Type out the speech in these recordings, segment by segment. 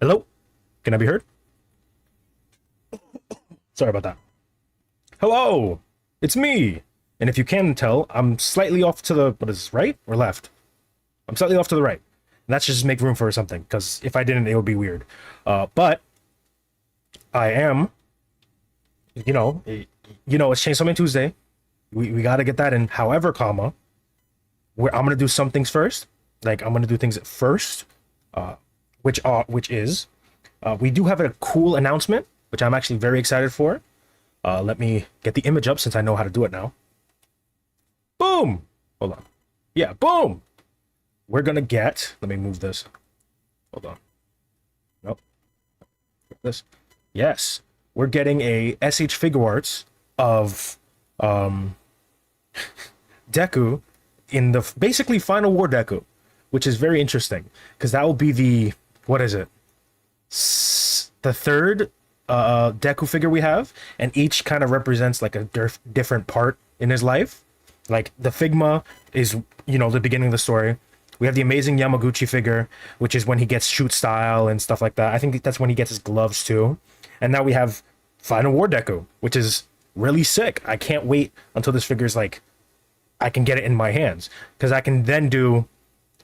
Hello? Can I be heard? Sorry about that. Hello! It's me! And if you can tell, I'm slightly off to the, what is this, right or left? I'm slightly off to the right. And that's just make room for something, because if I didn't, it would be weird. But I am, it's Chainsaw Man Tuesday. We got to get that in. However, where I'm gonna do some things first. Like I'm gonna do things first, which is we do have a cool announcement, which I'm actually very excited for. Let me get the image up since I know how to do it now. Boom! Hold on. Yeah, boom! We're gonna get. Let me move this. Hold on. Nope. This. Yes, we're getting a SH Figure Arts of Deku in the basically Final War Deku, which is very interesting because that will be the what is it? The third Deku figure we have, and each kind of represents like a different part in his life. Like the Figma is the beginning of the story. We have the amazing Yamaguchi figure, which is when he gets shoot style and stuff like that. I think that's when he gets his gloves too. And now we have Final War Deku, which is really sick. I can't wait until this figure's like I can get it in my hands, because I can then do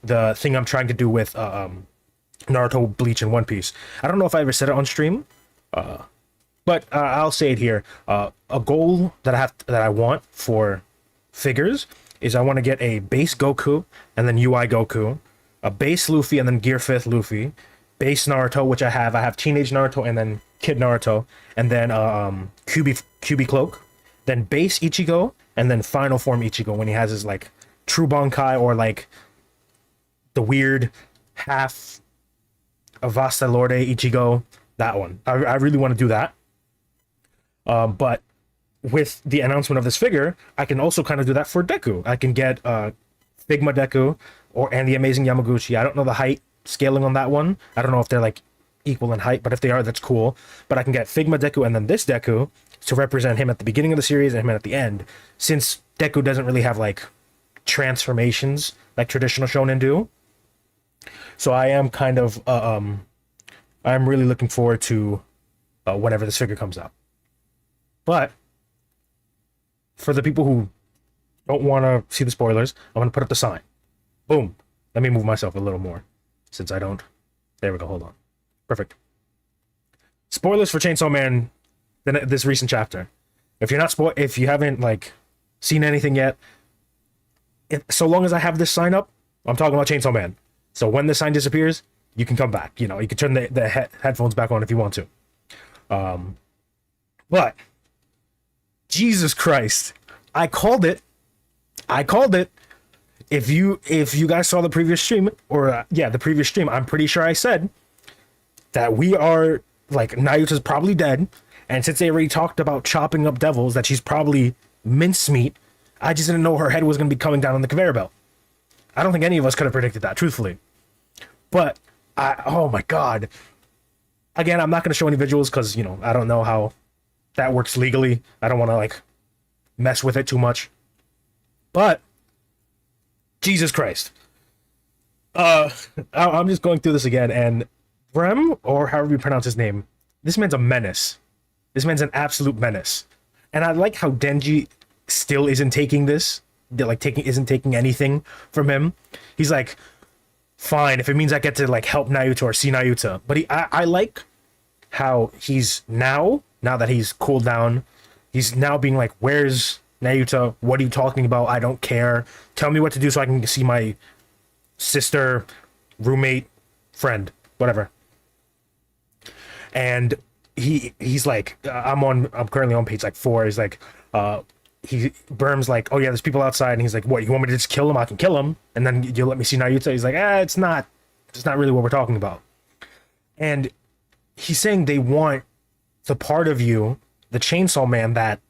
the thing I'm trying to do with Naruto, Bleach, and One Piece. I don't know if I ever said it on stream, but I'll say it here. A goal that I want for figures is I want to get a base Goku and then UI Goku, a base Luffy and then Gear 5th Luffy, base Naruto, which I have Teenage Naruto and then Kid Naruto, and then QB Cloak, then base Ichigo, and then final form Ichigo when he has his like true Bankai or like the weird half Avasta Lorde Ichigo, that one. I really want to do that. But with the announcement of this figure, I can also kind of do that for Deku. I can get Figma Deku and the amazing Yamaguchi. I don't know the height scaling on that one. I don't know if they're like equal in height, but if they are, that's cool. But I can get Figma Deku and then this Deku to represent him at the beginning of the series and him at the end, since Deku doesn't really have like transformations like traditional shonen do. So I am kind of I'm really looking forward to whenever this figure comes out. But for the people who don't want to see the spoilers, I'm going to put up the sign. Boom. Let me move myself a little more since I don't. There we go. Hold on. Perfect. Spoilers for Chainsaw Man, this recent chapter. If you haven't like seen anything yet, so long as I have this sign up, I'm talking about Chainsaw Man. So when the sign disappears, you can come back. You can turn the headphones back on if you want to. But Jesus Christ, I called it. If you guys saw the previous stream, or the previous stream, I'm pretty sure I said that we are like Nayuta's probably dead, and since they already talked about chopping up devils, that she's probably mincemeat. I just didn't know her head was going to be coming down on the conveyor belt. I don't think any of us could have predicted that, truthfully. But oh my god. Again, I'm not going to show any visuals because I don't know how that works legally. I don't want to like mess with it too much. But Jesus Christ. I'm just going through this again, and Brem, or however you pronounce his name, this man's a menace. This man's an absolute menace. And I like how Denji still isn't taking this. Isn't taking anything from him. He's like, fine, if it means I get to like help Nayuta or see Nayuta. But I like how he's now that he's cooled down, he's now being like, where's Nayuta? What are you talking about? I don't care. Tell me what to do so I can see my sister, roommate, friend, whatever. And he's like, I'm currently on page like 4. He's like, Berm's like, oh yeah, there's people outside, and he's like, what, you want me to just kill him? I can kill him, and then you'll let me see Nayuta. He's like, it's not really what we're talking about. And he's saying they want the part of you, the Chainsaw Man, that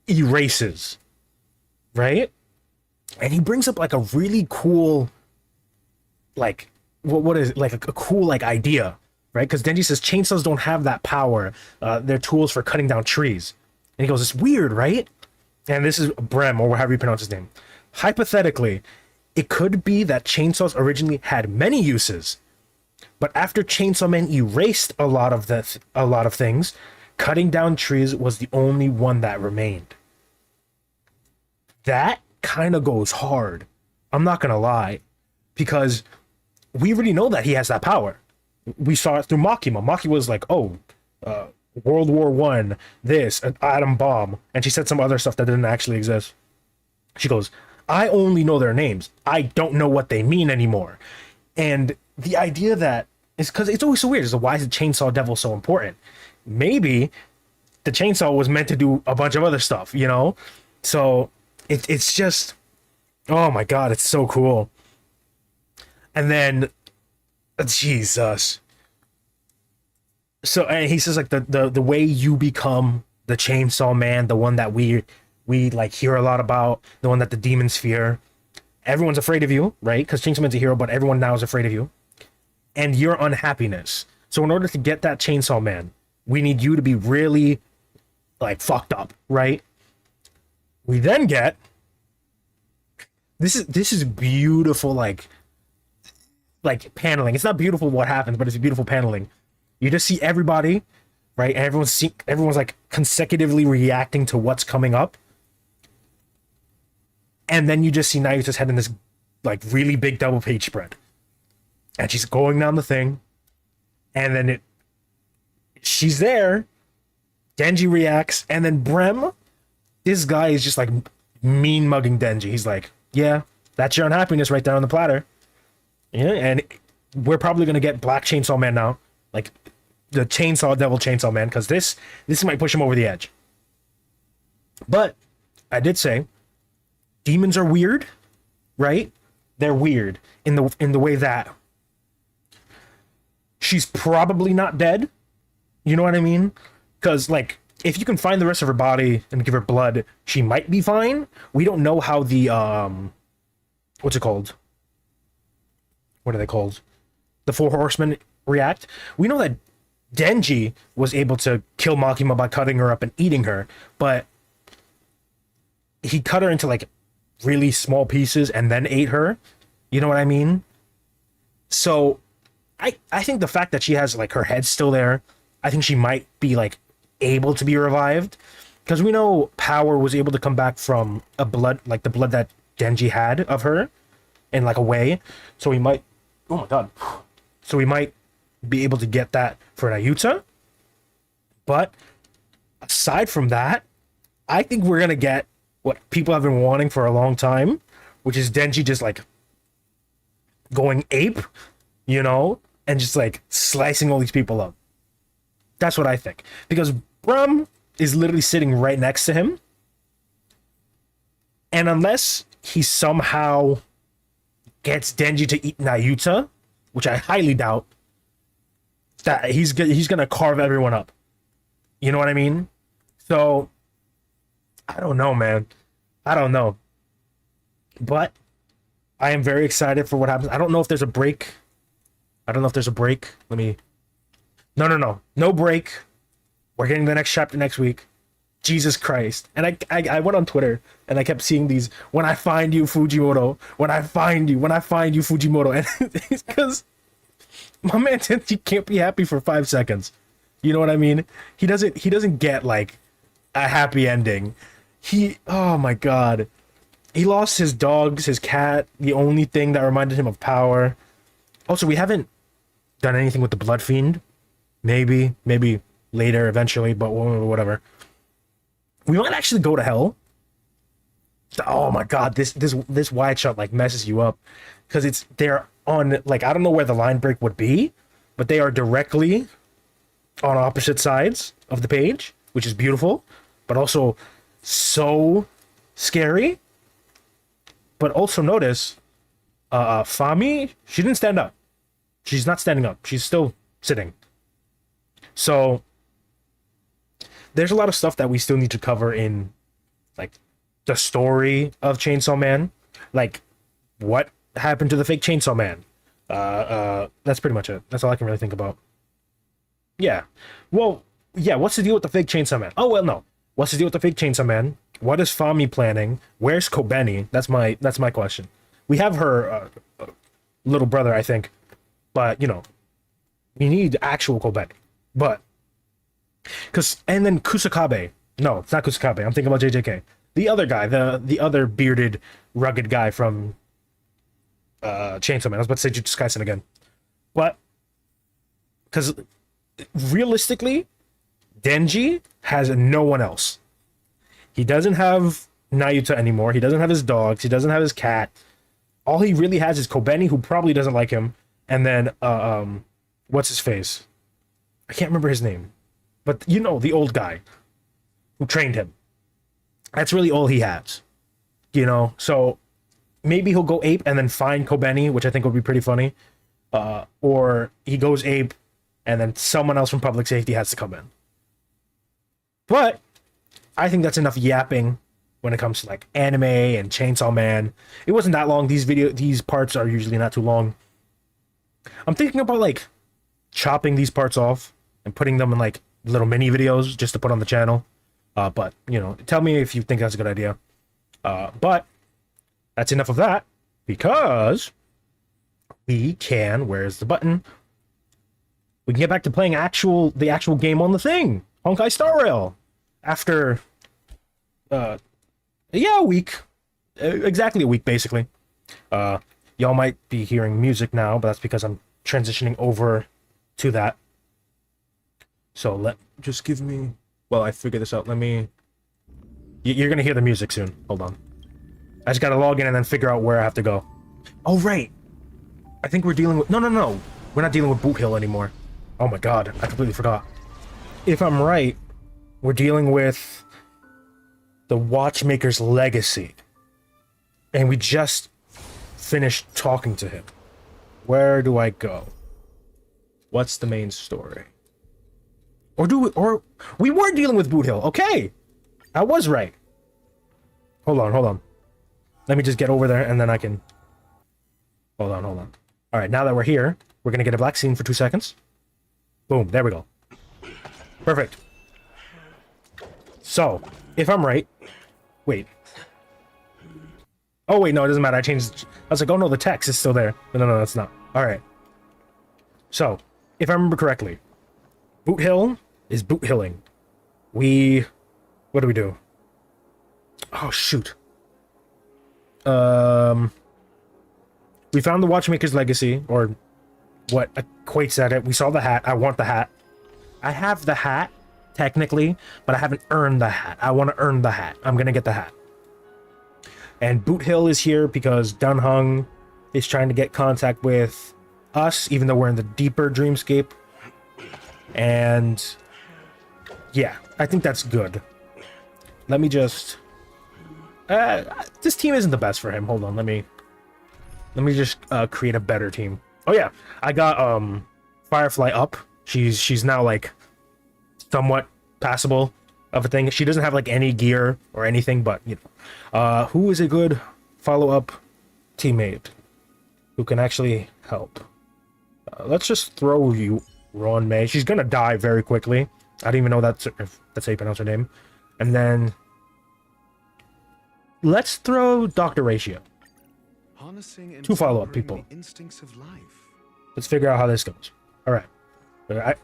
erases, right? And he brings up like a really cool, like what is it? Like a cool like idea, right? Because Denji says chainsaws don't have that power. They're tools for cutting down trees. And he goes, it's weird, right? And this is Brem, or however you pronounce his name. Hypothetically, it could be that chainsaws originally had many uses, But after Chainsaw Man erased a lot of things, cutting down trees was the only one that remained. That kind of goes hard. I'm not gonna lie, because we already know that he has that power. We saw it through Makima. Makima was like, "Oh, World War One, this, an atom bomb," and she said some other stuff that didn't actually exist. She goes, "I only know their names. I don't know what they mean anymore." And the idea that is because it's always so weird. Is why is the Chainsaw Devil so important? Maybe the chainsaw was meant to do a bunch of other stuff, you know? So it's just, oh my god, it's so cool. And then, Jesus. So, and he says like the way you become the Chainsaw Man, the one that we like hear a lot about, the one that the demons fear. Everyone's afraid of you, right? Because Chainsaw Man's a hero, but everyone now is afraid of you. And your unhappiness. So in order to get that Chainsaw Man, we need you to be really like fucked up, right? We then get this is beautiful like paneling. It's not beautiful what happens, but it's beautiful paneling. You just see everybody, right? And everyone's like consecutively reacting to what's coming up. And then you just see Nayuta's head in this like really big double page spread. And she's going down the thing. And then she's there. Denji reacts. And then Brem, this guy is just like mean mugging Denji. He's like, yeah, that's your unhappiness right there on the platter. Yeah, and we're probably going to get Black Chainsaw Man now. Like the Chainsaw Devil Chainsaw Man. Because this might push him over the edge. But I did say, demons are weird, right? They're weird in the way that she's probably not dead. You know what I mean? Because like if you can find the rest of her body and give her blood, she might be fine. We don't know how the what's it called? What are they called? The Four Horsemen react. We know that Denji was able to kill Makima by cutting her up and eating her, but he cut her into like really small pieces and then ate her. You know what I mean? So I think the fact that she has like her head still there, I think she might be like able to be revived, because we know power was able to come back from a blood, like the blood that Denji had of her in like a way. So we might, oh my god, so we might be able to get that for Nayuta. But aside from that, I think we're gonna get what people have been wanting for a long time, which is Denji just like going ape, you know, and just like slicing all these people up. That's what I think. Because Brum is literally sitting right next to him. And unless he somehow gets Denji to eat Nayuta, which I highly doubt, that he's gonna carve everyone up. You know what I mean? So I don't know, man. I don't know. But I am very excited for what happens. I don't know if there's a break. Let me... No break. We're getting the next chapter next week. Jesus Christ. And I went on Twitter and I kept seeing these, when I find you, Fujimoto. When I find you, Fujimoto. And it's because my man said he can't be happy for 5 seconds. You know what I mean? He doesn't get like a happy ending. Oh my god. He lost his dogs, his cat, the only thing that reminded him of power. Also, we haven't done anything with the Blood Fiend. Maybe later, eventually, but whatever. We might actually go to hell. Oh my god, this wide shot like messes you up, because they're on, like, I don't know where the line break would be, but they are directly on opposite sides of the page, which is beautiful, but also so scary. But also notice, Fami, she didn't stand up. She's not standing up. She's still sitting. So there's a lot of stuff that we still need to cover in like the story of Chainsaw Man. Like what happened to the fake Chainsaw Man? That's pretty much it. That's all I can really think about. Yeah. Well, yeah, what's the deal with the fake Chainsaw Man? Oh, well, no. What's the deal with the fake Chainsaw Man? What is Fami planning? Where's Kobeni? That's my question. We have her little brother, I think. But, you know, We need actual Kobeni. But and then Kusakabe. No, it's not Kusakabe. I'm thinking about JJK. The other guy, the other bearded, rugged guy from Chainsaw Man. I was about to say Jujutsu Kaisen again. But because realistically, Denji has no one else. He doesn't have Nayuta anymore. He doesn't have his dogs. He doesn't have his cat. All he really has is Kobeni, who probably doesn't like him, and then what's his face? I can't remember his name, but you know, the old guy who trained him. That's really all he has, you know. So maybe he'll go ape and then find Kobeni, which I think would be pretty funny. Or he goes ape, and then someone else from public safety has to come in. But I think that's enough yapping when it comes to like anime and Chainsaw Man. It wasn't that long. These parts are usually not too long. I'm thinking about like chopping these parts off and putting them in like little mini videos just to put on the channel. But you know, tell me if you think that's a good idea. But that's enough of that, because we can, where's the button? We can get back to playing the actual game on the thing, Honkai Star Rail. After a week. Exactly a week, basically. Y'all might be hearing music now, but that's because I'm transitioning over to that. So just give me, well, I figured this out. You're gonna hear the music soon. Hold on. I just gotta log in and then figure out where I have to go. Oh, right. I think we're dealing with, no. We're not dealing with Boot Hill anymore. Oh my god, I completely forgot. If I'm right, we're dealing with the Watchmaker's Legacy. And we just finished talking to him. Where do I go? What's the main story? Or we were dealing with Boot Hill. Okay. I was right. Hold on. Let me just get over there and then I can... Hold on. Alright, now that we're here, we're gonna get a black scene for 2 seconds. Boom, there we go. Perfect. So, if I'm right... Wait. Oh, wait, no, it doesn't matter. I changed... I was like, oh no, the text is still there. No, that's not. Alright. So, if I remember correctly, Boot Hill is boot hilling. What do we do? Oh, shoot. We found the Watchmaker's Legacy, or what equates at it. We saw the hat. I want the hat. I have the hat, technically, but I haven't earned the hat. I want to earn the hat. I'm gonna get the hat. And Boot Hill is here because Dunhung is trying to get contact with us, even though we're in the deeper dreamscape. And yeah, I think that's good. Let me just... this team isn't the best for him. Hold on, let me just create a better team. Oh yeah, I got Firefly up. She's now like somewhat passable of a thing. She doesn't have like any gear or anything, but you know, who is a good follow-up teammate who can actually help? Let's just throw you Ron May. She's gonna die very quickly. I don't even know if that's how you pronounce her name. And then let's throw Dr. Ratio. 2 follow-up people. Let's figure out how this goes. All right. I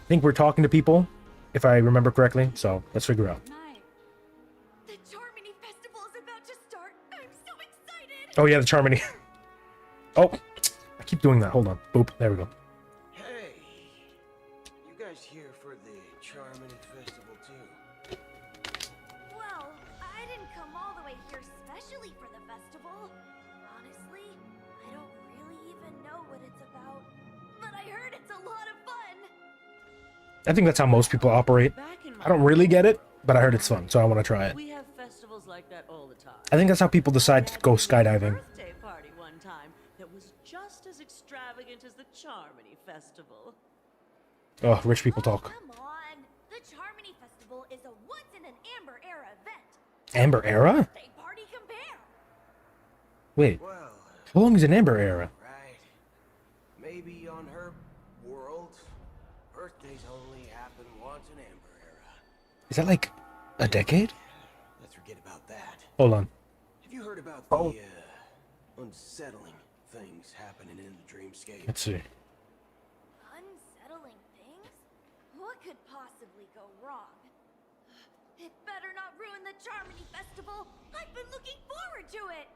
think we're talking to people, if I remember correctly. So let's figure out. The Charmony Festival is about to start. I'm so excited. Oh yeah, the Charmony. Oh, I keep doing that. Hold on. Boop. There we go. Hey, you guys here for the Charmony Festival too? Well, I didn't come all the way here specially for the festival. Honestly, I don't really even know what it's about. But I heard it's a lot of fun. I think that's how most people operate. I don't really get it, but I heard it's fun, so I want to try it. We have festivals like that all the time. I think that's how people decide to go skydiving. Birthday party one time that was just as extravagant as the Charmony Festival. Oh, rich people talk. Come on. The Charmony Festival is a once-in-an-Amber Era event. Amber Era? Birthday party compare. Wait, Well, how long is an Amber Era? right. Maybe on her world, birthdays only happen once in Amber Era. Is that like a decade? Let's forget about that. Hold on. Have you heard about Oh. the unsettling things happening in the dreamscape? Let's see. What could possibly go wrong? It better not ruin the Charmony Festival! I've been looking forward to it!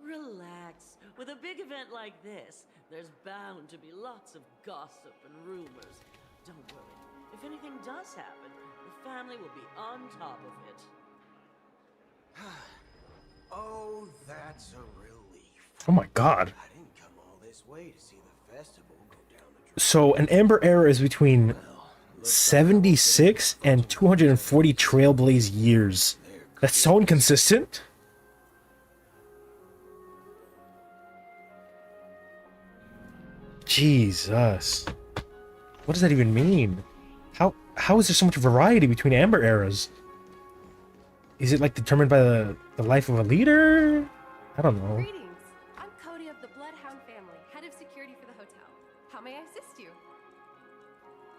Relax. With a big event like this, there's bound to be lots of gossip and rumors. Don't worry. If anything does happen, the family will be on top of it. Oh, that's a relief. Oh my god. I didn't come all this way to see the festival go down the drain. So an Amber Era is between 76 and 240 trailblaze years. That's so inconsistent. Jesus. What does that even mean? How is there so much variety between Amber Eras? Is it like determined by the life of a leader? I don't know. Greetings. I'm Cody of the Bloodhound family, head of security for the hotel. How may I assist you?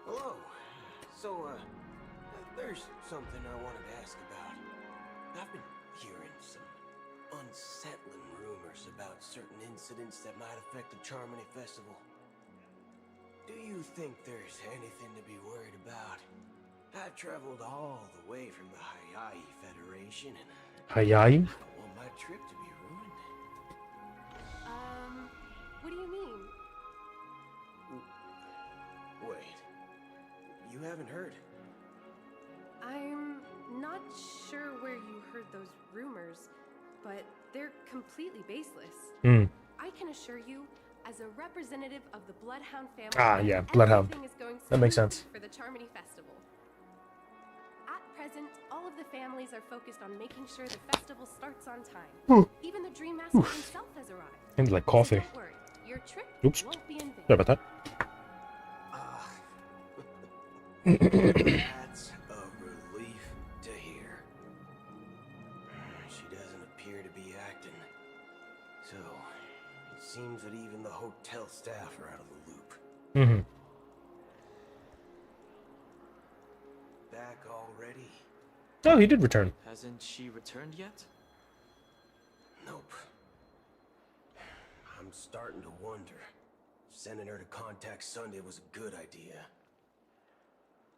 Hello. So, there's something I wanted to ask about. I've been hearing some unsettling rumors about certain incidents that might affect the Charmony Festival. Do you think there's anything to be worried about? I've traveled all the way from the Hayai Federation and Hayai? I don't want my trip to be ruined. What do you mean? Wait. You haven't heard? I'm not sure where you heard those rumors, but they're completely baseless. Hmm. I can assure you, as a representative of the Bloodhound family, Ah, yeah, Bloodhound. everything is going That makes smoothly sense. for the Charmony Festival. At present, all of the families are focused on making sure the festival starts on time. Even the Dream Master himself has arrived. Seems like So coffee. don't worry, your trip Oops. won't be in vain. Sorry about that. That's a relief to hear. She doesn't appear to be acting. So, it seems that even the hotel staff are out of the loop. Mm-hmm. Back already? Oh, he did return. Hasn't she returned yet? Nope. I'm starting to wonder. Sending her to contact Sunday was a good idea.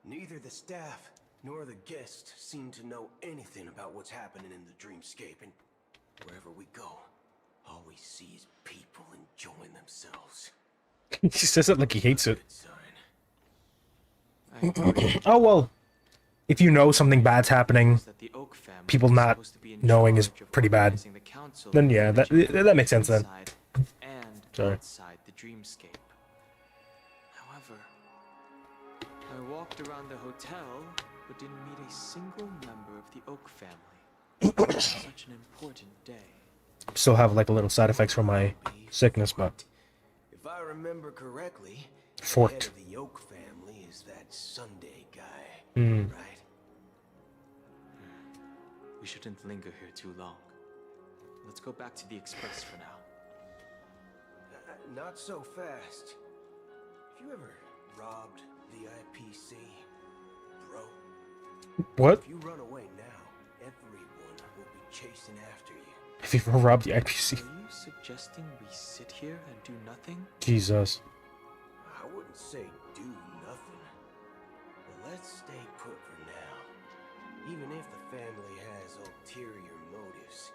Neither the staff nor the guests seem to know anything about what's happening in the dreamscape, and wherever we go, all we see is people enjoying themselves. He says it like he hates it. Good sign. I thought Oh, well. If you know something bad's happening, that the Oak family people was not supposed to be in knowing is charge of pretty bad. organizing the council Then of yeah, that individuals makes sense then. inside and Sorry. outside the dreamscape. However, I walked around the hotel but didn't meet a single member of the Oak family. It was such an important day. Still have like a little side effects from my sickness, but If I remember correctly, forked. the head of the Oak family is that Sunday guy, Hmm. right? We shouldn't linger here too long. Let's go back to the Express for now. Not so fast. Have you ever robbed the IPC, bro? What? If you run away now, everyone will be chasing after you. If you robbed the IPC. Are you suggesting we sit here and do nothing? Jesus. I wouldn't say do nothing, but let's stay put for now. Even if the family has ulterior motives,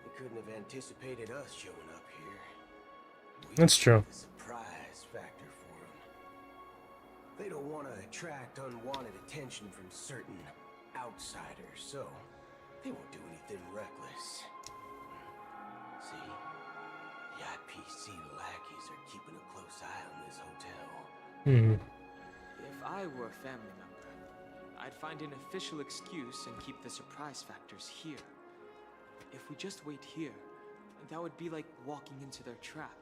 they couldn't have anticipated us showing up here. We That's true. The surprise factor for them. They don't want to attract unwanted attention from certain outsiders, so they won't do anything reckless. See, the IPC lackeys are keeping a close eye on this hotel. Hmm. If I were a family member, I'd find an official excuse and keep the surprise factors here. If we just wait here, that would be like walking into their trap.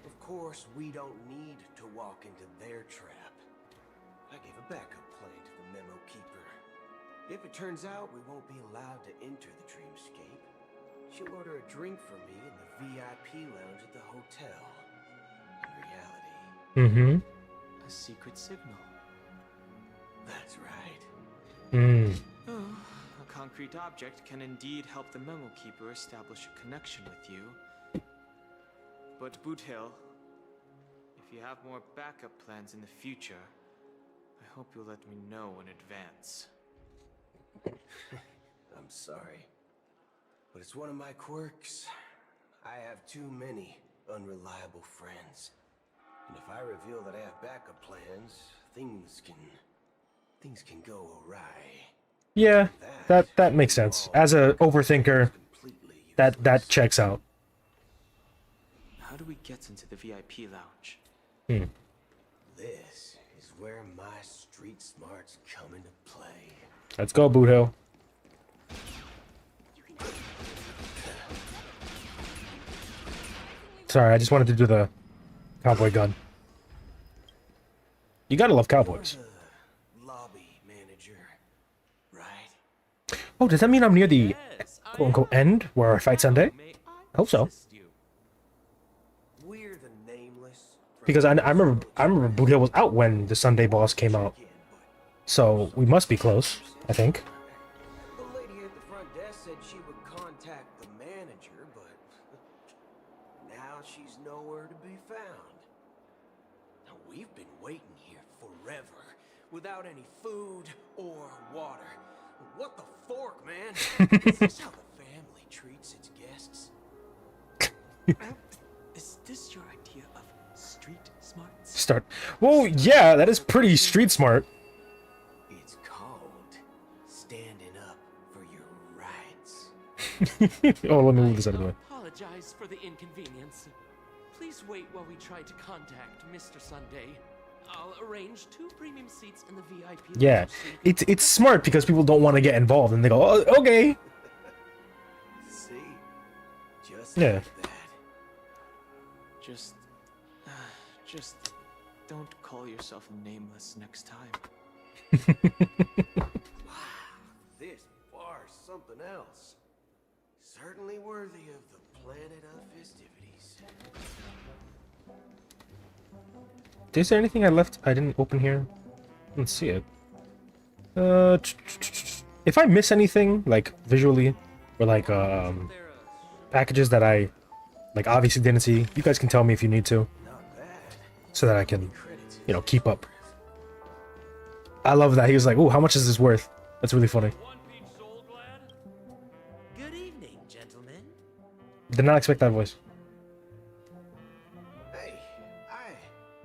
Of course, we don't need to walk into their trap. I gave a backup plan to the memo keeper. If it turns out we won't be allowed to enter the dreamscape, she'll order a drink for me in the VIP lounge at the hotel. In reality, Mm-hmm. A secret signal. that's right. Hmm. Oh, a concrete object can indeed help the memo keeper establish a connection with you. But Boot Hill, if if you have more backup plans in the future, I hope you'll let me know in advance. I'm sorry, but it's one of my quirks. I have too many unreliable friends. And if I reveal that I have backup plans, things can go awry. Yeah, that makes sense. As a overthinker, Completely that useless. checks out. How do we get into the VIP lounge? This is where my street smarts come into play. Let's go, Boot Hill. Sorry, I just wanted to do the cowboy gun. You gotta love cowboys. The lobby manager, right? Oh, does that mean I'm near the Yes, I quote-unquote am. end where I fight Sunday? May I hope so. assist you? We're the nameless. Because I remember Boot Hill was out when the Sunday boss came out. So we must be close, I think. The lady at the front desk said she would contact the manager, but now she's nowhere to be found. Now we've been waiting here forever without any food or water. What the fork, man? Is this how the family treats its guests? Is this your idea of street smarts? Start. Well, yeah, that is pretty street smart. It's called standing up for your rights. Oh, let me move this out of the way. Apologize for the inconvenience. Please wait while we try to contact Mr. Sunday. I'll arrange 2 premium seats in the VIP Yeah, lounge so you can- it's smart because people don't want to get involved and they go, oh, okay. See? Just Yeah. like that. Just don't call yourself nameless next time. This bar's something else. Certainly worthy of the planet of festivities. Is there anything I left I didn't open here? Let's see it. If I miss anything, like visually, or like packages that I like obviously didn't see, you guys can tell me if you need to, Not bad. so that I can, Credits. you know, keep up. I love that he was like, "Ooh, how much is this worth?" That's really funny. One Peach Soul Glad? Good evening, gentlemen. Did not expect that voice. Hey, I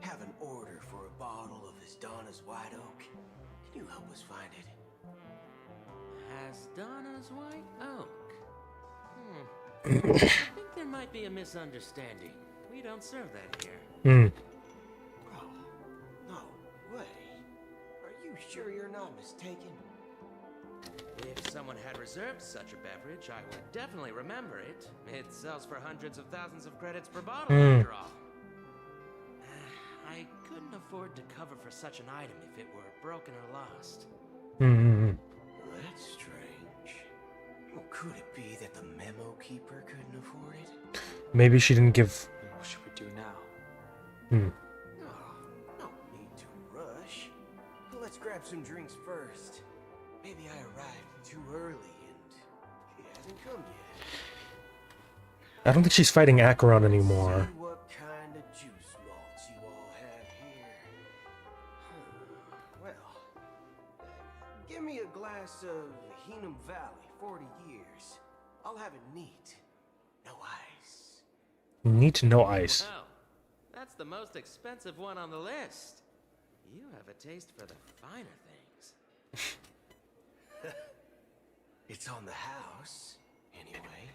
have an order for a bottle of Donna's White Oak. Can you help us find it? Has Donna's White Oak? I think there might be a misunderstanding. We don't serve that here. Oh, no way. Are you sure you're not mistaken? If someone had reserved such a beverage, I would definitely remember it. It sells for hundreds of thousands of credits per bottle, after all. I couldn't afford to cover for such an item if it were broken or lost. That's strange. Well, could it be that the memo keeper couldn't afford it? Maybe she didn't give. What should we do now? Oh, no need to rush. Let's grab some drinks first. Maybe I arrived too early and he hasn't come yet. I don't think she's fighting Acheron anymore. See what kind of juice malts you all have here. Well, give me a glass of Heenum Valley, 40 years. I'll have it neat. No ice. Neat, no ice. Wow, that's the most expensive one on the list. You have a taste for the finer things. It's on the house, anyway.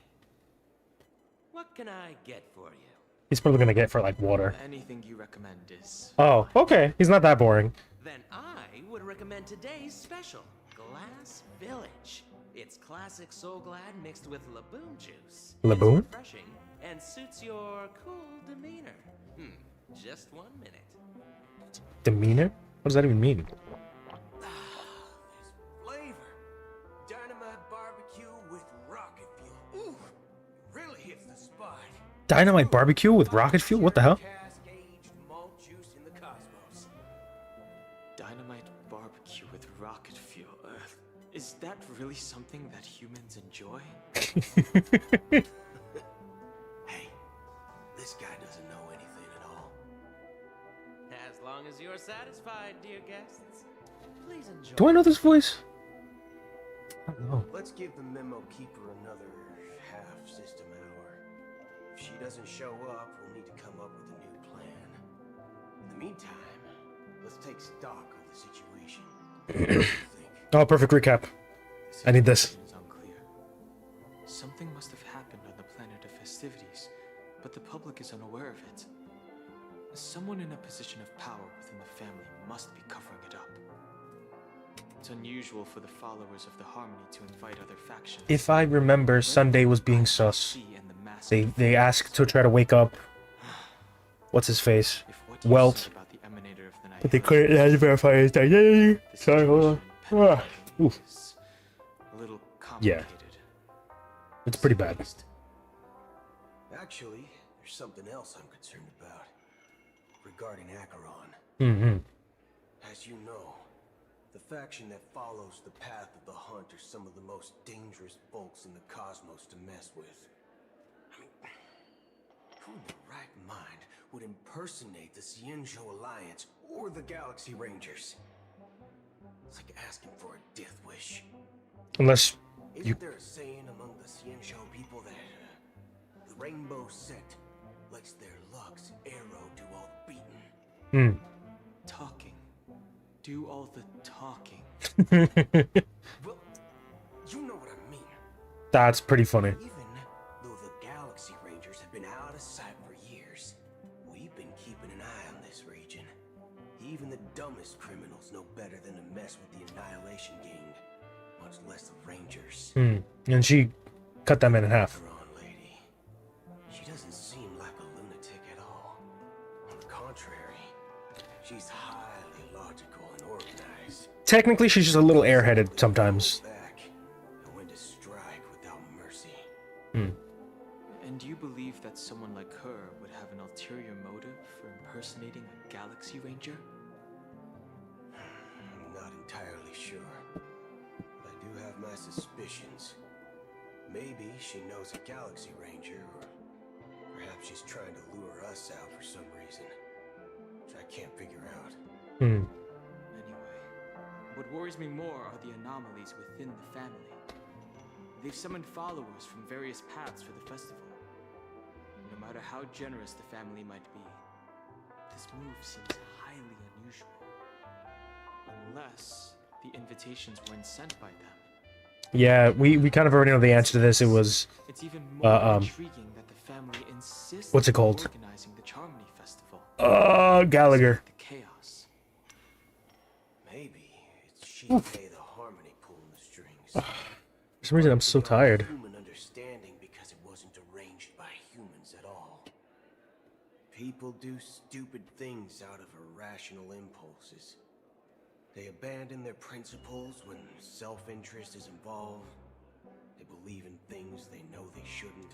What can I get for you? He's probably gonna get for like water. Anything you recommend is... Oh, okay. He's not that boring. Then I would recommend today's special, Glass Village. It's classic Soul Glad mixed with Laboon juice. Laboon? It's refreshing and suits your cool demeanor. Just 1 minute. Demeanor? What does that even mean? This flavor. Dynamite barbecue with rocket fuel. Ooh, really hits the spot. Dynamite barbecue with rocket fuel? What the hell? Cask-aged malt juice in the cosmos. Dynamite barbecue with rocket fuel. Is that really something that humans enjoy? Hey, this guy doesn't know anything at all. As long as you're satisfied, dear guests. Please enjoy. Do I know this voice? I don't know. Let's give the memo keeper another half system hour. If she doesn't show up, we'll need to come up with a new plan. In the meantime, let's take stock of the situation. What do you think? Oh, perfect recap. I need this. Is unclear. Something must have happened on the planet of festivities, but the public is unaware of it. Someone in a position of power within the family must be covering it up. It's unusual for the followers of the Harmony to invite other factions. If I remember, Sunday was being sus. They asked to try to wake up. What's his face? Welt. But they couldn't verify his identity. Sorry, hold on. Ah, oof. A little complicated. It's pretty bad. Actually, there's something else I'm concerned about. Regarding Acheron. Mm-hmm. As you know, the faction that follows the path of the hunt are some of the most dangerous folks in the cosmos to mess with. I mean, who in their right mind would impersonate the Xianzhou Alliance or the Galaxy Rangers? It's like asking for a death wish. Unless Isn't there a saying among the Xianzhou people that the Rainbow Sect lets their luck's arrow do all the beating? Talking. Do all the talking. Well, you know what I mean. That's pretty funny. Even though the Galaxy Rangers have been out of sight for years, we've been keeping an eye on this region. Even the dumbest criminals know better than to mess with the Annihilation Gang, much less the Rangers. And she cut that man in half. Acheron lady. She doesn't seem like a lunatic at all. On the contrary, she's highly logical and organized. Technically, she's just a little airheaded sometimes. Back and when to strike without mercy. And do you believe that someone like her would have an ulterior motive for impersonating a Galaxy Ranger? I'm not entirely sure, but I do have my suspicions. Maybe she knows a Galaxy Ranger, or perhaps she's trying to lure us out for some reason, which I can't figure out. Anyway, what worries me more are the anomalies within the family. They've summoned followers from various paths for the festival. No matter how generous the family might be, this move seems highly unusual. Unless the invitations weren't sent by them. Yeah, we kind of already know the answer to this. It was It's even more intriguing that the family insists what's it on called? organizing the Charmony Festival. Gallagher. The chaos. Maybe it's she the Harmony pulling the strings. For some reason, I'm so tired. Human understanding because it wasn't arranged by humans at all. People do stupid things out of irrational impulses. They abandon their principles when self-interest is involved. They believe in things they know they shouldn't,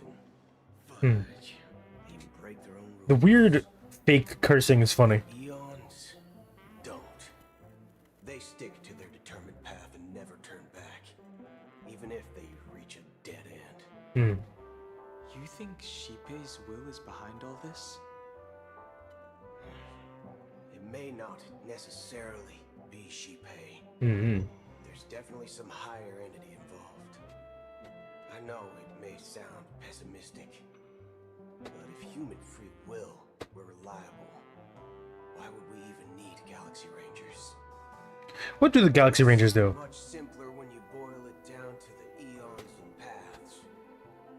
and fudge. They even break their own rules. The weird fake cursing is funny. Eons don't. They stick to their determined path and never turn back, even if they reach a dead end. You think Shippei's will is behind all this? It may not necessarily be Shippei. There's definitely some higher entity involved. I know it may sound pessimistic, but if human free will were reliable, why would we even need Galaxy Rangers? What do the Galaxy Rangers do? Much simpler when you boil it down to the eons and paths.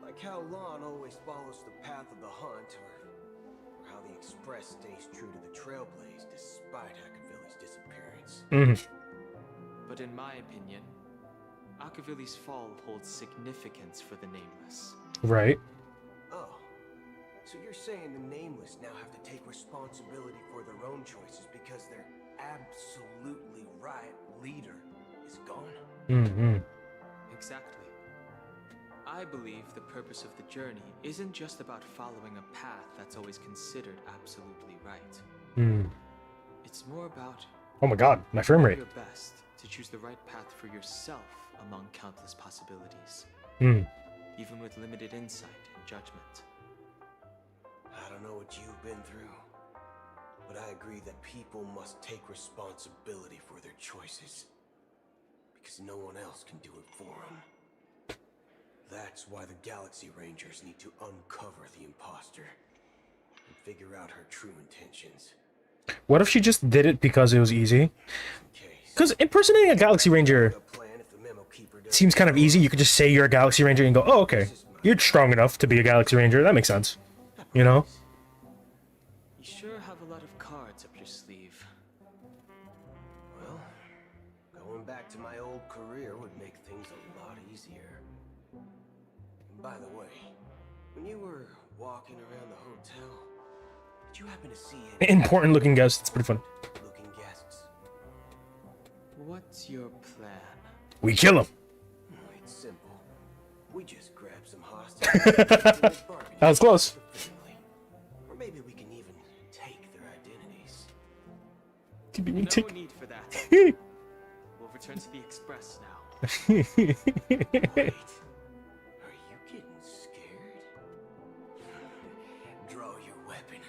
Like how Lon always follows the path of the hunt, or how the Express stays true to the trailblaze despite Akavilli's disappearance. But in my opinion, Akavilli's fall holds significance for the Nameless. Right. Oh, so you're saying the Nameless now have to take responsibility for their own choices because their absolutely right leader is gone? Exactly. I believe the purpose of the journey isn't just about following a path that's always considered absolutely right. It's more about Oh my god, my frame rate. doing your best to choose the right path for yourself among countless possibilities, even with limited insight and judgment. I don't know what you've been through, but I agree that people must take responsibility for their choices. Because no one else can do it for them. That's why the Galaxy Rangers need to uncover the imposter and figure out her true intentions. What if she just did it because it was easy? Case. Because impersonating a Galaxy Ranger A plan if the memo keeper doesn't seems kind of easy. You could just say you're a Galaxy Ranger and go, oh, okay. You're strong enough to be a Galaxy Ranger. That makes sense. You know? You sure have a lot of cards up your sleeve. Well, going back to my old career would make things a lot easier. And by the way, when you were walking around the hotel, did you happen to see any Important looking guest. It's pretty funny. looking guests? What's your plan? We kill him. It's simple. We just grab some hostages. That was close. Or maybe we can even take their identities. No need for that. We'll return to the Express now. Wait, are you getting scared? Draw your weapon.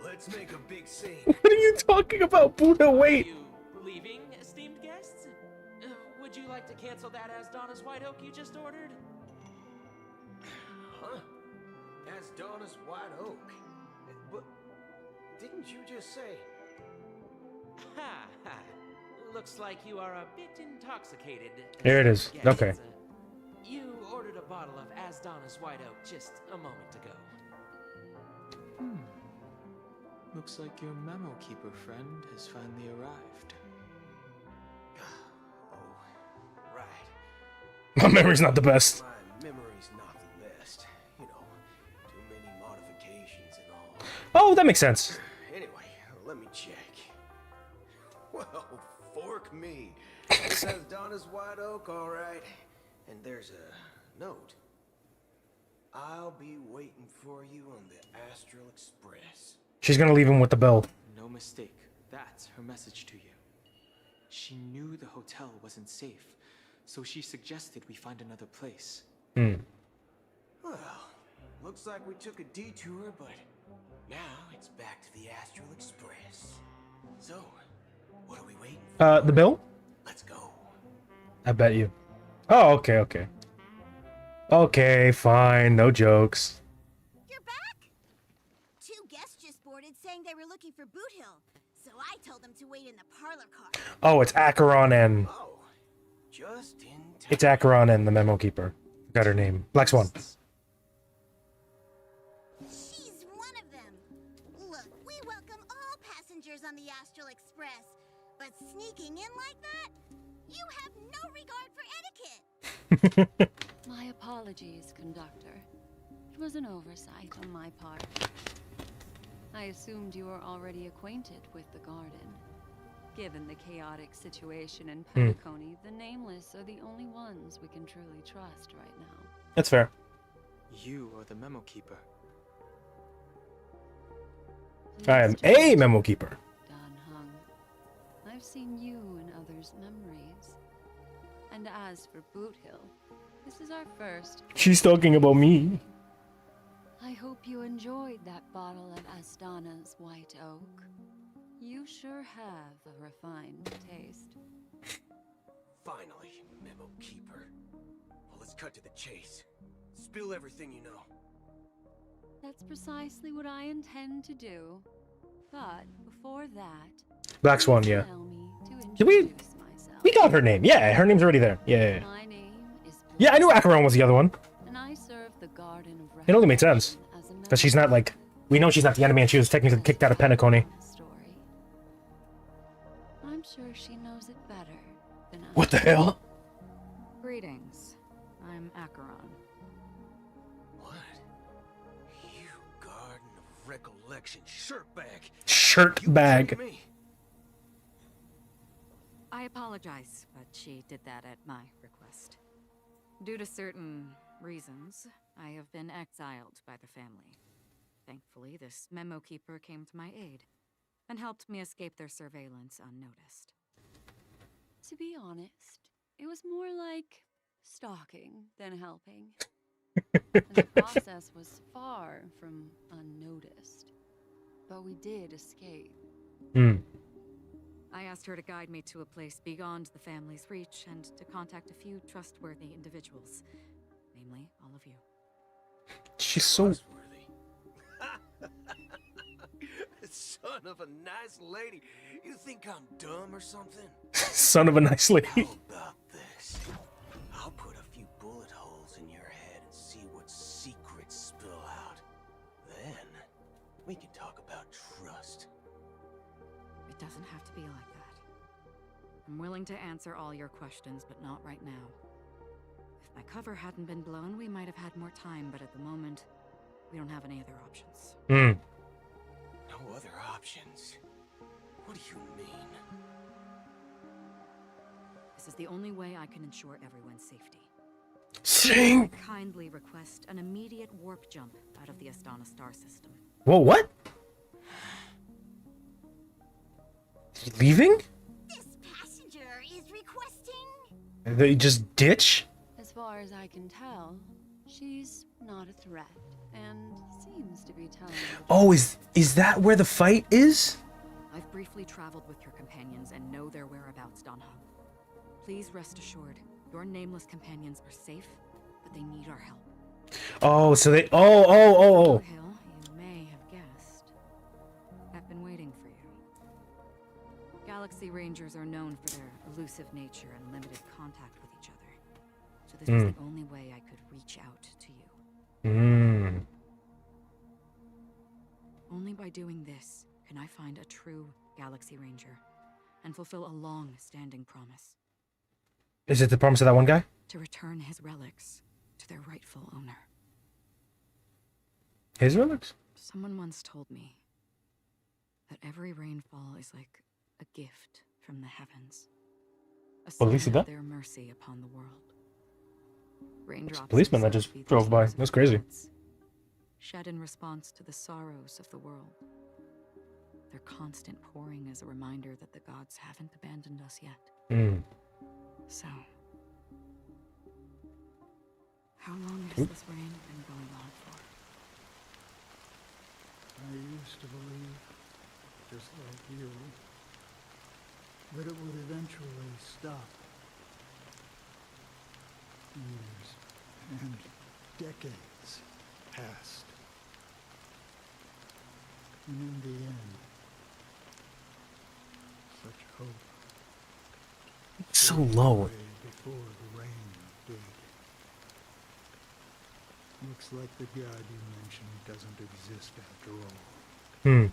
Let's make a big scene. What are you talking about, Buddha? Are Wait. you leaving, esteemed guests? Would you like to cancel that as Donna's White Oak you just ordered? Huh? As Donna's White Oak. But didn't you just say? Ha ha. Looks like you are a bit intoxicated. There it is. Guests. Okay. You ordered a bottle of As Donna's White Oak just a moment ago. Looks like your memo keeper friend has finally arrived. Oh, right. My memory's not the best. My memory's not the best. You know, too many modifications and all. Oh, that makes sense. Anyway, let me check. Well, fork me. It says Donna's White Oak, all right. And there's a note. I'll be waiting for you on the Astral Express. She's gonna leave him with the bell. No mistake. That's her message to you. She knew the hotel wasn't safe, so she suggested we find another place. Well, looks like we took a detour, but now it's back to the Astral Express. So, what are we waiting for? The bill? Let's go. I bet you. Oh, okay, okay. Okay, fine. No jokes. You're back? Two guests just boarded saying they were looking for Boot Hill, so I told them to wait in the parlor car. Oh, it's Acheron and... Oh, just in time. It's Acheron and the Memo Keeper. Got her name. Black Swan. She's one of them. Look, we welcome all passengers on the Astral Express, but sneaking in like that? You have no regard for etiquette. My apologies, conductor. It was an oversight on my part. I assumed you were already acquainted with the garden. Given the chaotic situation in Penacony, the Nameless are the only ones we can truly trust right now. That's fair. You are the memo keeper. I am a Memo Keeper. Don Hung. I've seen you in others' memories. And as for Boot Hill, this is our first. She's talking about me. I hope you enjoyed that bottle of Astana's White Oak. You sure have a refined taste. Finally, Memo Keeper. Well, let's cut to the chase. Spill everything you know. That's precisely what I intend to do. But before that, Black Swan, please yeah. allow me to Did we- introduce myself. We got her name. Yeah, her name's already there. Yeah. My name is Yeah, I knew Acheron was the other one. and I serve the Garden of It only made sense. Refuge as a Because she's not like... We know she's not the enemy and she was technically kicked out of Penacony. story. I'm sure she knows it better than I. What the hell? Greetings. I'm Acheron. What? You Garden of Recollection shirtbag. Shirt bag. Me. I apologize, but she did that at my request. Due to certain reasons, I have been exiled by the family. Thankfully, this memo keeper came to my aid and helped me escape their surveillance unnoticed. To be honest, it was more like stalking than helping. And the process was far from unnoticed. But we did escape. Hmm. I asked her to guide me to a place beyond the family's reach and to contact a few trustworthy individuals, namely all of you. She's so Trustworthy. Son of a nice lady. You think I'm dumb or something? son of a nice lady. How about this? I'll put a few bullet holes in your head and see what secrets spill out. Then, we can talk about trust. It doesn't have to be like that. I'm willing to answer all your questions, but not right now. If my cover hadn't been blown, we might have had more time, but at the moment, we don't have any other options. Hmm. No other options? What do you mean? This is the only way I can ensure everyone's safety. Sing. Kindly request an immediate warp jump out of the Astana star system. Whoa, what? Leaving? This passenger is requesting. They just ditch? As far as I can tell, she's not a threat and seems to be telling the Oh, is that where the fight is? I've briefly traveled with your companions and know their whereabouts, Danha. Please rest assured, your nameless companions are safe, but they need our help. Oh, so they oh. Hill, you may have guessed. I've been waiting for you. Galaxy Rangers are known for their elusive nature and limited contact with each other. So this was the only way I could reach out to you. Hmm. Only by doing this can I find a true Galaxy Ranger and fulfill a long-standing promise. Is it the promise of that one guy? To return his relics to their rightful owner. His relics? Someone once told me that every rainfall is like a gift from the heavens. A Well, at least sign he of did. their mercy upon the world. Raindrops Policeman that themselves just be the drove by. tears of That's crazy. gods, shed in response to the sorrows of the world. Their constant pouring is a reminder that the gods haven't abandoned us yet. Hmm. So, how long has this rain been going on for? I used to believe, just like you, that it would eventually stop. Years and decades passed. And in the end, such hope It's so low. away before the rain did. Looks like the god you mentioned doesn't exist after all. Hmm.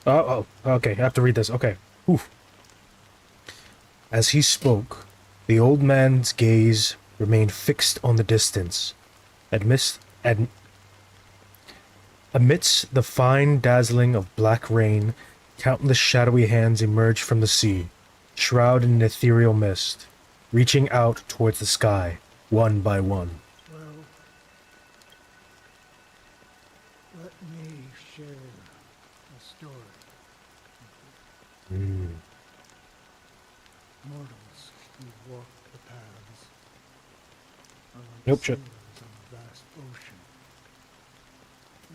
Oh, okay. I have to read this. Okay. Oof. As he spoke, the old man's gaze remained fixed on the distance. Amidst the fine dazzling of black rain, countless shadowy hands emerged from the sea, shrouded in ethereal mist, reaching out towards the sky, one by one. Well, let me share a story. Mortals who walk the paths are like Nope, shit. sailors on a vast ocean,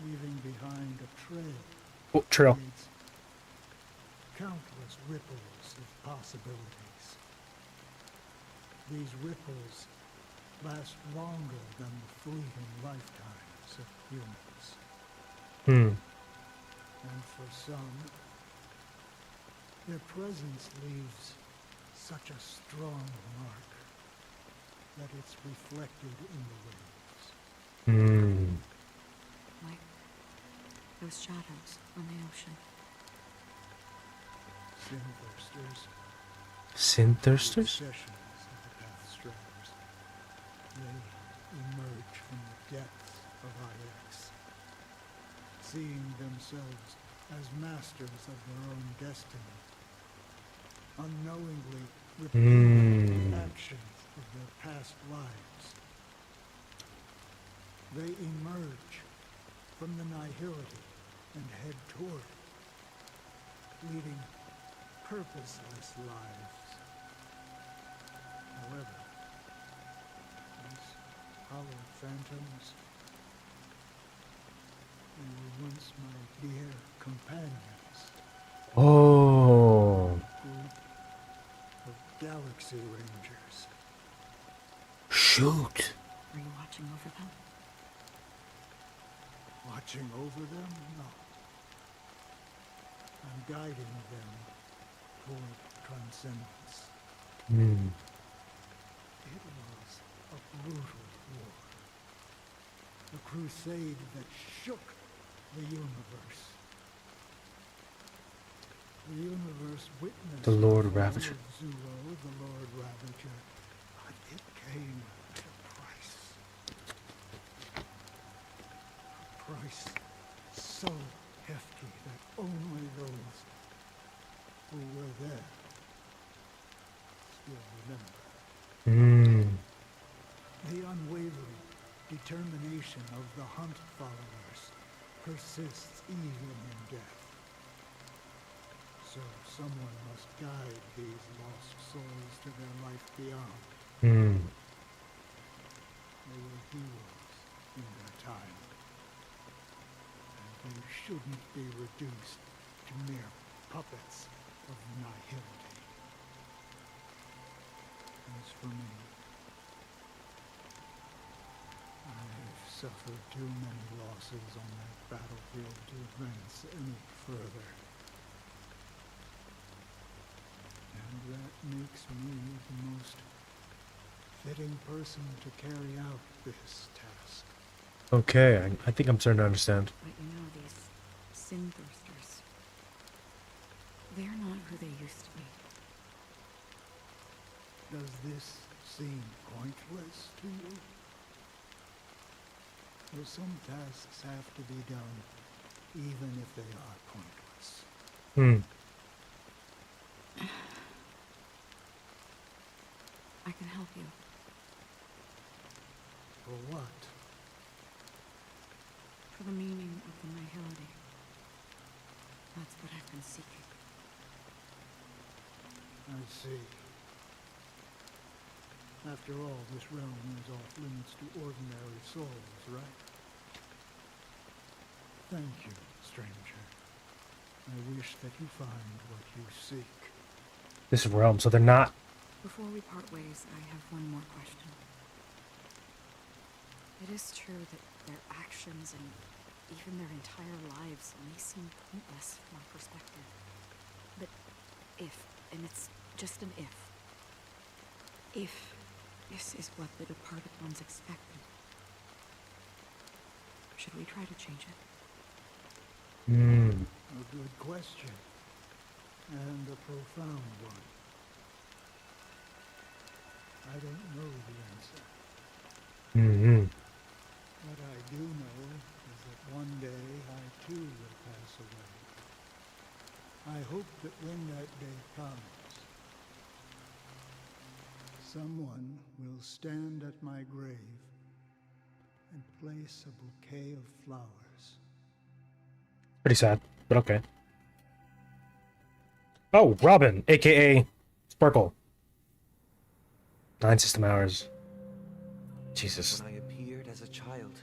leaving behind a trail Oh, trail. that leads countless ripples of possibilities. These ripples last longer than the fleeting lifetimes of humans. Hmm. And for some, their presence leaves such a strong mark that it's reflected in the waves. Hmm. Like those shadows on the ocean. Sin-thirsters, Sin-thirsters? obsessions of the Pathstrayers. They emerge from the depths of IX, seeing themselves as masters of their own destiny, unknowingly repeating the actions of their past lives. They emerge from the nihility and head toward it, leading purposeless lives. However, these hollow phantoms, they once my dear companions. Oh. Group of Galaxy Rangers. Shoot. Are you watching over them? Watching over them? No. I'm guiding them toward transcendence. Hmm. It was a brutal war. A crusade that shook the universe. The universe witnessed The Lord the fall Ravager. of Zero, the Lord Ravager, but it came at a price. A price so hefty that only those who were there still remember. Hmm. The unwavering determination of the Hunt followers persists even in death. So someone must guide these lost souls to their life beyond. Hmm. They were heroes in their time. And they shouldn't be reduced to mere puppets of nihility. As for me, I've suffered too many losses on that battlefield to advance any further. And that makes me the most fitting person to carry out this task. Okay, I think I'm starting to understand. But you know, these sin thirsters, they're not who they used to be. Does this seem pointless to you? Well, some tasks have to be done, even if they are pointless. Hmm. I can help you. For what? For the meaning of the nihility. That's what I've been seeking. I see. After all, this realm is off limits to ordinary souls, right? Thank you, stranger. I wish that you find what you seek. This realm, so they're not. Before we part ways, I have one more question. It is true that their actions and even their entire lives may seem pointless from our perspective. But if, and it's just an if this is what the departed ones expected, should we try to change it? Hmm. A good question. And a profound one. I don't know the answer. Hmm. What I do know is that one day I too will pass away. I hope that when that day comes, someone will stand at my grave and place a bouquet of flowers. Pretty sad, but okay. Oh, Robin, aka Sparkle. 9 system hours. Jesus. When I appeared as a child,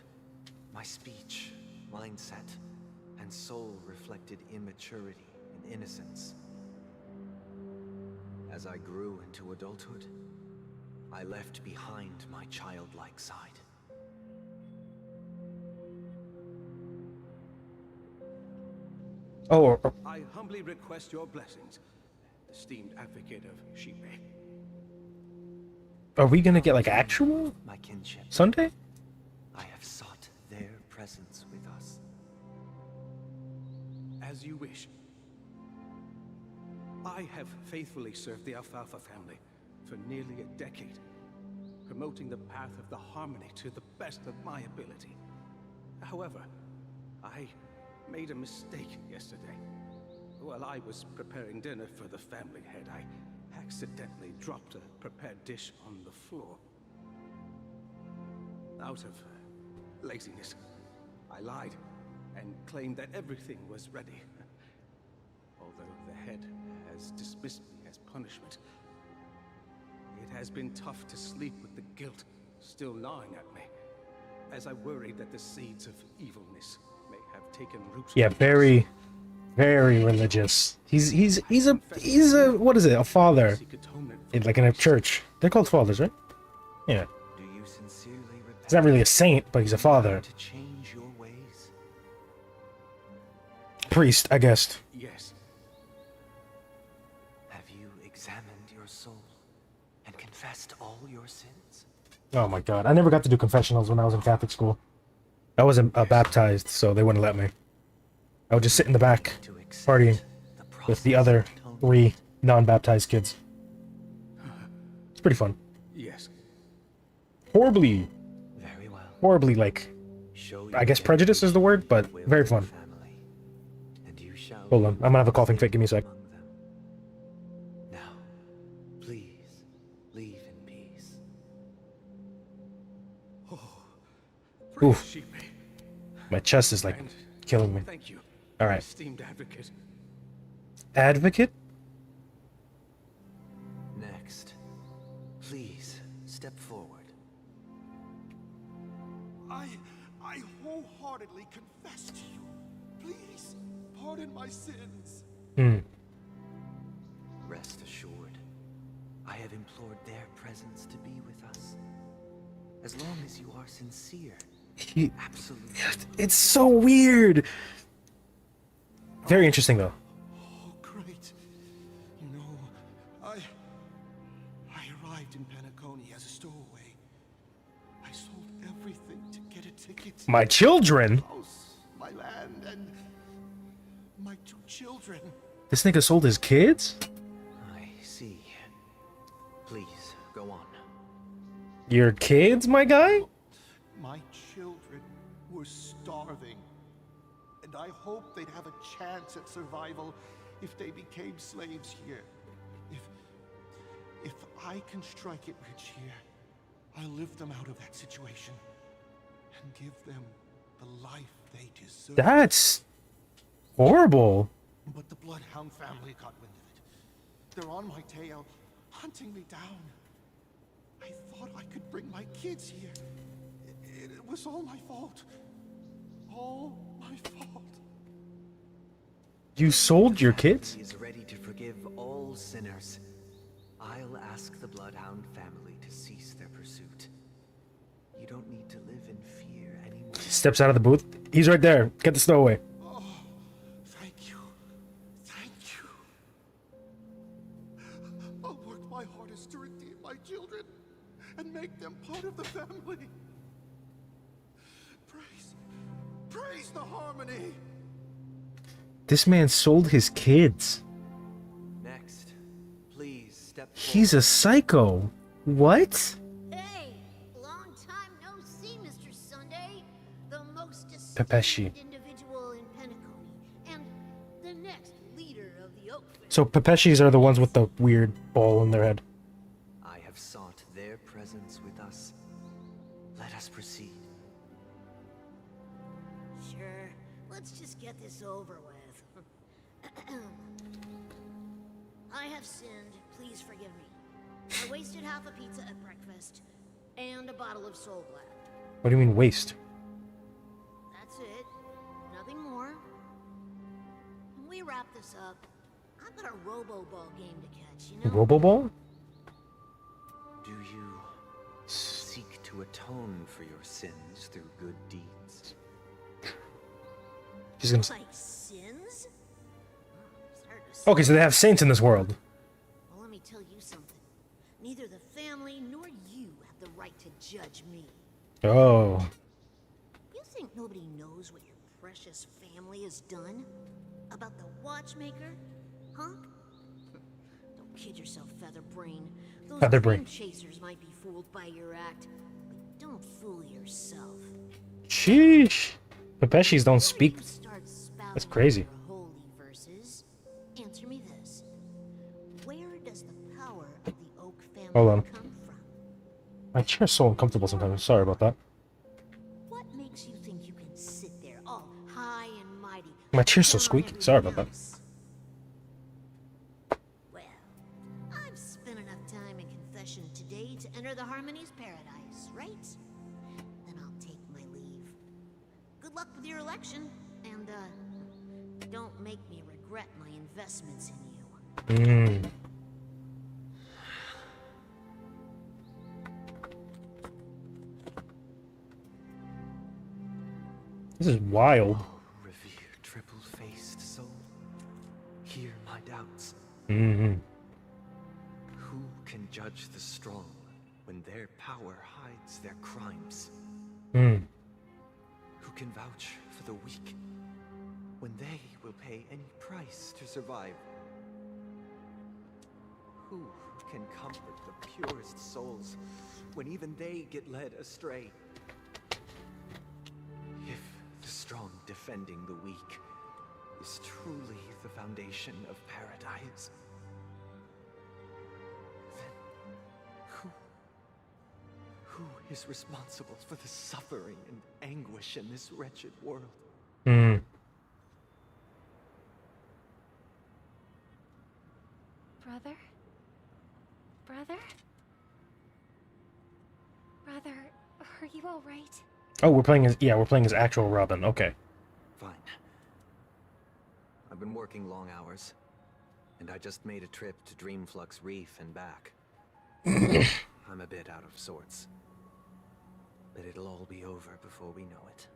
my speech, mindset, and soul reflected immaturity and innocence. As I grew into adulthood, I left behind my childlike side. Oh, I humbly request your blessings, esteemed advocate of Shipe. are we gonna get like actual My kinship, Sunday? I have sought their presence with us. As you wish. I have faithfully served the Alfalfa family for nearly a decade, promoting the path of the harmony to the best of my ability. However, I made a mistake yesterday. While I was preparing dinner for the family head, I accidentally dropped a prepared dish on the floor. Out of laziness, I lied and claimed that everything was ready. Although the head has dismissed me as punishment, it has been tough to sleep with the guilt still gnawing at me, as I worried that the seeds of evilness may have taken root. Yeah, very, very religious. He's a what is it? A father, like in a church. They're called fathers, right? Yeah. Do you sincerely repent? He's not really a saint, but he's a father. To change your ways? Priest, I guess. Yes. Have you examined your soul and confessed all your sins? Oh my god, I never got to do confessionals when I was in Catholic school. I wasn't baptized, so they wouldn't let me. I would just sit in the back, partying with the other 3 non-baptized kids. It's pretty fun. Yes. Horribly, Very well. horribly, like, I guess prejudice is the word, but very fun. Family, and you shall Hold on, I'm gonna have a coughing fit, give me a sec. among them. Now, please, leave in peace. Oof, Sheep. my chest is like killing me. Thank you. Alright. Esteemed advocate. Advocate? Next, please step forward. I wholeheartedly confess to you. Please, pardon my sins. Rest assured, I have implored their presence to be with us. As long as you are sincere. Absolutely. It's so weird. Very interesting, though. Oh, great. You know, I arrived in Penacony as a stowaway. I sold everything to get a ticket. My children? House, my land, and my 2 children. This nigga sold his kids? I see. Please, go on. Your kids, my guy? My children were starving, and I hoped they'd have a chance at survival if they became slaves here. If I can strike it rich here, I'll lift them out of that situation and give them the life they deserve. That's horrible. But the Bloodhound family got wind of it. They're on my tail, hunting me down. I thought I could bring my kids here. It was all my fault. All my fault. You sold your kids? He is ready to forgive all sinners. I'll ask the Bloodhound family to cease their pursuit. You don't need to live in fear anymore. Steps out of the booth. He's right there. Get the stowaway. Oh, thank you. Thank you. I'll work my hardest to redeem my children and make them part of the family. Praise the harmony. This man sold his kids. Next, please step He's a psycho. What? Hey, long time no see, Mr. Sunday. The most Pepeshi. esteemed individual in Penacony, and the next leader of the Oak family. So Pepeshis are the ones with the weird ball in their head. I have sought their presence with us. Let us proceed. Sure, let's just get this over with. I have sinned, please forgive me. I wasted half a pizza at breakfast, and a bottle of Soul Glad. What do you mean waste? That's it. Nothing more. When we wrap this up, I've got a Robo-Ball game to catch, you know? Robo-ball? Do you seek to atone for your sins through good deeds? She's gonna. Like sins? It's hard to say. Okay, so they have saints in this world. Well, let me tell you something. Neither the family nor you have the right to judge me. Oh. You think nobody knows what your precious family has done? About the watchmaker? Huh? Don't kid yourself, Featherbrain. Those Featherbrain. dream chasers might be fooled by your act, but don't fool yourself. Sheesh. Pepeshis don't speak. Before you start spouting That's crazy. your holy verses, answer me this. Where does the power of the Oak family Hold on. come from? My chair's so uncomfortable sometimes. Sorry about that. What makes you think you can sit there all high and mighty? My chair's so down on squeaky. Sorry about everyone that. else? Well, I've spent enough time in confession today to enter the Harmony's paradise, right? Then I'll take my leave. Good luck with your election, don't make me regret my investments in you. This is wild. Oh, revered triple-faced soul, hear my doubts. Mm-hmm. Who can judge the strong when their power hides their crimes? Mm. Who can vouch for the weak when they will pay any price to survive? Who can comfort the purest souls when even they get led astray? If the strong defending the weak is truly the foundation of paradise, then who is responsible for the suffering and anguish in this wretched world? Mm. Brother? Brother, are you all right? Oh, we're playing his actual Robin. Okay. Fine. I've been working long hours, and I just made a trip to Dreamflux Reef and back. I'm a bit out of sorts, but it'll all be over before we know it.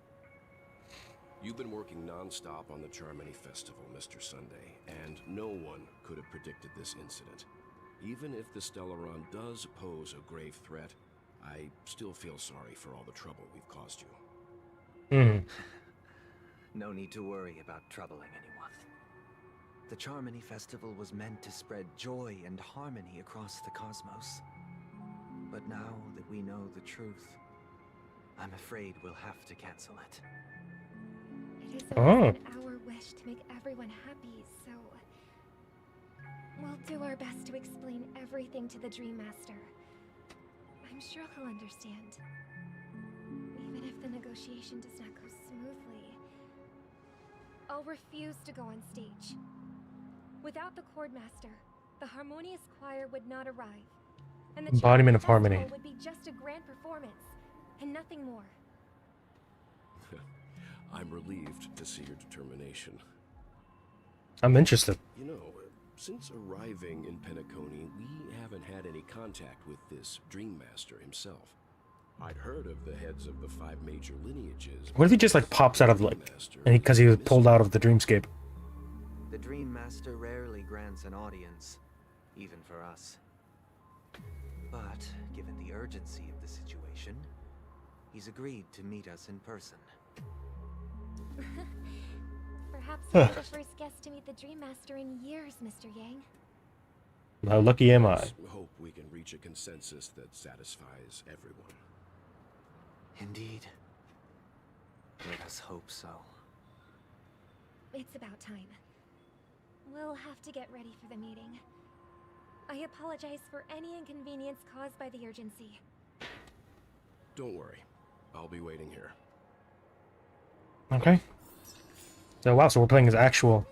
You've been working non-stop on the Charmony Festival, Mr. Sunday, and no one could have predicted this incident. Even if the Stellaron does pose a grave threat, I still feel sorry for all the trouble we've caused you. No need to worry about troubling anyone. The Charmony Festival was meant to spread joy and harmony across the cosmos. But now that we know the truth, I'm afraid we'll have to cancel it. It is always been our wish to make everyone happy, so we'll do our best to explain everything to the Dream Master. I'm sure he'll understand. Even if the negotiation does not go smoothly, I'll refuse to go on stage. Without the Chord Master, the Harmonious Choir would not arrive, and the Embodiment of Festival harmony. would be just a grand performance, and nothing more. I'm relieved to see your determination. I'm interested. You know, since arriving in Penacony, we haven't had any contact with this Dream Master himself. I'd heard of the heads of the 5 major lineages. What if he just like pops out of like, and because he was pulled out of the dreamscape? The Dream Master rarely grants an audience, even for us. But given the urgency of the situation, he's agreed to meet us in person. Perhaps you're the first guest to meet the Dream Master in years, Mr. Yang. How lucky am I? Let's hope we can reach a consensus that satisfies everyone. Indeed. Let us hope so. It's about time. We'll have to get ready for the meeting. I apologize for any inconvenience caused by the urgency. Don't worry. I'll be waiting here. Okay. So wow, so we're playing his actual.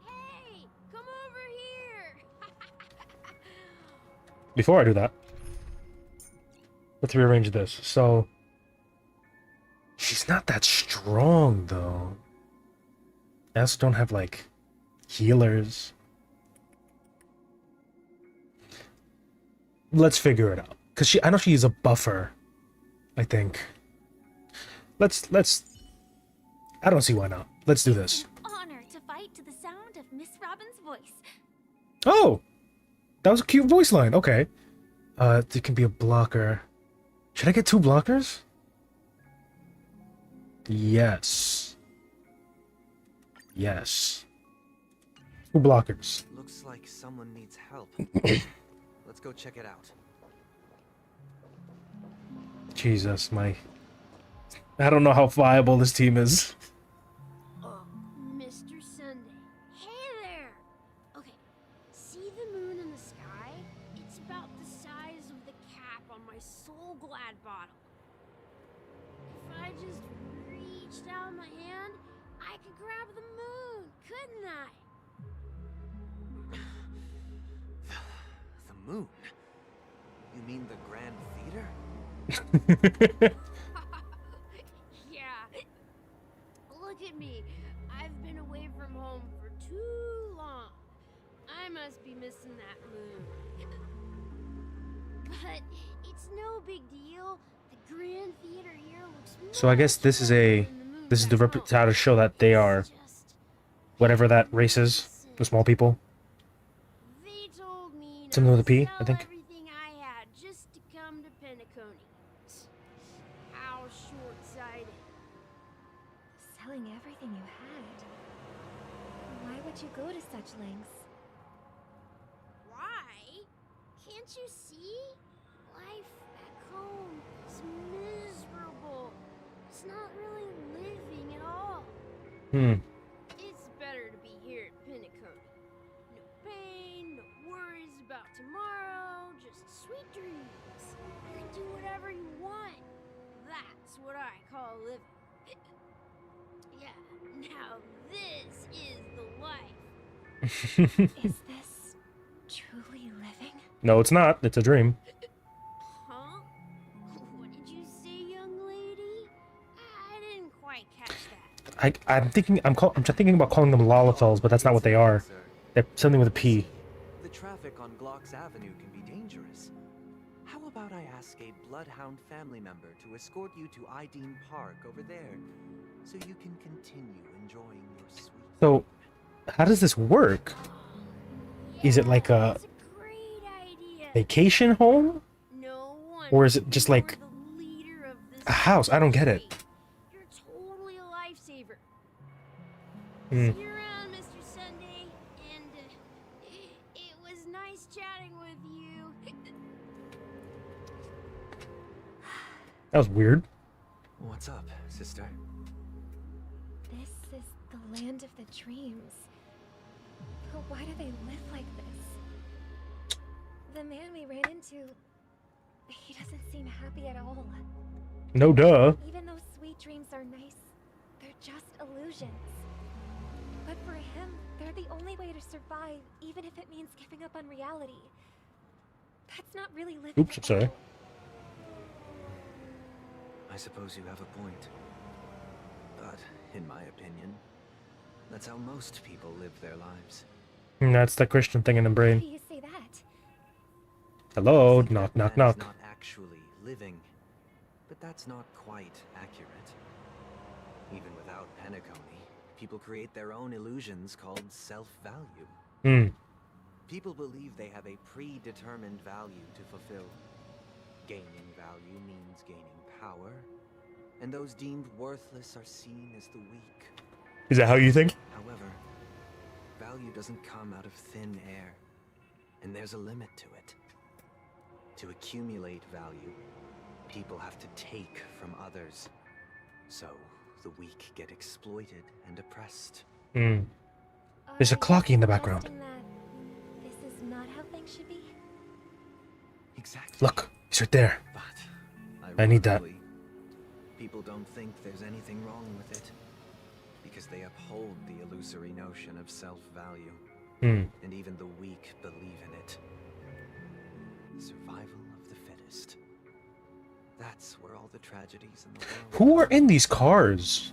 Hey, come over here. Before I do that, let's rearrange this. So she's not that strong though. I also don't have like healers. Let's figure it out. Cause I know she's a buffer. I think. Let's. I don't see why not. Let's do this. Honor to fight to the sound of Miss Robin's voice. Oh, that was a cute voice line. Okay. It can be a blocker. Should I get 2 blockers? Yes. Yes. 2 blockers. Looks like someone needs help. Let's go check it out. Jesus, I don't know how viable this team is. Mr. Sunday. Hey there! Okay, see the moon in the sky? It's about the size of the cap on my Soul Glad bottle. If I just reached out my hand, I could grab the moon, couldn't I? The moon? You mean the Grand Theater? Yeah. I must be missing that moon. But it's no big deal. The Grand Theater here looks So I guess this is a how to show that they are whatever that race is, the small people. They told me Something with a P, I sell think. everything I had just to come to Penacony. How short-sighted. Selling everything you had. Why would you go to such lengths? Why? Can't you see? Life back home is miserable. It's not really living at all. It's better to be here at Penacony. No pain, no worries about tomorrow, just sweet dreams. You can do whatever you want. That's what I call living. Yeah, now this is the life. Is this truly living? No, it's not. It's a dream. Huh? What did you say, young lady? I didn't quite catch that. I'm thinking about calling them Lollifells, but that's not what they are. They're something with a P. The traffic on Glocks Avenue can be dangerous. How about I ask a Bloodhound family member to escort you to Ideen Park over there, so you can continue enjoying your sweet... So, how does this work? Is it like a vacation home? Or is it just like a house? I don't get it. You're totally a lifesaver. Hmm. See you around, Mr. Sunday, and it was nice chatting with you. That was weird. What's up, sister? This is the land of the dreams. But why do they live like this? The man we ran into, he doesn't seem happy at all. No duh. Even though sweet dreams are nice, they're just illusions. But for him, they're the only way to survive, even if it means giving up on reality. That's not really living. Oops, I'm sorry. I suppose you have a point. But, in my opinion, that's how most people live their lives. That's the Christian thing in the How brain. do you say that? Hello, knock, knock, Man is knock. not actually living, but that's not quite accurate. Even without Penacony, people create their own illusions called self-value. People believe they have a predetermined value to fulfill. Gaining value means gaining power, and those deemed worthless are seen as the weak. Is that how you think? However, value doesn't come out of thin air, and there's a limit to it. To accumulate value, people have to take from others. So, the weak get exploited and oppressed. There's a clocky in the background. This is not how things should be. Exactly. Look, he's right there. But I need that. ironically, people don't think there's anything wrong with it, because they uphold the illusory notion of self-value. And even the weak believe in it. Survival of the fittest. That's where all the tragedies in the world... Who are in these cars?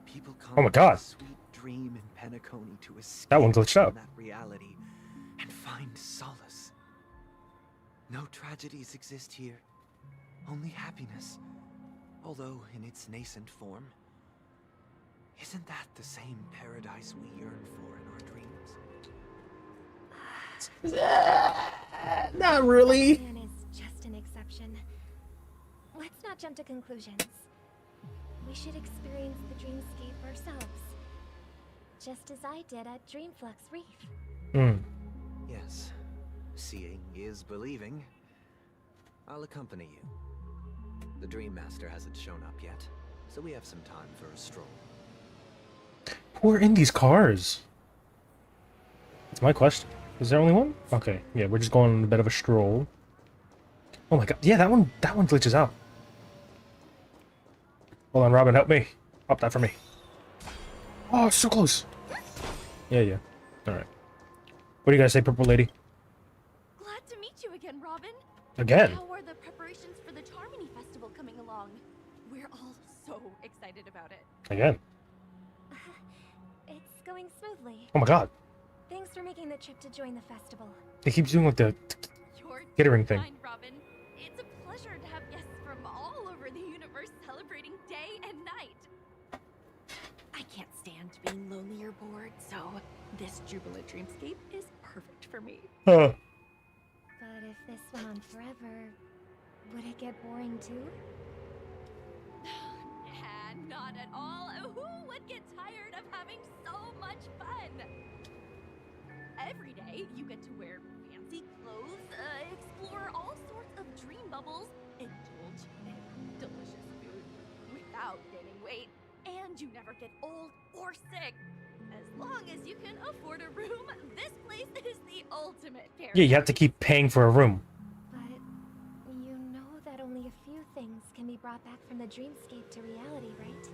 People come Oh my god. to a sweet dream in Penacony to escape That one glitched out. from that reality and find solace. No tragedies exist here, only happiness, although in its nascent form. Isn't that the same paradise we yearn for in our dreams? Not really. Man is just an exception. Let's not jump to conclusions. We should experience the dreamscape ourselves. Just as I did at Dreamflux Reef. Yes, seeing is believing. I'll accompany you. The Dream Master hasn't shown up yet, so we have some time for a stroll. Who are in these cars? That's my question. Is there only one? Okay, yeah, we're just going on a bit of a stroll. Oh my god, yeah, that one glitches out. Hold on, Robin, help me. Pop that for me. Oh, so close. Yeah. Alright. What do you guys say, Purple Lady? Glad to meet you again, Robin. Again? How are the preparations for the Charmony Festival coming along? We're all so excited about it. Again. It's going smoothly. Oh my god. Thanks for making the trip to join the festival. It keeps doing like the You're skittering thing. kind, Robin. It's a pleasure to have guests from all over the universe celebrating day and night. I can't stand being lonely or bored, so this jubilant dreamscape is perfect for me. Huh. But if this went on forever, would it get boring too? Not at all. Who would get tired of having so much fun? Every day, you get to wear fancy clothes, explore all sorts of dream bubbles, indulge in delicious food without gaining weight, and you never get old or sick. As long as you can afford a room, this place is the ultimate paradise. Yeah, you have to keep paying for a room. But you know that only a few things can be brought back from the dreamscape to reality, right?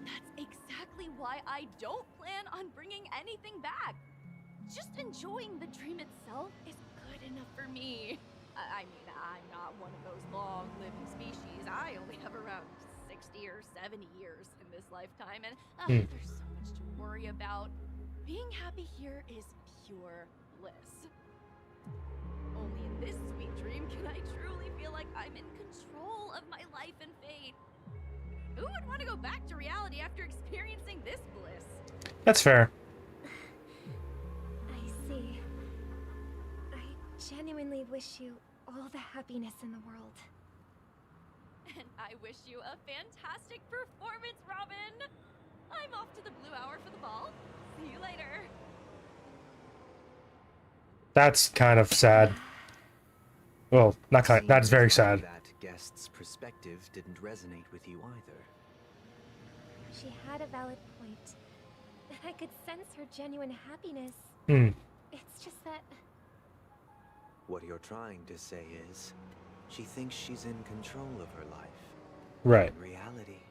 That's exactly why I don't plan on bringing anything back. Just enjoying the dream itself is good enough for me. I mean, I'm not one of those long-living species. I only have around 60 or 70 years in this lifetime, and there's so much to worry about. Being happy here is pure bliss. Only in this sweet dream can I truly feel like I'm in control of my life and fate. Who would want to go back to reality after experiencing this bliss? That's fair. I see. I genuinely wish you all the happiness in the world. And I wish you a fantastic performance, Robin! I'm off to the Blue Hour for the ball. See you later. That's kind of sad. Well, not kind. That's very sad. That guest's perspective didn't resonate with you either. She had a valid point. And I could sense her genuine happiness. It's just that... What you're trying to say is, she thinks she's in control of her life. Right. In reality,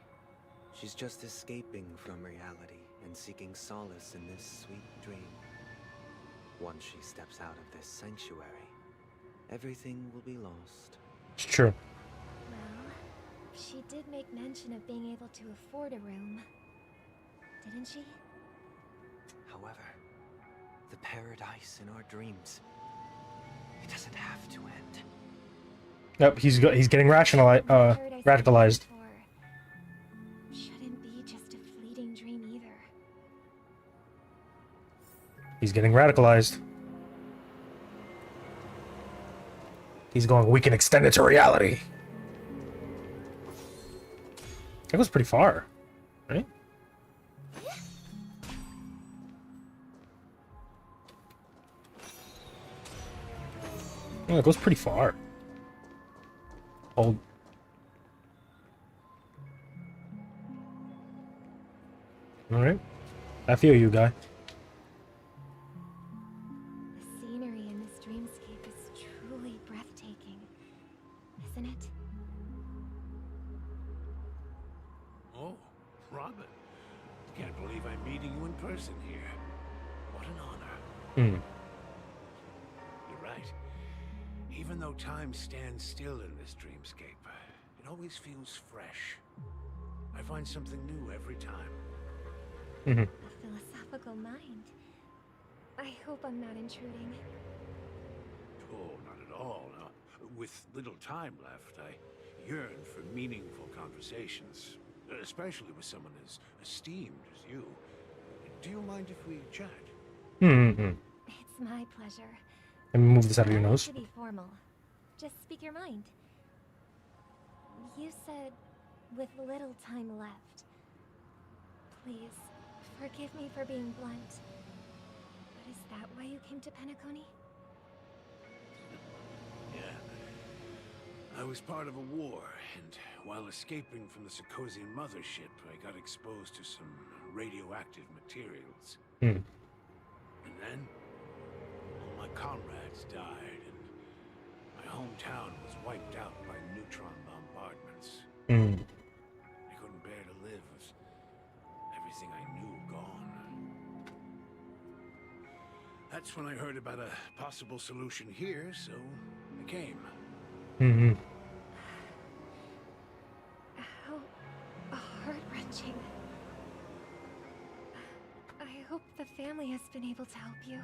she's just escaping from reality and seeking solace in this sweet dream. Once she steps out of this sanctuary, everything will be lost. It's true. Well, she did make mention of being able to afford a room. Didn't she? However, the paradise in our dreams, it doesn't have to end. Yep, he's getting radicalized. Shouldn't be just a fleeting dream either. He's getting radicalized. He's going, we can extend it to reality. That goes pretty far, right? Oh, it goes pretty far. Hold. Alright. I feel you, guy. The scenery in this dreamscape is truly breathtaking, isn't it? Oh, Robin. Can't believe I'm meeting you in person here. What an honor. You're right. Even though time stands still in this dreamscape, it always feels fresh. I find something new every time. A philosophical mind. I hope I'm not intruding. Oh, not at all. No. With little time left, I yearn for meaningful conversations, especially with someone as esteemed as you. Do you mind if we chat? It's my pleasure. Let me move this out of your Not nose. to be formal. Just speak your mind. You said, with little time left. Please, forgive me for being blunt. But is that why you came to Penacony? Yeah. I was part of a war, and while escaping from the Sarkozian mothership, I got exposed to some radioactive materials. And then, all my comrades died, and my hometown was wiped out by neutron bombardments. I couldn't bear to live with everything I knew gone. That's when I heard about a possible solution here, so I came. How heart-wrenching. I hope the family has been able to help you.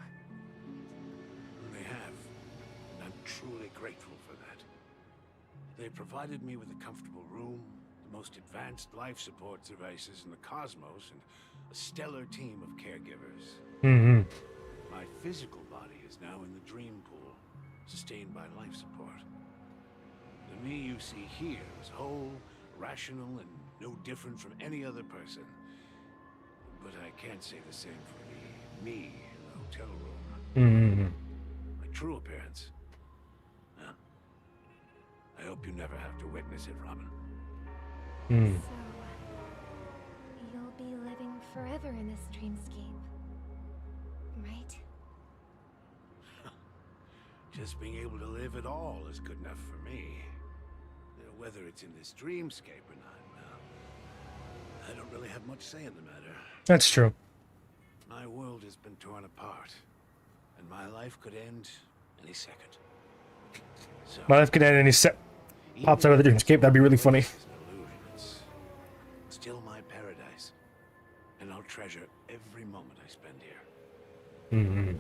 They have, and I'm truly grateful for that. They provided me with a comfortable room, the most advanced life support devices in the cosmos, and a stellar team of caregivers. Mm-hmm. My physical body is now in the dream pool, sustained by life support. The me you see here is whole, rational, and no different from any other person. But I can't say the same for me in the hotel room. Mm-hmm. My true appearance. Well, I hope you never have to witness it, Robin. Mm. So, you'll be living forever in this dreamscape, right? Just being able to live at all is good enough for me. Whether it's in this dreamscape or not, well, I don't really have much say in the matter. That's true. My world has been torn apart, and my life could end any second. So, My life could end any set. Pops out of the dreamscape. That'd be really funny. it's an illusion. It's still my paradise, and I'll treasure every moment I spend here. Mm-hmm.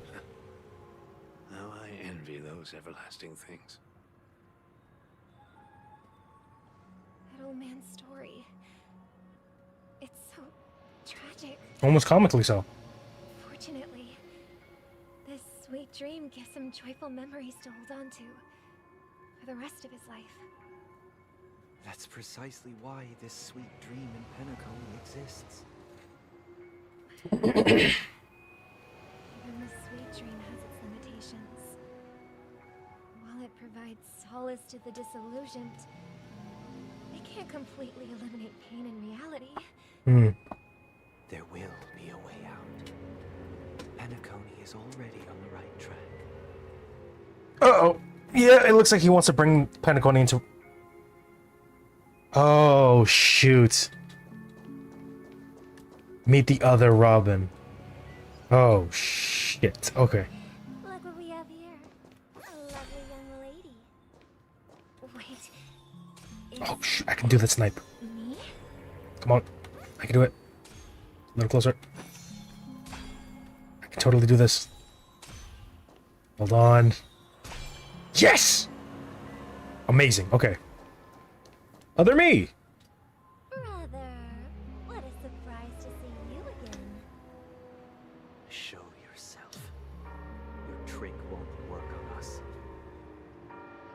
Now I envy those everlasting things. That old man's story. It's so tragic. Almost comically so. Fortunately, this sweet dream gives him joyful memories to hold on to for the rest of his life. That's precisely why this sweet dream in Penacony exists. Even the sweet dream has its limitations. While it provides solace to the disillusioned, it can't completely eliminate pain in reality. Hmm. There will be a way out. Penacony is already on the right track. Uh-oh. Yeah, it looks like he wants to bring Penacony into... Oh, shoot. Meet the other Robin. Oh, shit. Okay. Look what we have here. A lovely young lady. Wait. Oh, shit. I can do that snipe. Me? Come on. I can do it. A little closer. I can totally do this. Hold on. Yes! Amazing. Okay. Other me! Brother, what a surprise to see you again. Show yourself. Your trick won't work on us.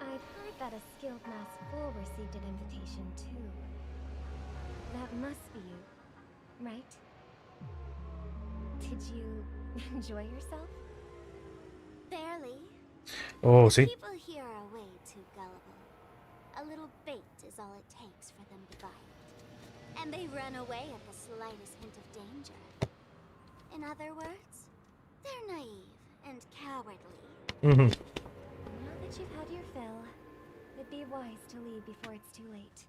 I've heard that a skilled masked fool received an invitation too. That must be you, right? Did you enjoy yourself? Barely. Oh, see? People here are way too gullible. A little bait is all it takes for them to bite. And they run away at the slightest hint of danger. In other words, they're naive and cowardly. Mm-hmm. Now that you've had your fill, it'd be wise to leave before it's too late.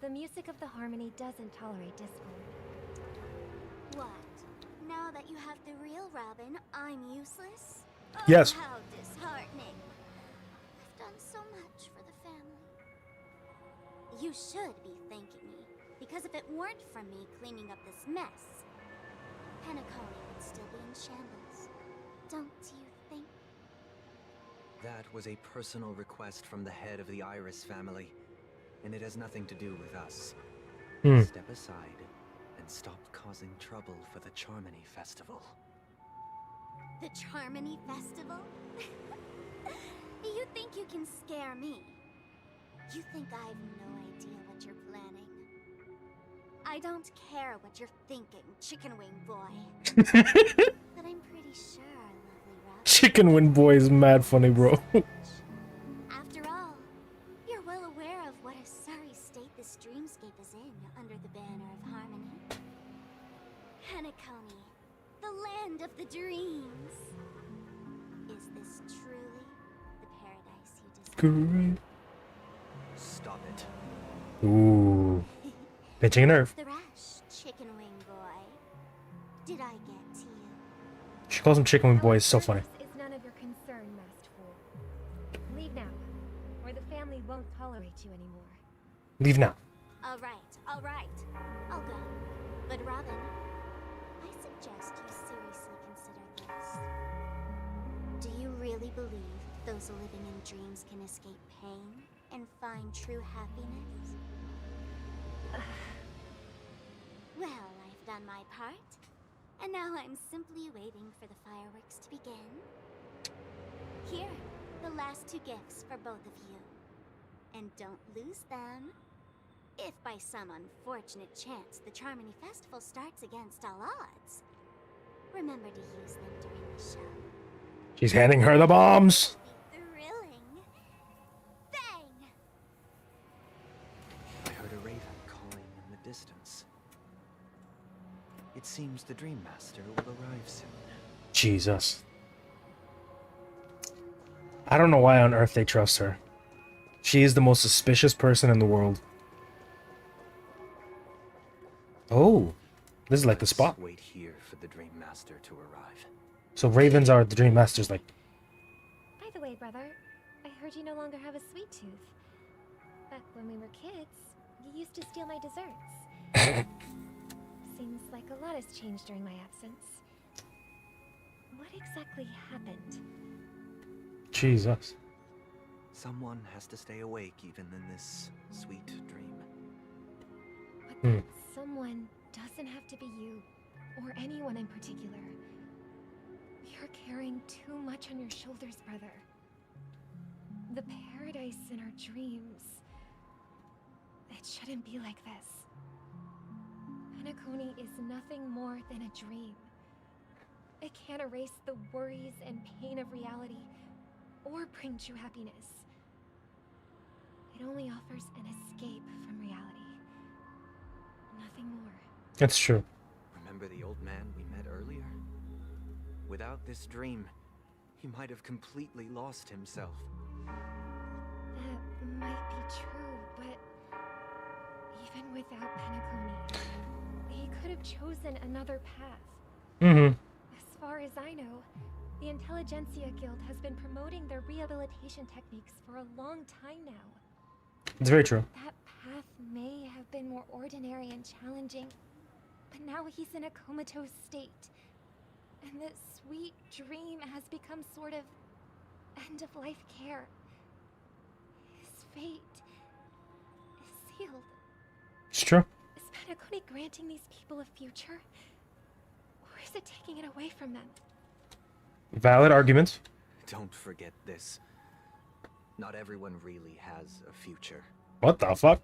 The music of the harmony doesn't tolerate discord. What? Now that you have the real Robin, I'm useless? Oh, Yes. how disheartening. I've done so much for the family. You should be thanking me, because if it weren't for me cleaning up this mess, Penacony would still be in shambles. Don't you think? That was a personal request from the head of the Iris family, and it has nothing to do with us. Hmm. Step aside and stop causing trouble for the Charmony Festival. The Charmony Festival? You think you can scare me? You think I have no idea what you're planning? I don't care what you're thinking, Chicken Wing Boy. But I'm pretty sure our lovely Robin... Chicken Wing Boy is mad funny, bro. After all, you're well aware of what a sorry state this dreamscape is in under the banner of harmony. Penacony, the land of the dreams. Is this truly the paradise you desire? Great. Stop it. Ooh. Pinching a nerve. The rush, Chicken Wing Boy. Did I get to you? She calls him Chicken Wing Boy. It's so funny. It's none of your concern, masked fool. Leave now, or the family won't tolerate you anymore. Leave now. All right, I'll go. But Robin, I suggest you believe those living in dreams can escape pain and find true happiness? Well, I've done my part, and now I'm simply waiting for the fireworks to begin. Here, the last 2 gifts for both of you. And don't lose them. If by some unfortunate chance the Charmony Festival starts against all odds, remember to use them during the show. She's handing her the bombs. Thrilling. Bang! I heard a raven calling in the distance. It seems the Dream Master will arrive soon. Jesus. I don't know why on earth they trust her. She is the most suspicious person in the world. Oh, this is like the spot. Wait here for the Dream Master to arrive. So ravens are the Dream Masters, like. By the way, brother, I heard you no longer have a sweet tooth. Back when we were kids, you used to steal my desserts. Seems like a lot has changed during my absence. What exactly happened? Jesus. Someone has to stay awake even in this sweet dream. But someone doesn't have to be you, or anyone in particular. You're carrying too much on your shoulders, brother. The paradise in our dreams. It shouldn't be like this. Penacony is nothing more than a dream. It can't erase the worries and pain of reality, or bring true happiness. It only offers an escape from reality. Nothing more. That's true. Remember the old man we met earlier? Without this dream, he might have completely lost himself. That might be true, but even without Penacony, he could have chosen another path. Mm-hmm. As far as I know, the Intelligentsia Guild has been promoting their rehabilitation techniques for a long time now. It's very true. That path may have been more ordinary and challenging, but now he's in a comatose state. And the sweet dream has become sort of end-of-life care. His fate is sealed. It's true. Is Penacony granting these people a future? Or is it taking it away from them? Valid arguments. Don't forget this. Not everyone really has a future. What the fuck?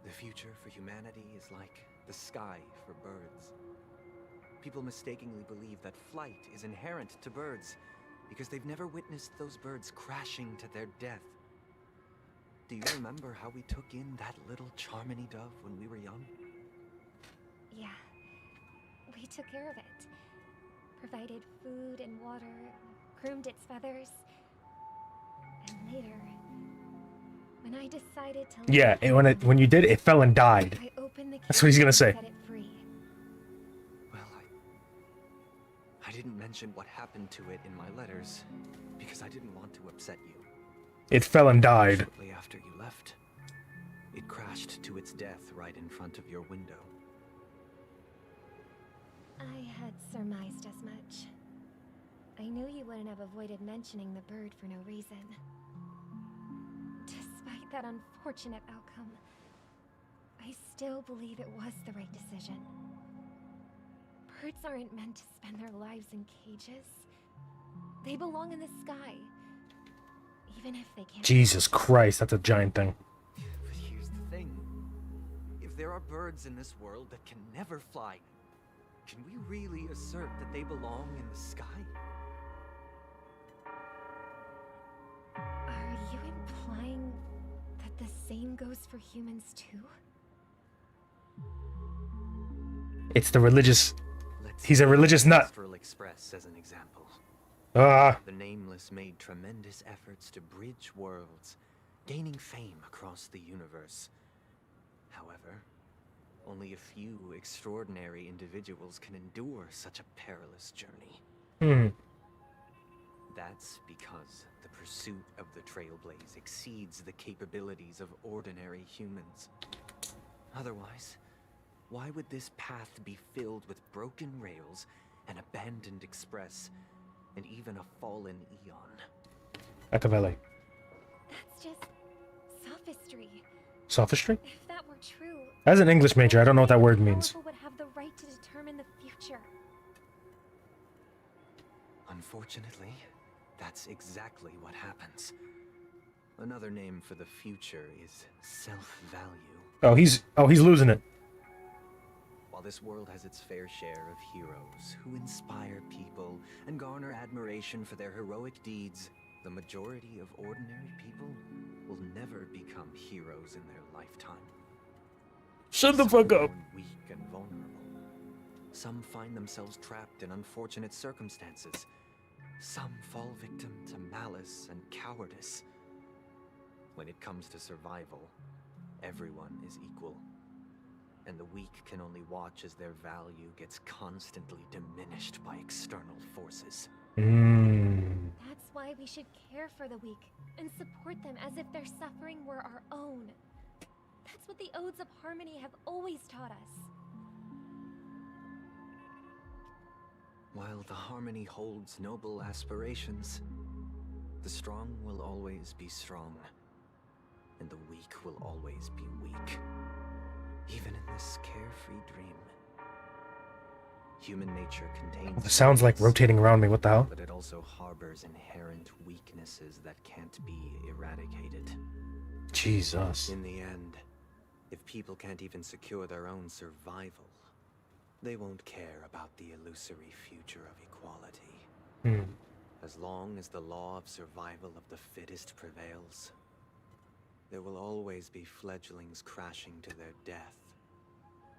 The future for humanity is like the sky for birds. People mistakenly believe that flight is inherent to birds because they've never witnessed those birds crashing to their death. Do you remember how we took in that little Charmony dove when we were young? Yeah. We took care of it. Provided food and water, groomed its feathers. And later, when I decided to Yeah, when you did, it fell and died. I opened the That's what he's gonna say. set it free. Well, I didn't mention what happened to it in my letters because I didn't want to upset you. It fell and died. Shortly after you left, it crashed to its death right in front of your window. I had surmised as much. I knew you wouldn't have avoided mentioning the bird for no reason. Despite that unfortunate outcome, I still believe it was the right decision. Birds aren't meant to spend their lives in cages. They belong in the sky. Even if they can't. Jesus Christ, that's a giant thing. But here's the thing. If there are birds in this world that can never fly, can we really assert that they belong in the sky? Are you implying that the same goes for humans too? It's the religious. Let's He's a religious nut. Astral Express as an example. Ah. The Nameless made tremendous efforts to bridge worlds, gaining fame across the universe. However, only a few extraordinary individuals can endure such a perilous journey. That's because the pursuit of the trailblaze exceeds the capabilities of ordinary humans. Otherwise, why would this path be filled with broken rails, an abandoned express, and even a fallen eon? Machiavelli. That's just sophistry. Sophistry? If that were true, As an English major, I don't know what that word means. powerful would have the right to determine the future. Unfortunately, that's exactly what happens. Another name for the future is self-value. He's losing it. While this world has its fair share of heroes who inspire people and garner admiration for their heroic deeds, the majority of ordinary people will never become heroes in their lifetime. Shut the fuck up. Weak and vulnerable. Some find themselves trapped in unfortunate circumstances. Some fall victim to malice and cowardice. When it comes to survival, everyone is equal. And the weak can only watch as their value gets constantly diminished by external forces. That's why we should care for the weak and support them as if their suffering were our own. That's what the Odes of Harmony have always taught us. While the Harmony holds noble aspirations, the strong will always be strong, and the weak will always be weak. Even in this carefree dream. Human nature contains... The sound's like rotating around me, what the hell? But it also harbors inherent weaknesses that can't be eradicated. Jesus. In the end, if people can't even secure their own survival, they won't care about the illusory future of equality. As long as the law of survival of the fittest prevails, there will always be fledglings crashing to their death.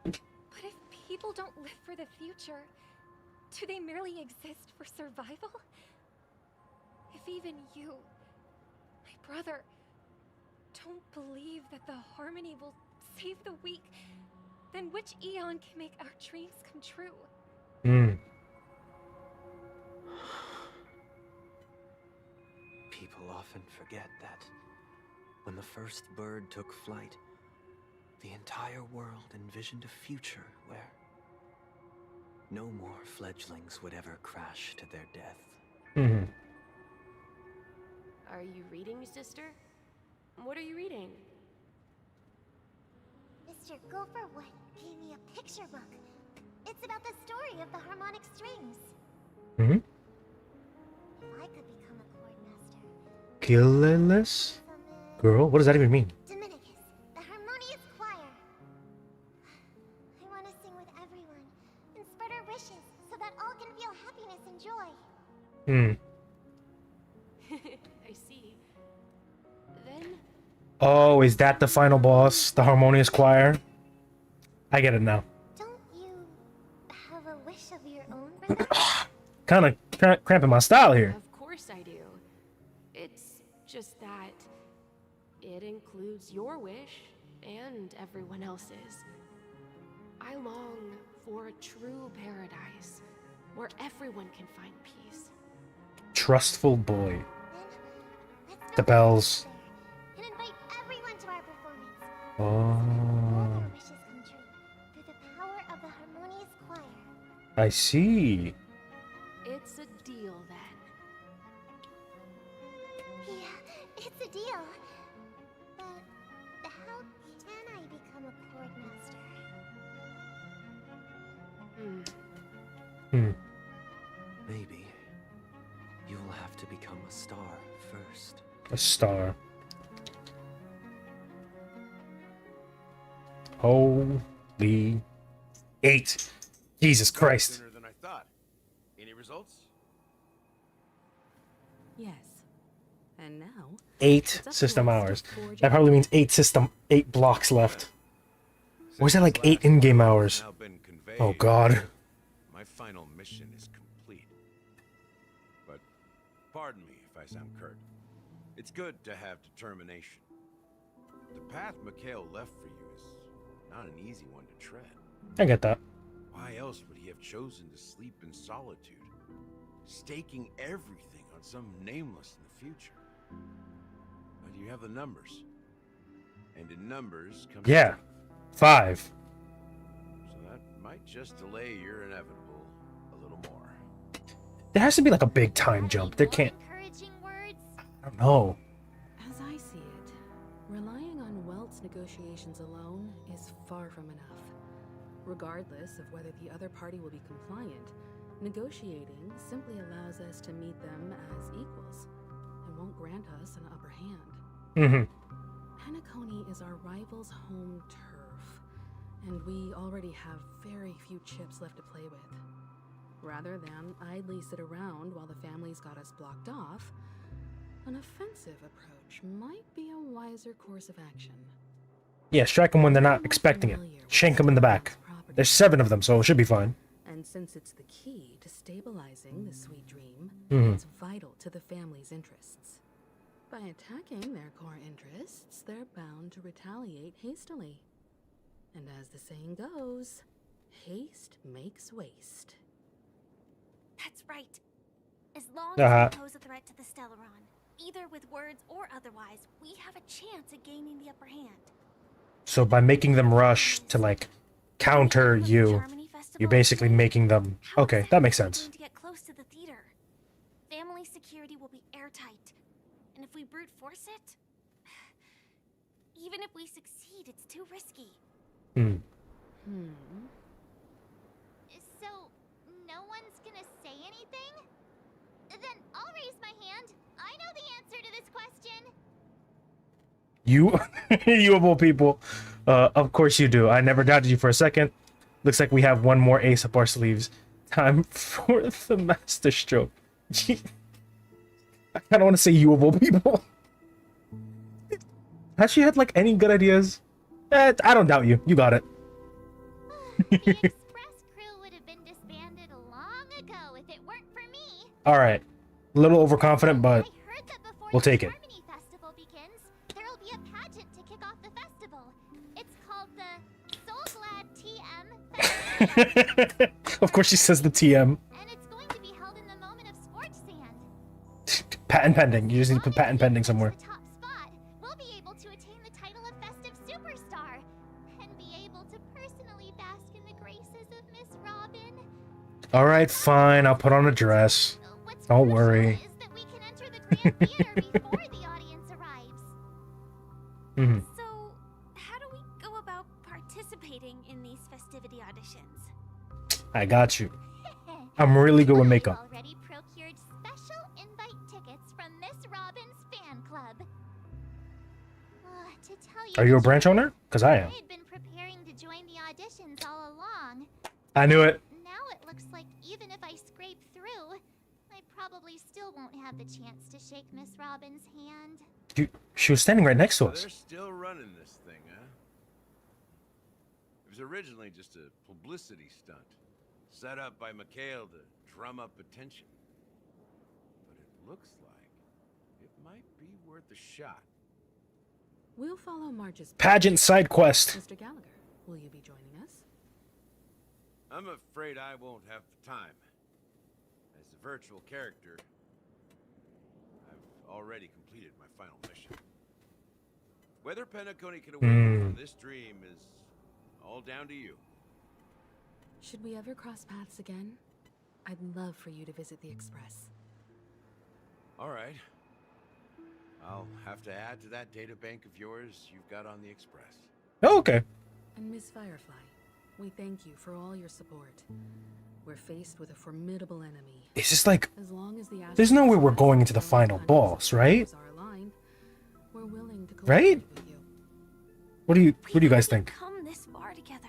But if people don't live for the future, do they merely exist for survival? If even you, my brother, don't believe that the Harmony will save the weak, then which Eon can make our dreams come true? People often forget that when the first bird took flight, the entire world envisioned a future where no more fledglings would ever crash to their death. Are you reading, sister? What are you reading? Mr. Gopherwood gave me a picture book. It's about the story of the harmonic strings. If I could become a chord master. Killless? Girl? What does that even mean? Dominicus, the harmonious choir. I want to sing with everyone and spread our wishes so that all can feel happiness and joy. I see. Then... Oh, is that the final boss? The Harmonious Choir? I get it now. Don't you have a wish of your own, brother? Kind of cramping my style here. Of course I do. It's just that it includes your wish and everyone else's. I long for a true paradise where everyone can find peace. Trustful boy. The bells. And invite everyone to our performance. Oh. All their wishes come true through the power of the harmonious choir. I see. It's a deal then. Yeah, it's a deal. But how can I become a chord master? Maybe you will have to become a star first. A star. Holy 8. Jesus Christ. Sooner than I thought. Any results? Yes. And now 8 system hours. That probably means 8 blocks left. Or is that like 8 in-game hours? Oh god. My final mission is complete. But pardon me if I sound curt. It's good to have determination. The path Mikhail left for you is not an easy one to tread. I get that. Why else would he have chosen to sleep in solitude, staking everything on some nameless in the future? But you have the numbers. And in numbers comes... Yeah. 5. So that might just delay your inevitable a little more. There has to be like a big time jump. There can't. Encouraging words. I don't know. As I see it, relying on Welt's negotiations alone is far from enough. Regardless of whether the other party will be compliant, negotiating simply allows us to meet them as equals and won't grant us an upper hand. Penacony is our rival's home turf, and we already have very few chips left to play with. Rather than idly sit around while the family's got us blocked off, an offensive approach might be a wiser course of action. Yeah, strike them when they're not expecting it. Shank them in the back. There's 7 of them, so it should be fine. And since it's the key to stabilizing the sweet dream, it's vital to the family's interests. By attacking their core interests, they're bound to retaliate hastily. And as the saying goes, haste makes waste. That's right. As long as we pose a threat to the Stellaron, either with words or otherwise, we have a chance at gaining the upper hand. So by making them rush to, like, counter you, you're basically making them... Okay, that makes sense. To get close to the theater. Family security will be airtight. And if we brute force it... Even if we succeed, it's too risky. So, no one's gonna say anything? Then I'll raise my hand. I know the answer to this question. You, you of all people. Of course you do. I never doubted you for a second. Looks like we have one more ace up our sleeves. Time for the master stroke. I kind of want to say you of all people. Has she had, like, any good ideas? I don't doubt you. You got it. The express crew would have been disbanded long ago if it weren't for me. Alright. A little overconfident, but we'll take it. Harmony Festival begins. There'll be a pageant to kick off the festival. It's called the Soul Glad TM. Of course she says the TM. And it's going to be held in the moment of scorch sand. Patent pending. You just need to put patent pending somewhere. We'll be able to attain the title of Festive Superstar and be able to personally bask in the graces of Miss Robin. Alright, fine. I'll put on a dress. Don't worry. Is that we can enter the Grand Theater before the audience arrives. So, how do we go about participating in these festivity auditions? I got you. I'm really good with makeup. Already procured special invite tickets from Miss Robin's fan club. To tell you Are you a branch owner? Because I am. I had been preparing to join the auditions all along. I knew it. Now it looks like even if I scrape through, I probably still won't have the chance to shake Miss Robin's hand. She was standing right next to us. They're still running this thing, huh? It was originally just a publicity stunt, set up by Mikhail to drum up attention. But it looks like it might be worth a shot. We'll follow Marge's Pageant side quest. Mr. Gallagher, will you be joining us? I'm afraid I won't have the time. As a virtual character, I've already completed my final mission. Whether Penacony can awaken from this dream is all down to you. Should we ever cross paths again? I'd love for you to visit the Express. All right. I'll have to add to that data bank of yours you've got on the Express. Oh, okay. And Miss Firefly, we thank you for all your support. We're faced with a formidable enemy. It's just like, As long as the there's no way we're going into the final boss, right? we're willing to Right? What do you guys think? Come this far together.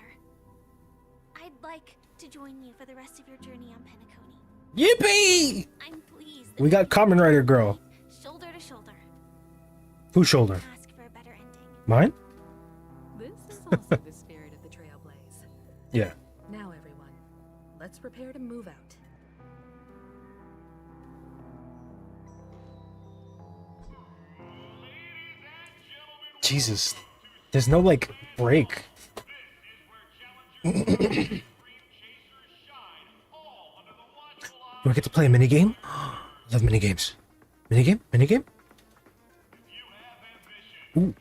I'd like to join you for the rest of your journey on Penacony. Yippee! I'm pleased. We got Kamen Rider Girl. Shoulder to shoulder. Whose shoulder? Ask for a better ending. Mine? This is also the spirit of the trailblaze. Yeah. Now, everyone, let's prepare to move out. Jesus. There's no, like, break. Do I get to play a minigame? Love minigames. Minigame? Minigame? Ooh.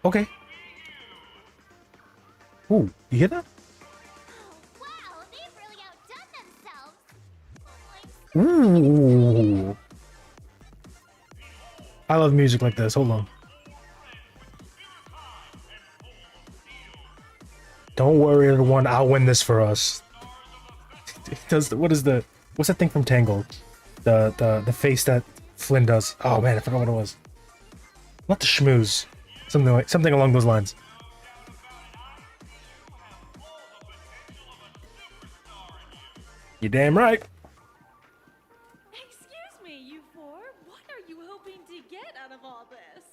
Okay. Ooh, you hear that? Wow! Ooh. I love music like this. Hold on. Don't worry, everyone. I'll win this for us. It does. What's that thing from Tangled? The face that Flynn does. Oh man, I forgot what it was. Not the schmooze. Something along those lines. You damn right. Excuse me, you four. What are you hoping to get out of all this?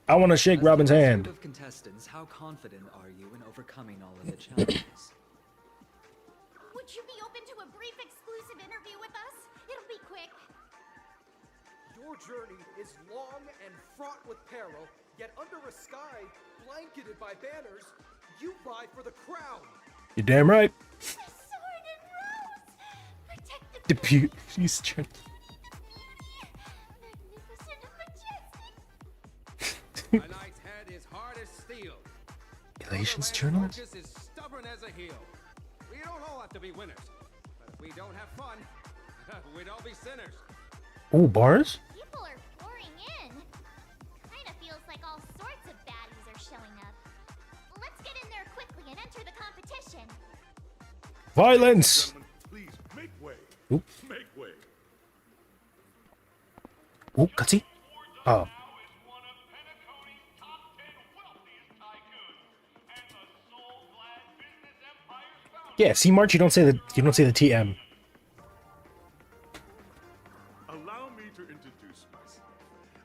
I want to shake Robin's hand. Of contestants, how confident are you in overcoming all of the challenges? Would you be open to a brief exclusive interview with us? It'll be quick. Your journey is long and fraught with peril, yet under a sky blanketed by banners, you vie for the crown. You damn right. Sword and rose! Protect the Depute. He's trying. magnificent and majestic. My knight's head is hard as steel. Relations journalist? Focus is stubborn as a heel. We don't all have to be winners, but if we don't have fun, we'd all be sinners. Ooh, bars? People are pouring in. Kinda feels like all sorts of baddies are showing up. Let's get in there quickly and enter the competition. Violence! Please make way. Oop. Make way. Ooh, cutsy. Oh. Yeah, see, March, you don't say the TM. Allow me to introduce myself.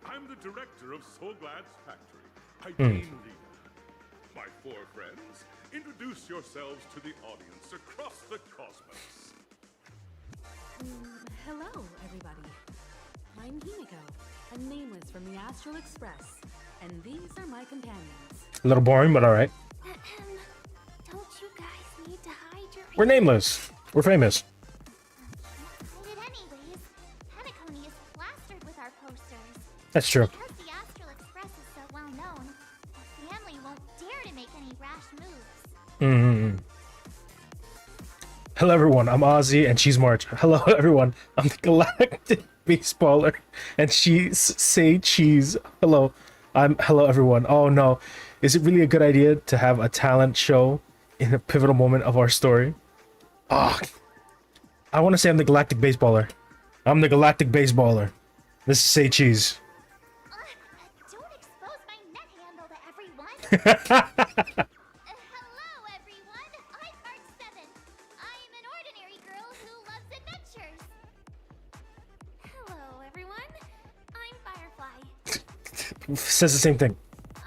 I'm the director of Soulglad's factory, Hmm. Hygiene Leader. My four friends, introduce yourselves to the audience across the cosmos. Hello, everybody. I'm Himiko, a nameless from the Astral Express, and these are my companions. A little boring, but alright. Don't you guys need to hide your We're nameless. We're famous. hide it anyways? Penacony is plastered with our posters. That's true. Because the Astral Express is so well known, the family won't dare to make any rash moves. Mm-hmm. Hello, everyone. I'm Ozzy, and she's March. Hello, everyone. I'm the Galactic Baseballer, and she's Say Cheese. Hello. Hello, everyone. Oh, no. Is it really a good idea to have a talent show in a pivotal moment of our story? Ah, I want to say I'm the Galactic Baseballer. I'm the Galactic Baseballer. This is Say Cheese. Don't expose my net handle to everyone. Hello, everyone. I'm Part 7. I'm an ordinary girl who loves adventures. Hello, everyone. I'm Firefly. Says the same thing. I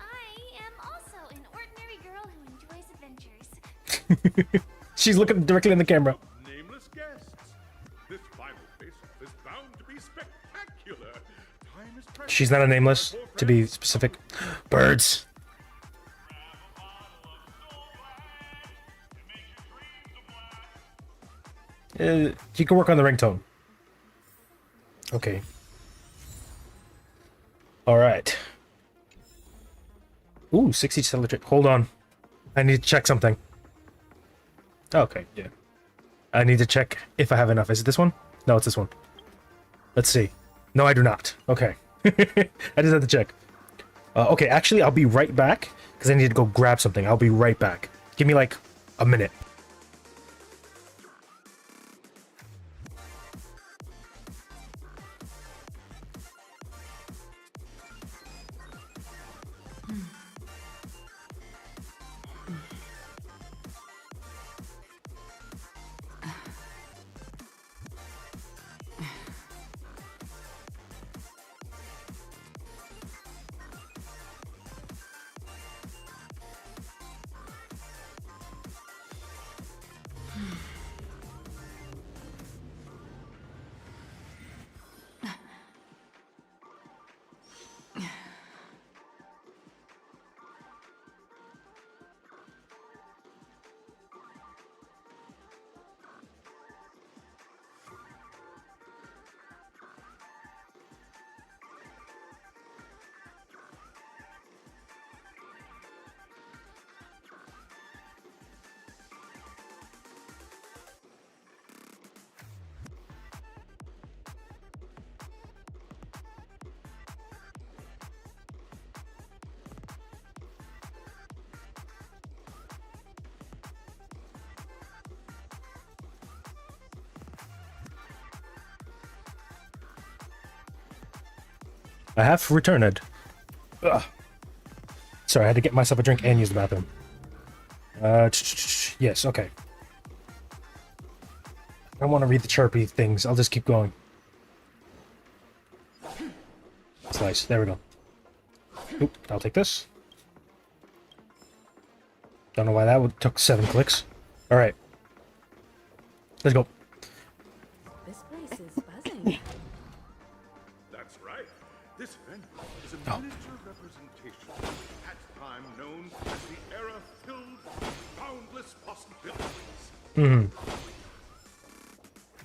am also an ordinary girl who enjoys adventures. She's looking directly in the camera. Nameless guests. This final face-off is bound to be spectacular. Time is precious. She's not a nameless, to be specific. Birds. You can work on the ringtone. Okay. Alright. Ooh, 60 celebrate. Hold on. I need to check something. Okay, yeah. I need to check if I have enough. Is it this one? No, it's this one. Let's see. No, I do not. Okay. I just have to check. Okay, actually, I'll be right back because I need to go grab something. I'll be right back. Give me like a minute. I have returned. Ugh. Sorry, I had to get myself a drink and use the bathroom. Yes, okay. I don't want to read the chirpy things. I'll just keep going. Slice. There we go. Oop, I'll take this. Don't know why that took 7 clicks. Alright. Let's go. This place is buzzing. That's right. This venue is a miniature representation of that time known as the era filled with boundless possibilities.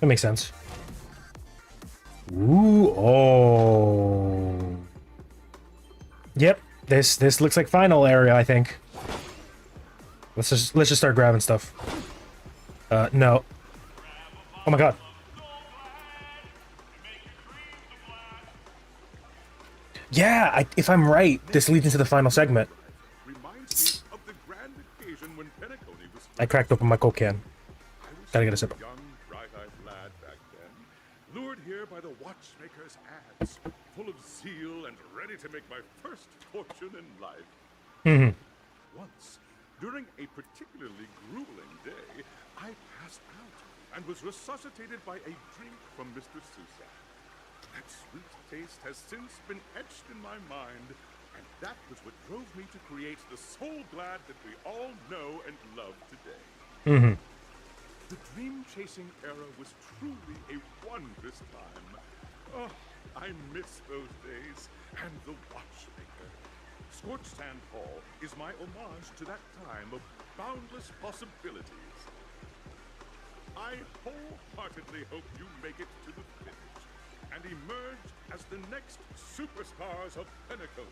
That makes sense. Ooh, oh. Yep, this looks like final area, I think. Let's just start grabbing stuff. No. Oh my god. Yeah, if I'm right, this leads into the final segment. Reminds me of the grand occasion when Penacony was I cracked open my Coke can. Gotta get a sip. young, bright-eyed lad back then, lured here by the watchmaker's ads, full of zeal and ready to make my first fortune in life. Once, during a particularly grueling day, I passed out and was resuscitated by a drink from Mr. Sousa. That sweet taste has since been etched in my mind, and that was what drove me to create the soul glad that we all know and love today. The dream-chasing era was truly a wondrous time. Oh, I miss those days, and the watchmaker. Scorched Sand Hall is my homage to that time of boundless possibilities. I wholeheartedly hope you make it to the finish and emerge as the next superstars of Penacony.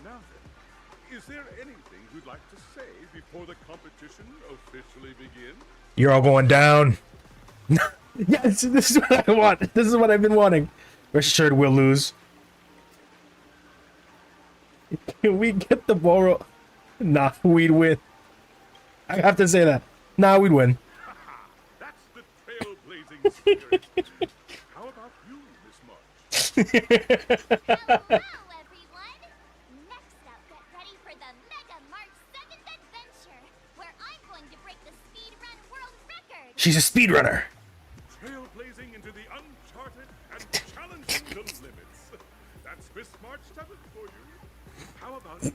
Now then, is there anything you'd like to say before the competition officially begins? You're all going down. Yes, this is what I want. This is what I've been wanting. Rest assured, we'll lose. Can we get the ball roll? Nah, we'd win. I have to say that. Nah, we'd win. That's the trailblazing spirit. How about you, Miss March? Hello, everyone! Next up, get ready for the Mega March 7th adventure, where I'm going to break the speedrun world record! She's a speedrunner. Trailblazing into the uncharted and challenging the limits. That's Miss March 7th for you. How about you?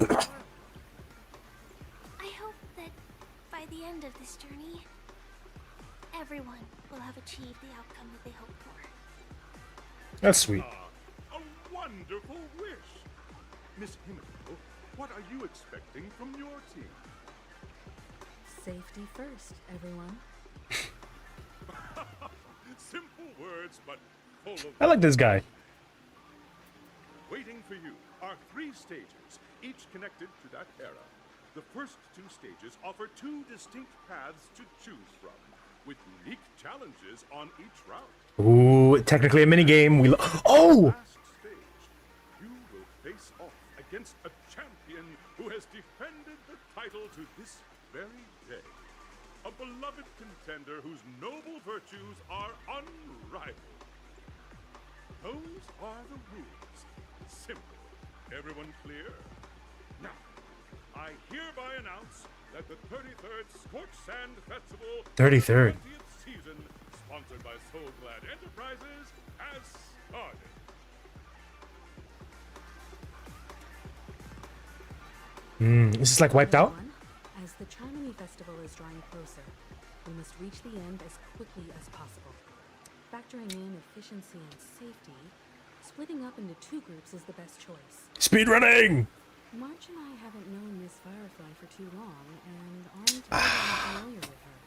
I hope that by the end of this journey, everyone will have achieved the outcome that they hoped for. That's sweet. A wonderful wish. Miss Himiko, what are you expecting from your team? Safety first, everyone. Simple words, but full of... I like this guy. Waiting for you are 3 stages, each connected to that era. The first 2 stages offer 2 distinct paths to choose from, with unique challenges on each route. Ooh, technically a minigame. Oh! Last stage, you will face off against a champion who has defended the title to this very day. A beloved contender whose noble virtues are unrivaled. Those are the rules. Simple. Everyone clear? Now, I hereby announce that the 33rd Scorched Sand Festival 33rd. 20th season, sponsored by Soul Glad Enterprises, has started. Is this like Wiped Out? As the Charmony Festival is drawing closer, we must reach the end as quickly as possible. Factoring in efficiency and safety, splitting up into 2 groups is the best choice. Speedrunning! March and I haven't known Miss Firefly for too long, and aren't really familiar with her.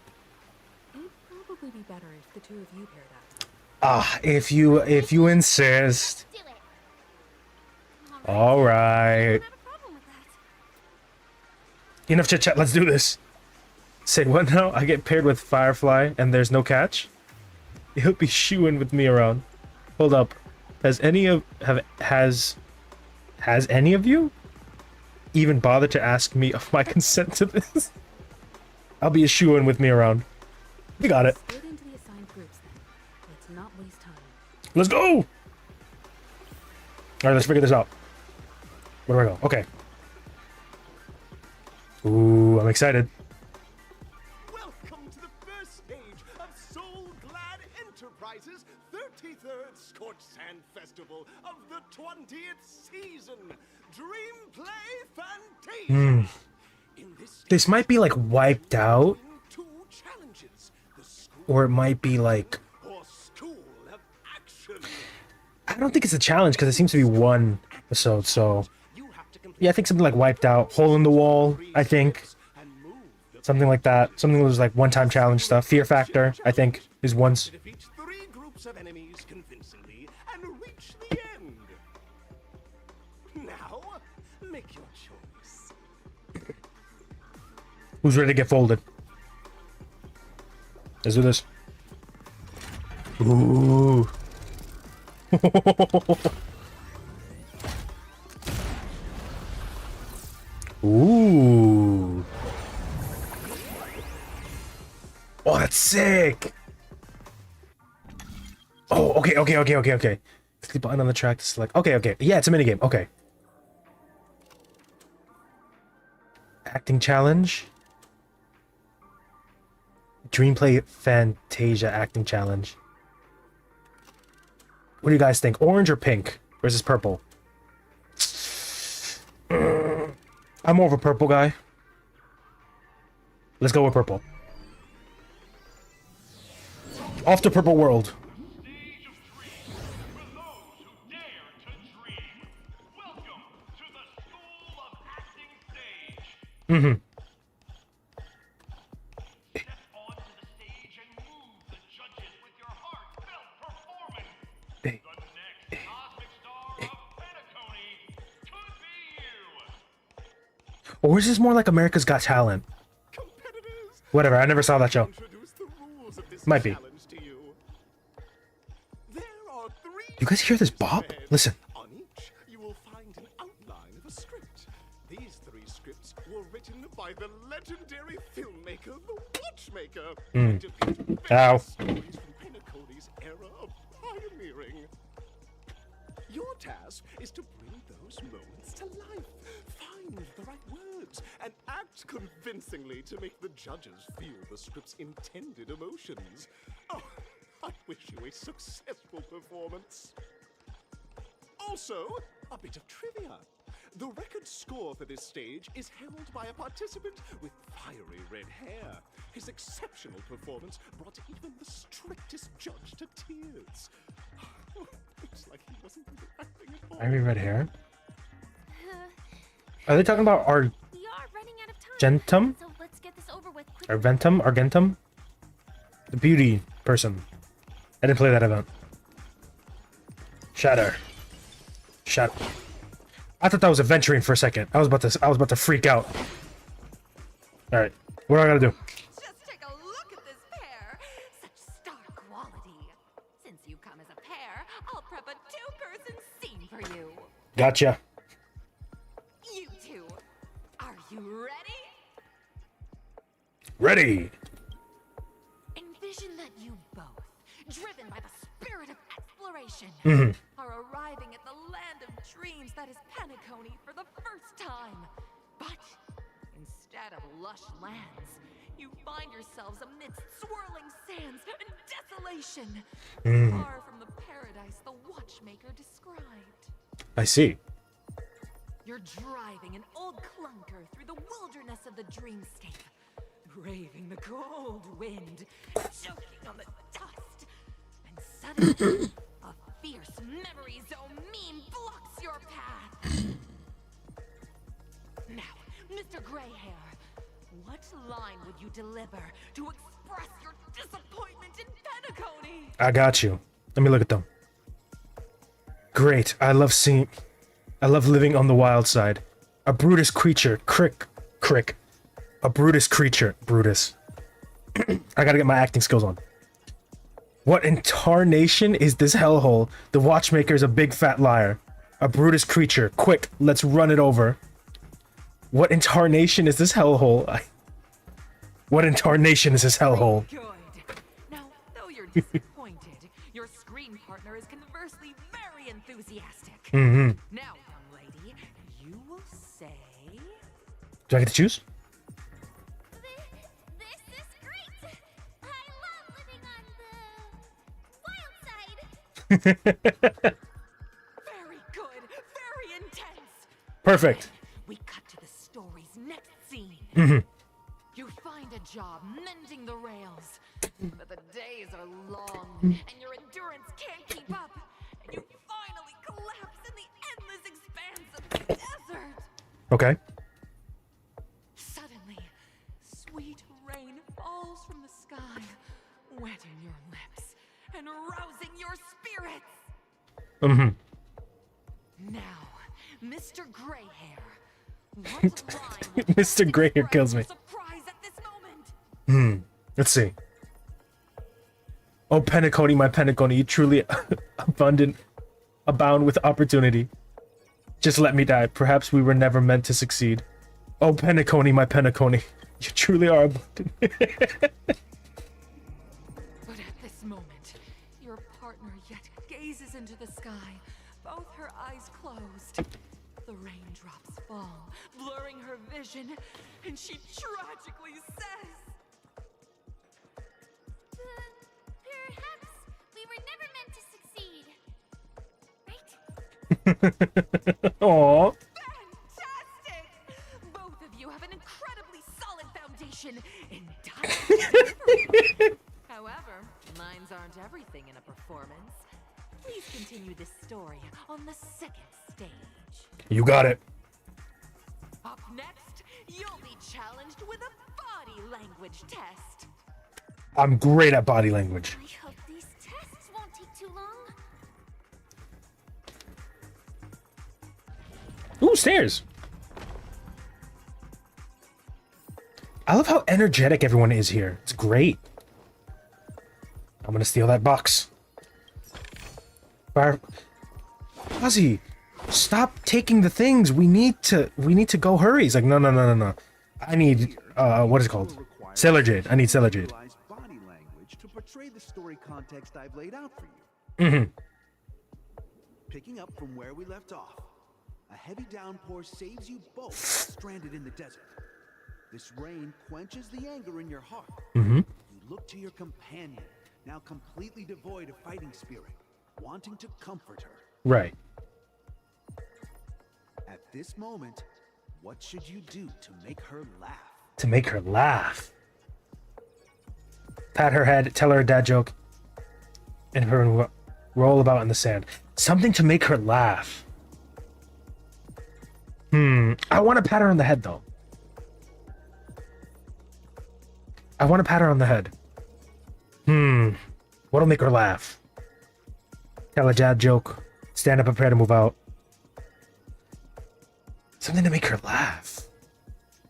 It'd probably be better if the 2 of you paired up. Ah, if you insist. All right. Enough chit chat. Let's do this. Say what now? I get paired with Firefly, and there's no catch. He'll be shooing with me around. Hold up. Has any of you even bothered to ask me of my consent to this? I'll be a shoo-in with me around. We got it. Split into the assigned groups then. Let's not waste time. Let's go! All right, let's figure this out. Where do I go? Okay. Ooh, I'm excited. Welcome to the first stage of Soul Glad Enterprises' 33rd Scorched Sand Festival of the 20th season. Dream Play Fantasia. This might be like wiped out, or it might be like, I don't think it's a challenge because it seems to be one episode. So yeah, I think something like wiped out, hole in the wall. I think something like that. Something that was like one-time challenge stuff. Fear Factor, I think, is once. Defeat 3 groups of enemies convincingly and reach the end. Now, make your choice. Who's ready to get folded? Let's do this. Ooh. Ooh. Oh, that's sick. Oh, okay. Click button on the track to select. Okay. Yeah, it's a minigame. Okay. Acting challenge. Dream Play Fantasia acting challenge. What do you guys think? Orange or pink? Or is this purple? I'm more of a purple guy. Let's go with purple. Off to Purple World. Mm-hmm. Or is this more like America's Got Talent? Whatever, I never saw that show. Might be. You guys hear this bop? Listen. On each, you will find an outline of a script. These 3 scripts were written by the legendary filmmaker, The Watchmaker. Ow. Stories from Penacony's era of pioneering. Your task is to bring those moments to life, find the right words, and act convincingly to make the judges feel the script's intended emotions. Oh, I wish you a successful performance. Also, a bit of trivia. The record score for this stage is held by a participant with fiery red hair. His exceptional performance brought even the strictest judge to tears. Looks like he wasn't even acting at all. Fiery red hair? Are they talking about Argentum? So let's get this over with quickly. Argentum? The beauty person. I didn't play that event. Shatter. I thought that was adventuring for a second. I was about to freak out. Alright. What do I gotta do? Just take a look at this pair. Such star quality. Since you come as a pair, I'll prep a 2-person scene for you. Gotcha. You two, are you ready? Ready. Envision that you both, driven by the spirit of exploration, are arriving at the land of dreams that is Penacony for the first time. But instead of lush lands, you find yourselves amidst swirling sands and desolation, far from the paradise the Watchmaker described. I see. You're driving an old clunker through the wilderness of the dreamscape, braving the cold wind, choking on the dust, and suddenly, a fierce memory zone meme blocks your path. Now, Mr. Greyhair, what line would you deliver to express your disappointment in Penacony? I got you. Let me look at them. Great. I love living on the wild side. A Brutus creature. Crick. A Brutus creature. Brutus. I gotta get my acting skills on. What in tarnation is this hellhole? The Watchmaker's a big fat liar. A Brutus creature. Quick, let's run it over. What in tarnation is this hellhole? What in tarnation is this hellhole? Good. Now, though you're disappointed, your screen partner is conversely very enthusiastic. enthusiastic. Mm-hmm. Now, young lady, you will say... Do I get to choose? This is great! I love living on the wild side! Very good, very intense. Perfect. We cut to the story's next scene. Mm-hmm. You find a job mending the rails, but the days are long, and your endurance can't keep up, and you finally collapse in the endless expanse of the desert. Okay. Suddenly, sweet rain falls from the sky, wetting your lips and rousing your spirits. Mm-hmm. Now, Mr. Greyhair, what line Mr. Greyhair kills me. surprise at this moment? Let's see. Oh, Penacony, my Penacony, you truly abound with opportunity. Just let me die. Perhaps we were never meant to succeed. Oh, Penacony, my Penacony, you truly are abundant. But at this moment, your partner yet gazes into the sky, both her eyes closed. The raindrops fall, blurring her vision, and she tragically says, Perhaps we were never meant to succeed. Right? Aww. Fantastic! Both of you have an incredibly solid foundation in dialogue. However, lines aren't everything in a performance. Please continue this story on the second stage. You got it. Up next, you'll be challenged with a body language test. I'm great at body language. I hope these tests won't take too long. Ooh, stairs. I love how energetic everyone is here. It's great. I'm gonna steal that box. Fire. Fuzzy, stop taking the things. We need to go hurry. He's like, no. I need what is it called? Sailor Jade. I need Sailor Jade. Body language to portray the story context I've laid out for you. Mm-hmm. Picking up from where we left off, a heavy downpour saves you both stranded in the desert. This rain quenches the anger in your heart. Mm-hmm. You look to your companion, now completely devoid of fighting spirit, wanting to comfort her. Right. At this moment, what should you do to make her laugh? To make her laugh. Pat her head, tell her a dad joke, and her roll about in the sand. Something to make her laugh. I want to pat her on the head, though. I want to pat her on the head. What'll make her laugh? Tell a dad joke. Stand up and prepare to move out. Something to make her laugh.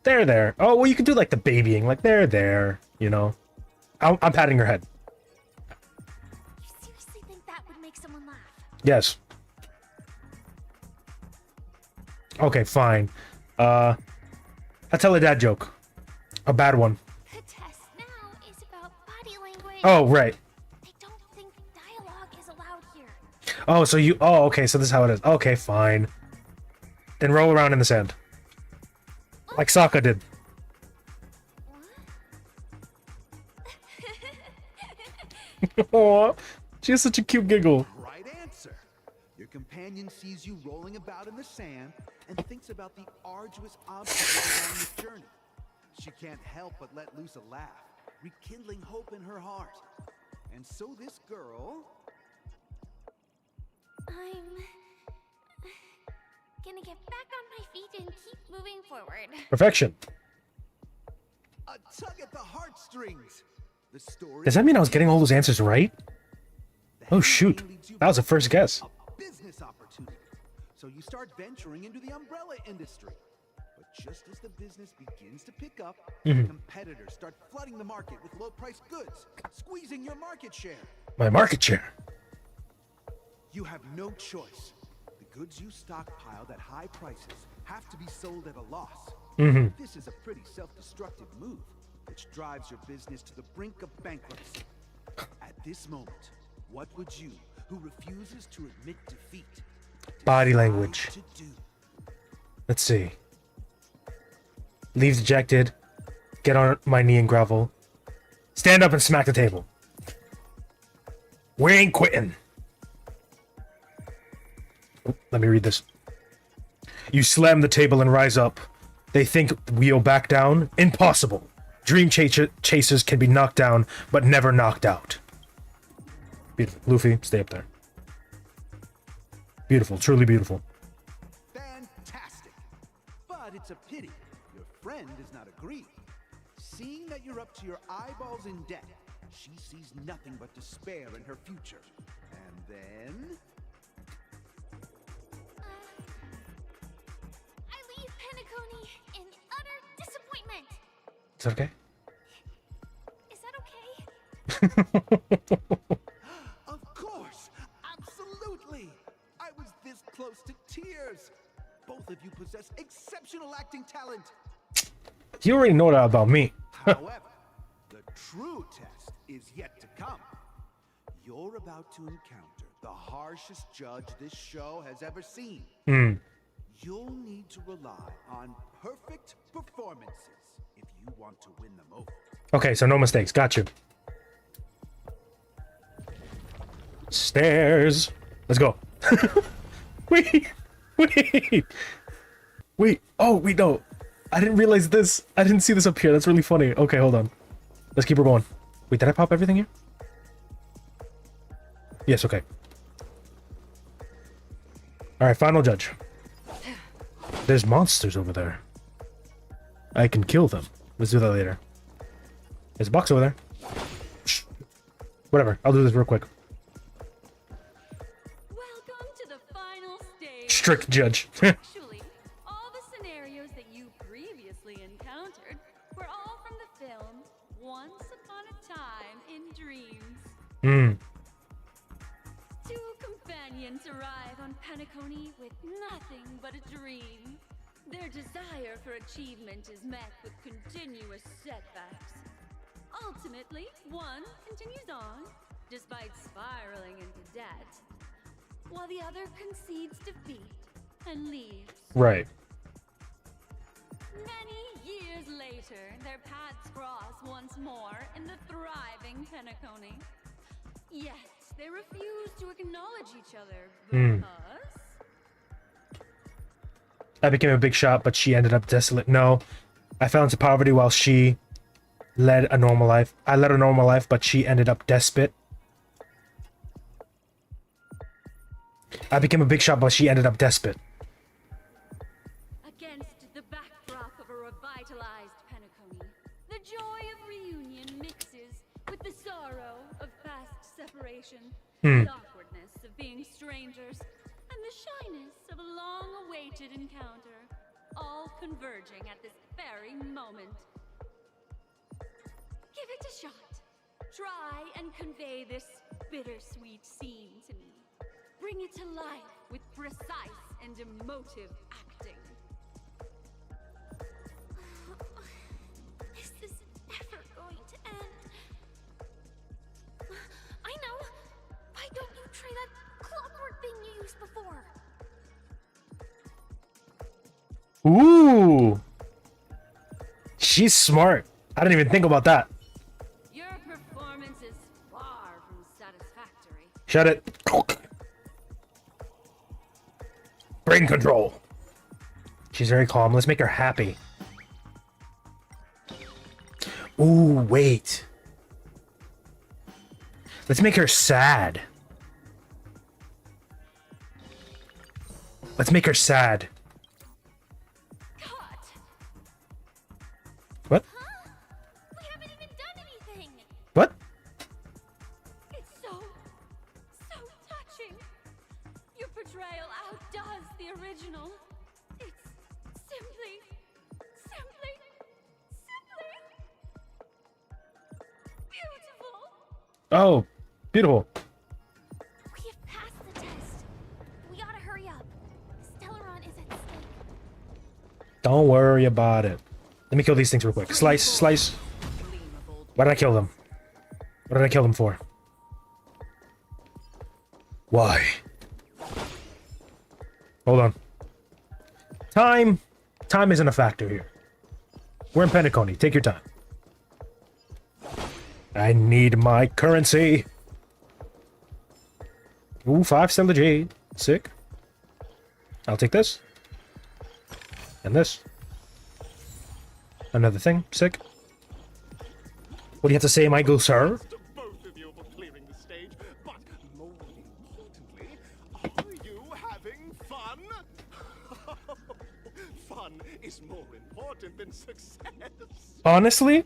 There. Oh, well, you can do like the babying. Like, there, you know. I'm patting her head. You seriously think that would make someone laugh? Yes. Okay, fine. I'll tell a dad joke. A bad one. The test now is about body language. Oh, right. I don't think dialogue is allowed here. Oh, so you... Oh, okay, so this is how it is. Okay, fine. Then roll around in the sand. Like Sokka did. Aw, she has such a cute giggle. Right answer. Your companion sees you rolling about in the sand and thinks about the arduous obstacles along the journey. She can't help but let loose a laugh, rekindling hope in her heart. And so this girl... I'm gonna get back on my feet and keep moving forward. Perfection. A tug at the heartstrings. The story... Does that mean I was getting all those answers right? Oh, shoot. That was a first guess. Business opportunity. So you start venturing into the umbrella industry. But just as the business begins to pick up, competitors start flooding the market with low-priced goods, squeezing your market share. My market share. You have no choice. The goods you stockpiled at high prices have to be sold at a loss. This is a pretty self-destructive move, which drives your business to the brink of bankruptcy. At this moment, what would you, who refuses to admit defeat, Body language. Let's see. Leave dejected. Get on my knee and grovel. Stand up and smack the table. We ain't quitting. Oh, let me read this. You slam the table and rise up. They think we'll back down? Impossible. Dream chasers can be knocked down, but never knocked out. Beautiful. Luffy, stay up there. Beautiful, truly beautiful. Fantastic. But it's a pity your friend does not agree. Seeing that you're up to your eyeballs in debt, she sees nothing but despair in her future. And then... I leave Penacony in utter disappointment. Is that okay? Is that okay? Of course! Absolutely! I was this close to tears. Both of you possess exceptional acting talent. You already know that about me. However, the true test is yet to come. You're about to encounter the harshest judge this show has ever seen. You'll need to rely on perfect performances if you want to win them over. Okay, so no mistakes. Got you. Stairs. Let's go. Wait. Oh, wait, no. I didn't realize this. I didn't see this up here. That's really funny. Okay, hold on. Let's keep her going. Wait, did I pop everything here? Yes, okay. Alright, final judge. There's monsters over there. I can kill them. Let's do that later. There's a box over there. Shh. Whatever, I'll do this real quick. Welcome to the final stage. Strict judge. Actually, all the scenarios that you previously encountered were all from the film Once Upon a Time in Dreams. Two companions arrive on Penacony with nothing but a dream. Their desire for achievement is met with continuous setbacks. Ultimately, one continues on, despite spiraling into debt, while the other concedes defeat and leaves. Right. Many years later, their paths cross once more in the thriving Penacony. Yet, they refuse to acknowledge each other because... I became a big shot, but she ended up desolate. No. I fell into poverty while she led a normal life. I led a normal life, but she ended up despot. I became a big shot, but she ended up despot. Against the backdrop of a revitalized Penacony, the joy of reunion mixes with the sorrow of past separation, the awkwardness of being strangers, and the shyness of a long-awaited encounter, all converging at this very moment. Give it a shot. Try and convey this bittersweet scene to me. Bring it to life with precise and emotive acting. This is never going to end. I know. Why don't you try that clockwork thing you used before? Ooh. She's smart. I didn't even think about that. Your performance is far from satisfactory. Shut it. Brain control. She's very calm. Let's make her happy. Ooh, wait. Let's make her sad. Let's make her sad. What? Huh? We haven't even done anything. What? It's so touching. Your portrayal outdoes the original. It's simply beautiful. Oh, beautiful. We have passed the test. We gotta hurry up. Stellaron is at stake. Don't worry about it. Let me kill these things real quick. Slice, slice. Why did I kill them? What did I kill them for? Why? Hold on. Time isn't a factor here. We're in Penacony. Take your time. I need my currency. Ooh, 5 stellar jade. Sick. I'll take this. And this. Another thing. Sick. What do you have to say, my good sir? Both of you for clearing the stage, but more importantly, are you having fun? Fun is more important than success. Honestly,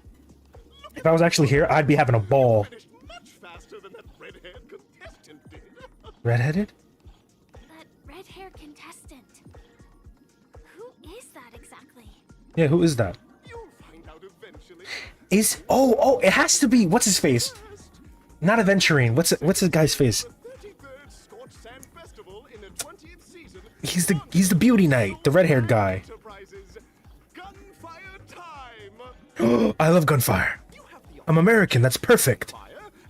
if I was actually here, I'd be having a ball. Much faster than that red-haired contestant did. Redheaded? That red-hair contestant. Who is that exactly? Yeah, who is that? Oh, it has to be. What's his face? Not Aventurine. What's the guy's face? He's the beauty knight, the red-haired guy. I love gunfire. I'm American. That's perfect.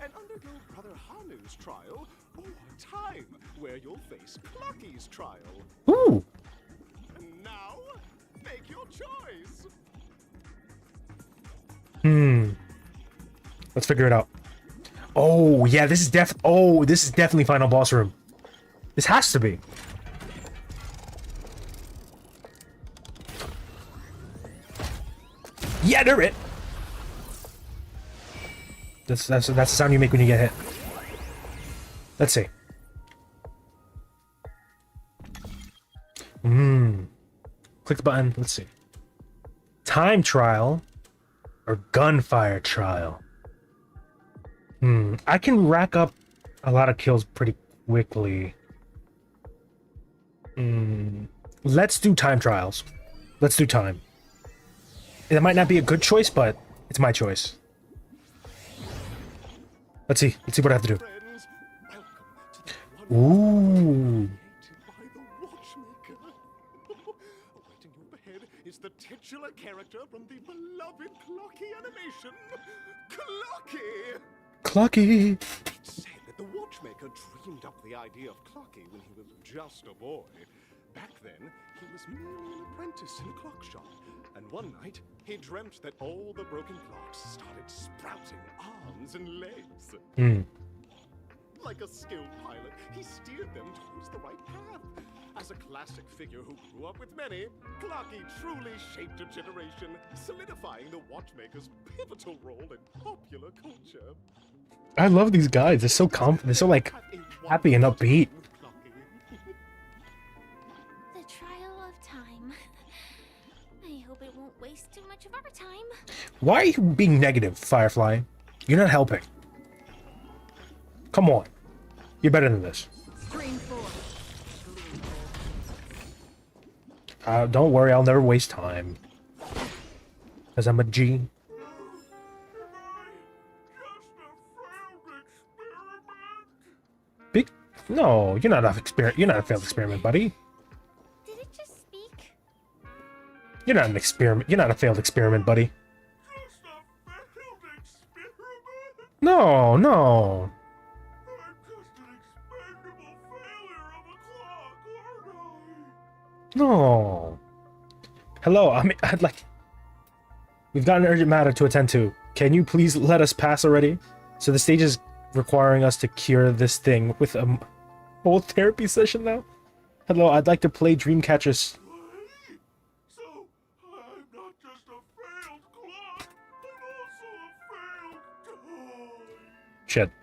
And undergo Brother Hanu's trial, or time, where you'll face Clocky's trial. Ooh. And now, make your choice. Let's figure it out. Oh, yeah, this is definitely final boss room. This has to be. Yeah, they're it. That's the sound you make when you get hit. Let's see. Click the button. Let's see. Time trial or gunfire trial. I can rack up a lot of kills pretty quickly. Let's do time trials. Let's do time. That might not be a good choice, but it's my choice. Let's see. Let's see what I have to do. Ooh. Awaiting you ahead is the titular character from the beloved Clocky animation, Clocky! Clocky! It's said that the watchmaker dreamed up the idea of Clocky when he was just a boy. Back then, he was merely an apprentice in a clock shop. And one night, he dreamt that all the broken clocks started sprouting arms and legs. Like a skilled pilot, he steered them towards the right path. As a classic figure who grew up with many, Clocky truly shaped a generation, solidifying the watchmaker's pivotal role in popular culture. I love these guys. They're so they're so like happy and upbeat. The trial of time. I hope it won't waste too much of our time. Why are you being negative, Firefly? You're not helping. Come on. You're better than this. Don't worry, I'll never waste time. Because I'm a G. No, you're not a failed experiment, buddy. Did it just speak? You're not an experiment. You're not a failed experiment, buddy. No, no. No. Hello, I'd like... We've got an urgent matter to attend to. Can you please let us pass already? So the stage is requiring us to cure this thing with a whole therapy session now? Hello, I'd like to play Dreamcatchers. Shit. You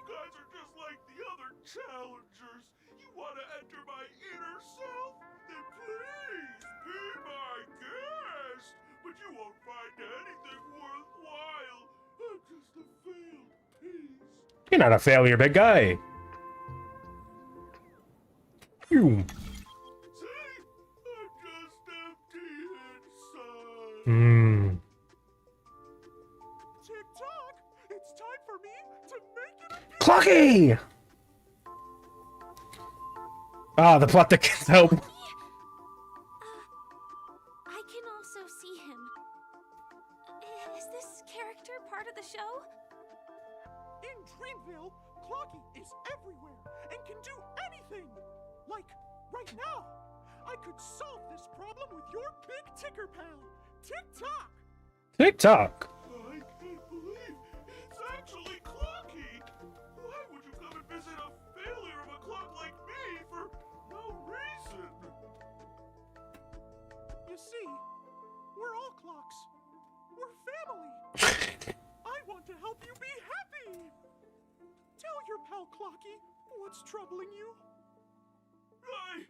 guys are just like the other challengers. You want to enter my inner self? Then please be my guest. But you won't find anything worthwhile. I'm just a failed piece. You're not a failure, big guy. You. See? I'm just empty inside. Tick-tock! It's time for me to make it a Clocky! Ah, the plot that can help. I can also see him. Is this character part of the show? In Dreamville, Clocky is everywhere and can do anything. like right now. I could solve this problem with your big ticker pal, Tick-Tock. TikTok. I can't believe it's actually Clocky! Why would you come and visit a failure of a clock like me for no reason? You see, we're all clocks. We're family. I want to help you be happy. Tell your pal Clocky what's troubling you. I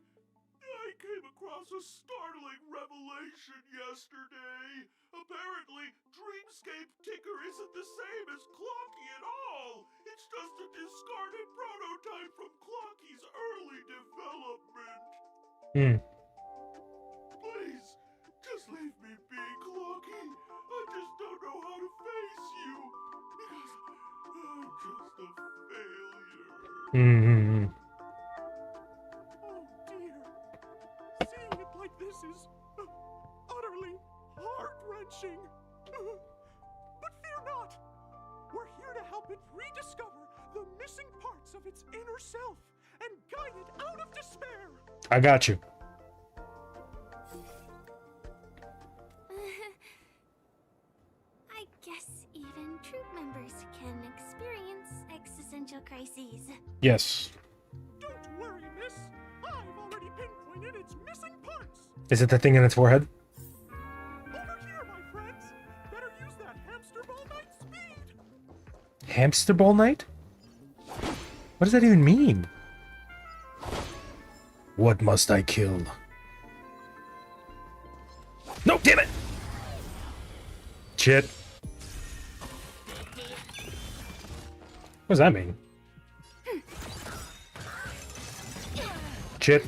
came across a startling revelation yesterday. Apparently, Dreamscape Ticker isn't the same as Clocky at all. It's just a discarded prototype from Clocky's early development. Please, just leave me be, Clocky. I just don't know how to face you. Because I'm just a failure. Oh dear. Seeing it like this is utterly heart-wrenching. But fear not. We're here to help it rediscover the missing parts of its inner self and guide it out of despair. I got you. I guess even troop members can experience existential crises. Yes. Don't worry, miss. I've already pinpointed its missing parts. Is it the thing in its forehead? Over here, my friends. Better use that hamster ball night speed. Hamster ball night? What does that even mean? What must I kill? No, damn it! Shit. What does that mean? Shit.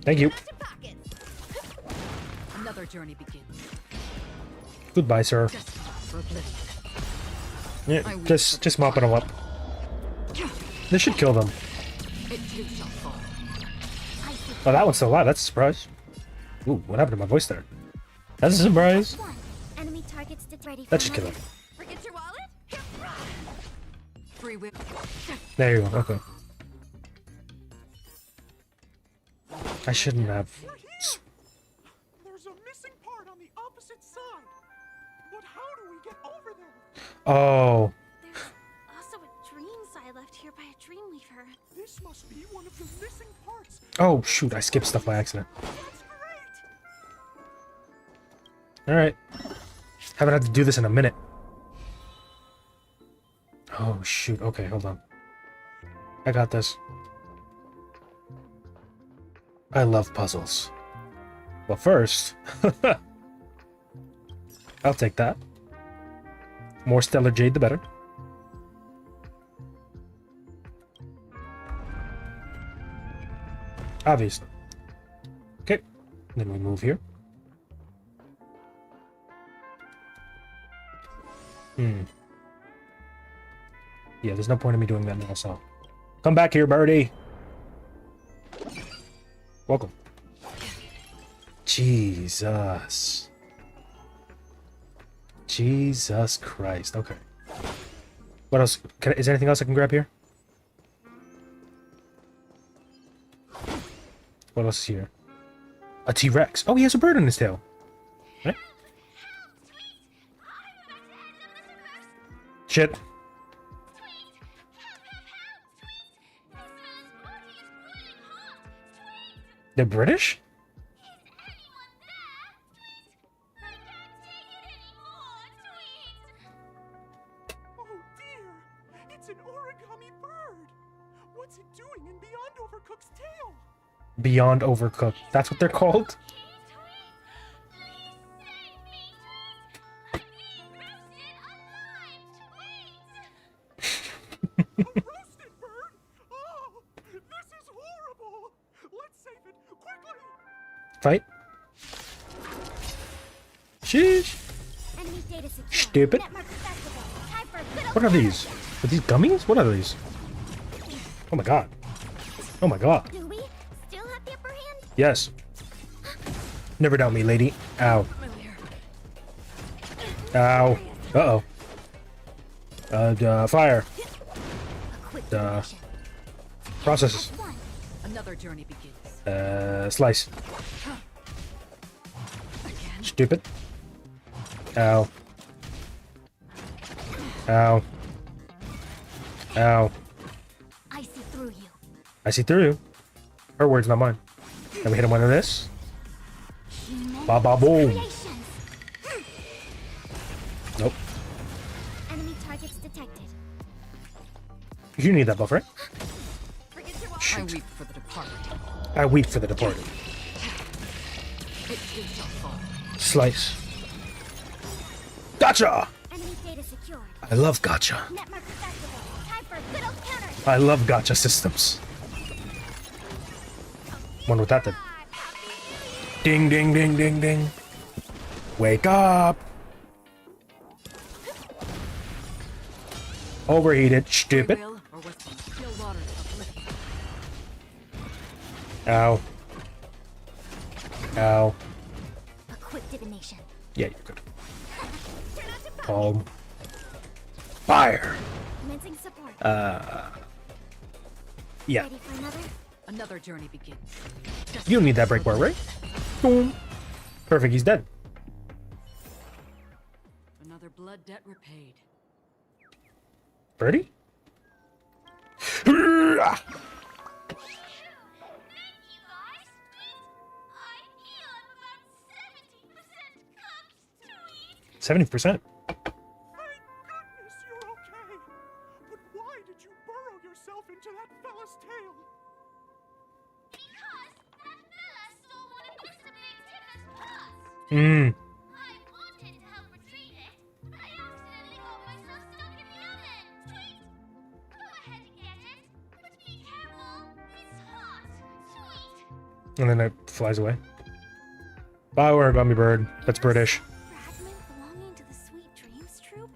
Thank you. Another journey begins. Goodbye, sir. Yeah, just mopping them up. This should kill them. Oh, that one's still alive. That's a surprise. Ooh, what happened to my voice there? That's a surprise. Enemy targets ready for That should kill him. Forget your wallet? Free whip. There you go. Okay. I shouldn't have. There's a missing part on the opposite side. But how do we get over there? Oh. Also a dream side left here by a dream weaver. This must be one of the missing parts. Oh shoot! I skipped stuff by accident. All right. Haven't had to do this in a minute. Oh shoot! Okay, hold on. I got this. I love puzzles. Well, first, I'll take that. More stellar jade, the better. Obviously. Okay. Then we move here. Yeah, there's no point in me doing that now, so. Come back here, birdie. Welcome. Jesus. Jesus Christ. Okay. What else? Is there anything else I can grab here? What else is here? A T-Rex. Oh, he has a bird on his tail. Right? Shit. They're British? Oh dear! It's an origami bird! What's it doing in Beyond Overcooked's tail? Beyond Overcooked. That's what they're called? Roasted bird? Oh, this is horrible! Let's save it quickly! Fight. Sheesh. Enemy data secure. Stupid. Netmark accessible. Time for a good What are old these? Are these gummies? What are these? Oh my god. Oh my god. Do we still have the upper hand? Yes. Never doubt me, lady. Ow. Ow. Uh-oh. Fire. Processes. Another journey begins. Slice. Stupid. Ow. Ow. Ow. I see through you. I see through you. Her words, not mine. Then we hit him with this. Ba ba boom. Nope. Enemy targets detected. You need that buff, right? I weep for the departed. I weep for the departed. It too shall fall. Slice. Gotcha! Enemy data secured. I love gotcha. Netmark accessible. Time for a good old counter. I love gotcha systems. Wonder what that did. Ding, ding, ding, ding, ding. Wake up! Overheated, stupid. Ow. Ow. A quick divination. Yeah, you're good. Palm. Fire! Commencing support. Yeah. Ready for another? Another journey begins. You don't need that break bar, right? Boom. Perfect, he's dead. Another blood debt repaid. Birdie? Ah. 70%. Thank goodness you're okay. But why did you burrow yourself into that fella's tail? Because that fella stole one of Mr. Big Ticker's pots. Mmm. I wanted to help retrieve it, but I accidentally got myself stuck in the oven. Tweet! Go ahead and get it, but be careful. It's hot. Tweet! And then it flies away. Bye, we're a gummy bird. That's British. Fragment belonging to the Sweet Dreams Troop?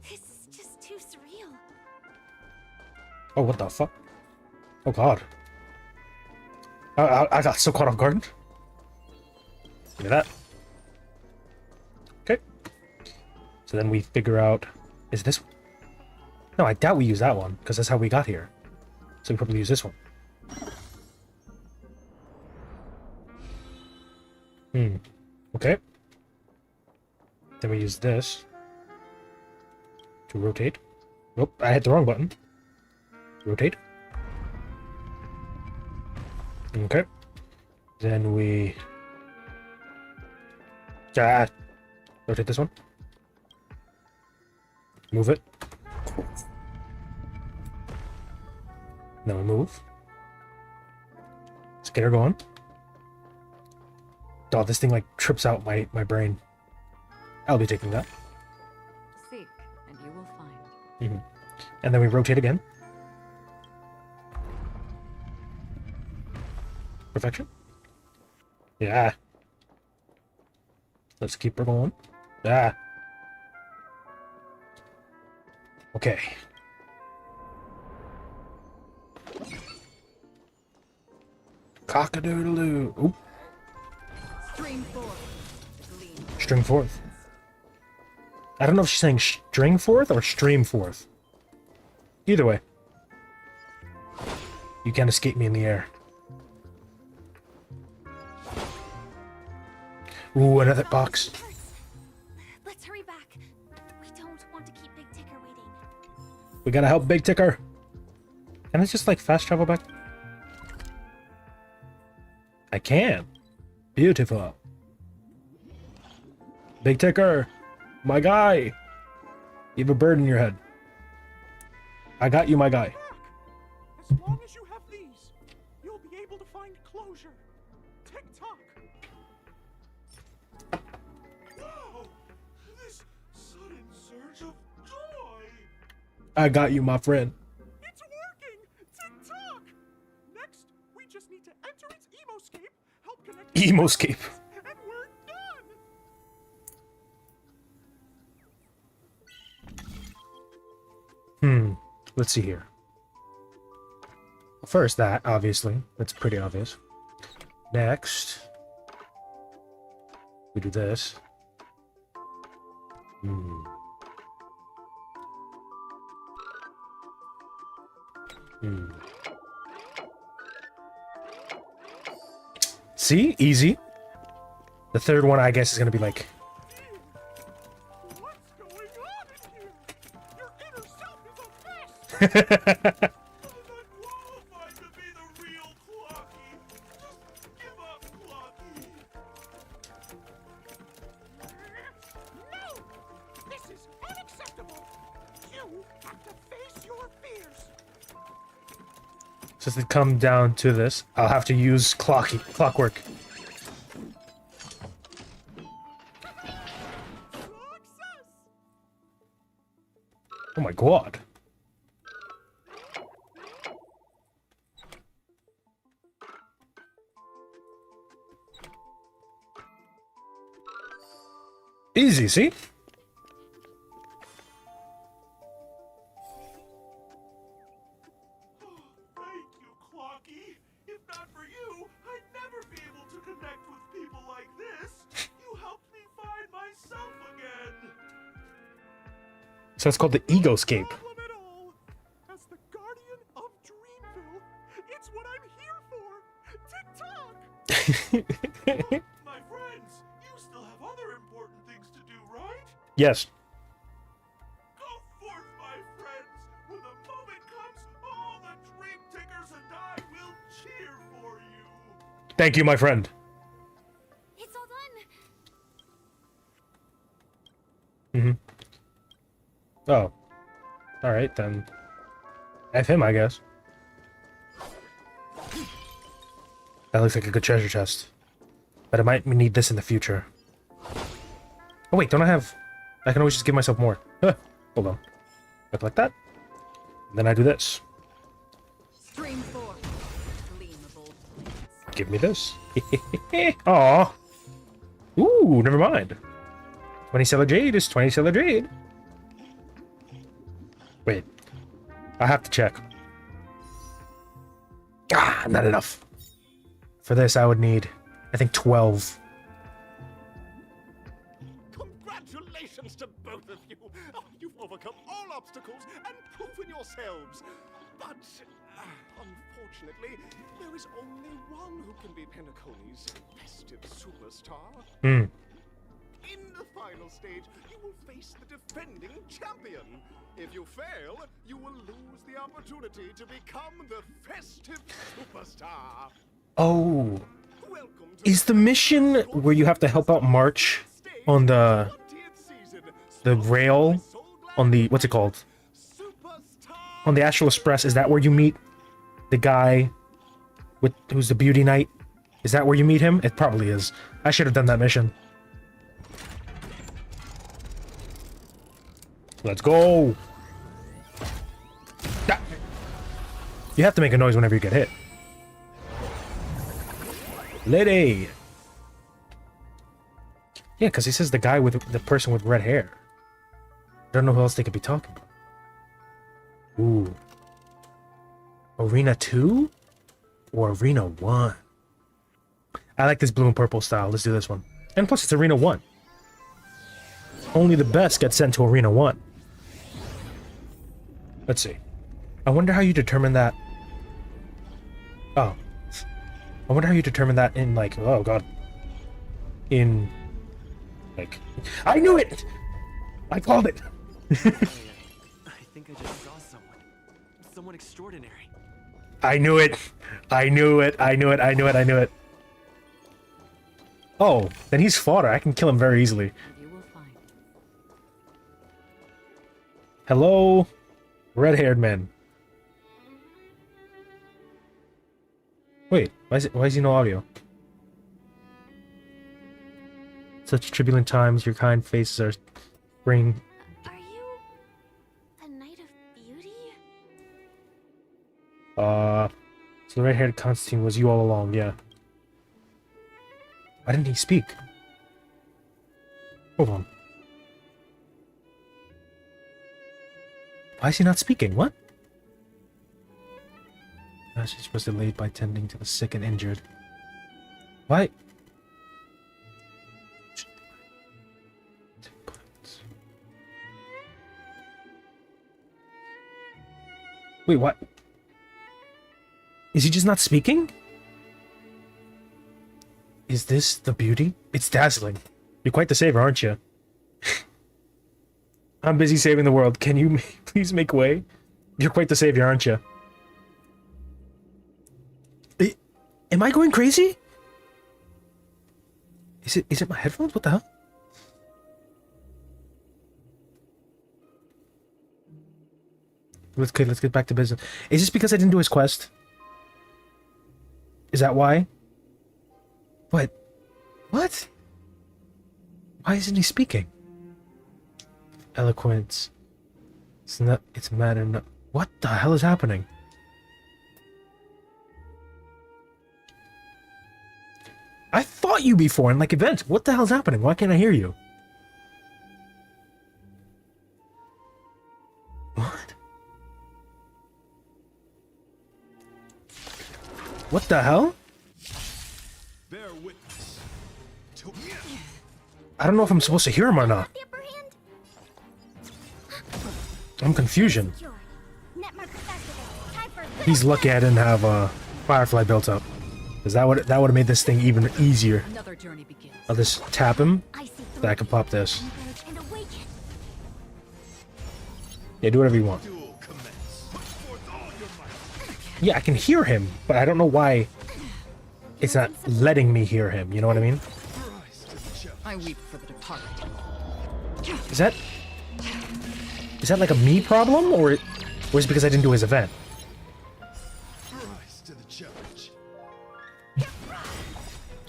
This is just too surreal. Oh, what the fuck? Oh, God. I got so caught off guard. Give me that. Okay. So then we figure out... Is this one? No, I doubt we use that one, because that's how we got here. So we probably use this one. Okay. Then we use this to rotate. Nope, I hit the wrong button. Rotate. Okay. Then we... rotate this one. Move it. Then we move. Let's get her going. Oh, this thing like trips out my brain. I'll be taking that. Seek, and you will find. And then we rotate again. Perfection. Yeah. Let's keep her going. Ah. Okay. Cock-a-doodle-doo. Oop. String forth. I don't know if she's saying string forth or stream forth. Either way. You can't escape me in the air. Ooh, another box. Let's hurry back. We don't want to keep Big Ticker waiting. We gotta help Big Ticker. Can I just like fast travel back? I can. Beautiful. Big Ticker, my guy. You have a bird in your head. I got you, my guy. As long as you have these, you'll be able to find closure. Tick-tock. Whoa! This sudden surge of joy! I got you, my friend. It's working! Tick-tock! Next, we just need to enter its emoscape, help connect Emoscape. and we're done! Let's see here. First, that, obviously. That's pretty obvious. Next, we do this. See? Easy. The third one, I guess, is gonna be like... What's going on in here? Your inner self is a mess! Qualified to be the real Clocky. Just give up, Clocky. No! This is unacceptable! You have to face your fears! Since it come down to this, I'll have to use clockwork. Oh my god. Easy, see? Thank you, Clocky. If not for you, I'd never be able to connect with people like this. You helped me find myself again. So it's called the Egoscape. As the guardian of Dreamville, it's what I'm here for. Tick-tock! My friends, you still have other important things to do, right? Yes. Go forth, my friends. When the moment comes, all the dream tickers and I will cheer for you. Thank you, my friend. It's all done. Mm-hmm. Oh. Alright, then. F him, I guess. That looks like a good treasure chest. But I might need this in the future. Oh wait, don't I have... I can always just give myself more. Hold on. Look like that. And then I do this. Stream 4. Gleamable. Give me this. Aw. Ooh, never mind. 20 stellar jade is 20 stellar jade. Wait. I have to check. Ah, not enough. For this, I would need, I think, 12. Congratulations to both of you! Oh, you've overcome all obstacles and proven yourselves. But, unfortunately, there is only one who can be Penacony's festive superstar. Hmm. In the final stage, you will face the defending champion. If you fail, you will lose the opportunity to become the festive superstar. Oh. Is the mission where you have to help out March on the rail on the, what's it called? On the Astral Express, is that where you meet the guy with who's the beauty knight? Is that where you meet him? It probably is. I should have done that mission. Let's go. Ah. You have to make a noise whenever you get hit. Lady. Yeah, because he says the guy with the person with red hair. I don't know who else they could be talking about. Ooh. Arena 2? Or Arena 1? I like this blue and purple style. Let's do this one. And plus, it's Arena 1. Only the best get sent to Arena 1. Let's see. I wonder how you determine that. Oh. I wonder how you determine that in, like, oh god. In, like, I knew it! I called it! I think I just saw someone. Someone extraordinary. I knew it! I knew it! I knew it! I knew it! I knew it! Oh, then he's fodder. I can kill him very easily. Hello? Red-haired man. Wait, why is he no audio? Such turbulent times, your kind faces are bring. Are you a knight of beauty? So the red-haired Constantine was you all along, yeah. Why didn't he speak? Hold on. Why is he not speaking? What? Message was delayed by tending to the sick and injured. Why? Wait, what? Is he just not speaking? Is this the beauty? It's dazzling. You're quite the saver, aren't you? I'm busy saving the world. Can you please make way? You're quite the savior, aren't you? Am I going crazy? Is it my headphones? What the hell? Let's get back to business. Is this because I didn't do his quest? Is that why? What? What? Why isn't he speaking? Eloquence. It's matter no. What the hell is happening? I fought you before in like events. What the hell's happening? Why can't I hear you? What? What the hell? Bear witness. I don't know if I'm supposed to hear him or not. I'm confusion. He's lucky I didn't have a Firefly built up, because that would have made this thing even easier. I'll just tap him, then I can pop this. Yeah, do whatever you want. Yeah, I can hear him, but I don't know why it's not letting me hear him. You know what I mean? I weep for the departed. Is that like a me problem, or is it because I didn't do his event?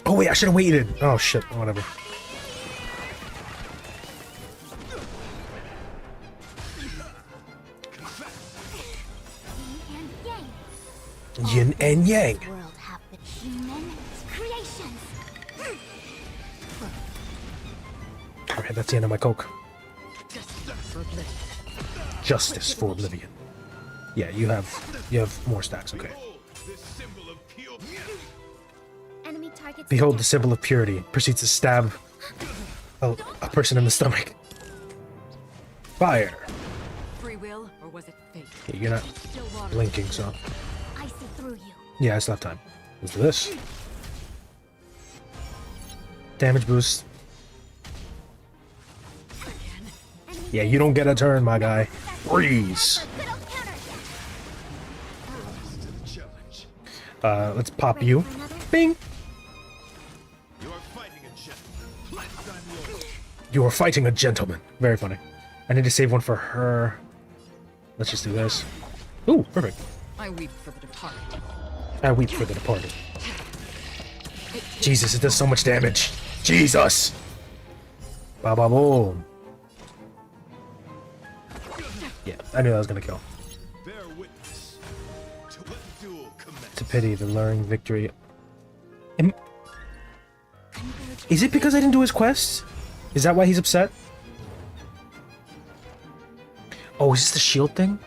Oh wait, I should have waited. Oh shit, whatever. Yin and yang. Alright, that's the end of my coke. Justice for Oblivion. Yeah, you have more stacks, okay. Behold the symbol of purity. Proceeds to stab a person in the stomach. Fire. Free will, or was it fate? Yeah, you're not blinking, so. I see through you. Yeah, I still have time. Let's do this. Damage boost. Yeah, you don't get a turn, my guy. Freeze. Let's pop you. Bing. You are fighting a gentleman. Very funny. I need to save one for her. Let's just do this. Ooh, perfect. I weep for the departed. I weep for the departed. Jesus, it does so much damage. Jesus! Ba ba boom. Yeah, I knew that was gonna kill. It's a pity, the luring victory. Is it because I didn't do his quest? Is that why he's upset? Oh, is this the shield thing?